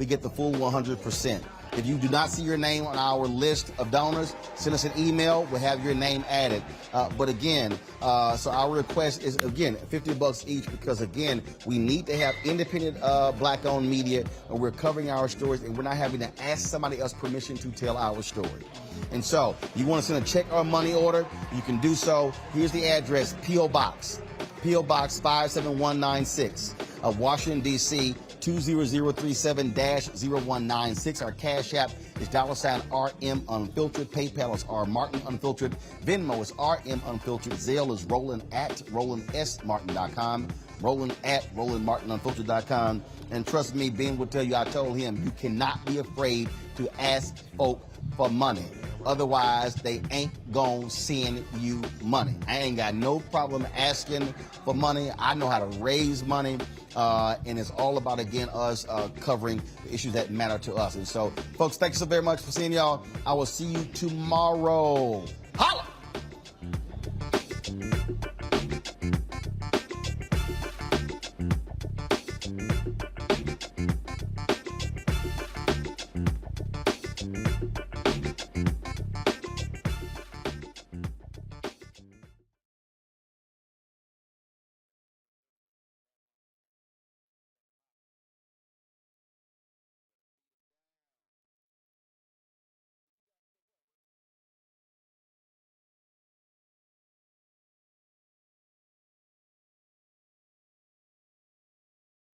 get the full 100%. If you do not see your name on our list of donors, send us an email. We'll have your name added. But again, so our request is, again, $50 each, because, again, we need to have independent black-owned media, and we're covering our stories, and we're not having to ask somebody else permission to tell our story. And so you want to send a check or money order, you can do so. Here's the address, P.O. Box 57196, Washington, D.C., 20037-0196. Our Cash App is $RM Unfiltered. PayPal is R Martin Unfiltered. Venmo is RM Unfiltered. Zelle is Roland at RolandSMartin.com. Roland at RolandMartinUnfiltered.com. And trust me, Ben will tell you, I told him, you cannot be afraid to ask folk for money. Otherwise, they ain't gonna send you money. I ain't got no problem asking for money. I know how to raise money. And it's all about, again, us covering the issues that matter to us. And so, folks, thank you so very much for seeing y'all. I will see you tomorrow.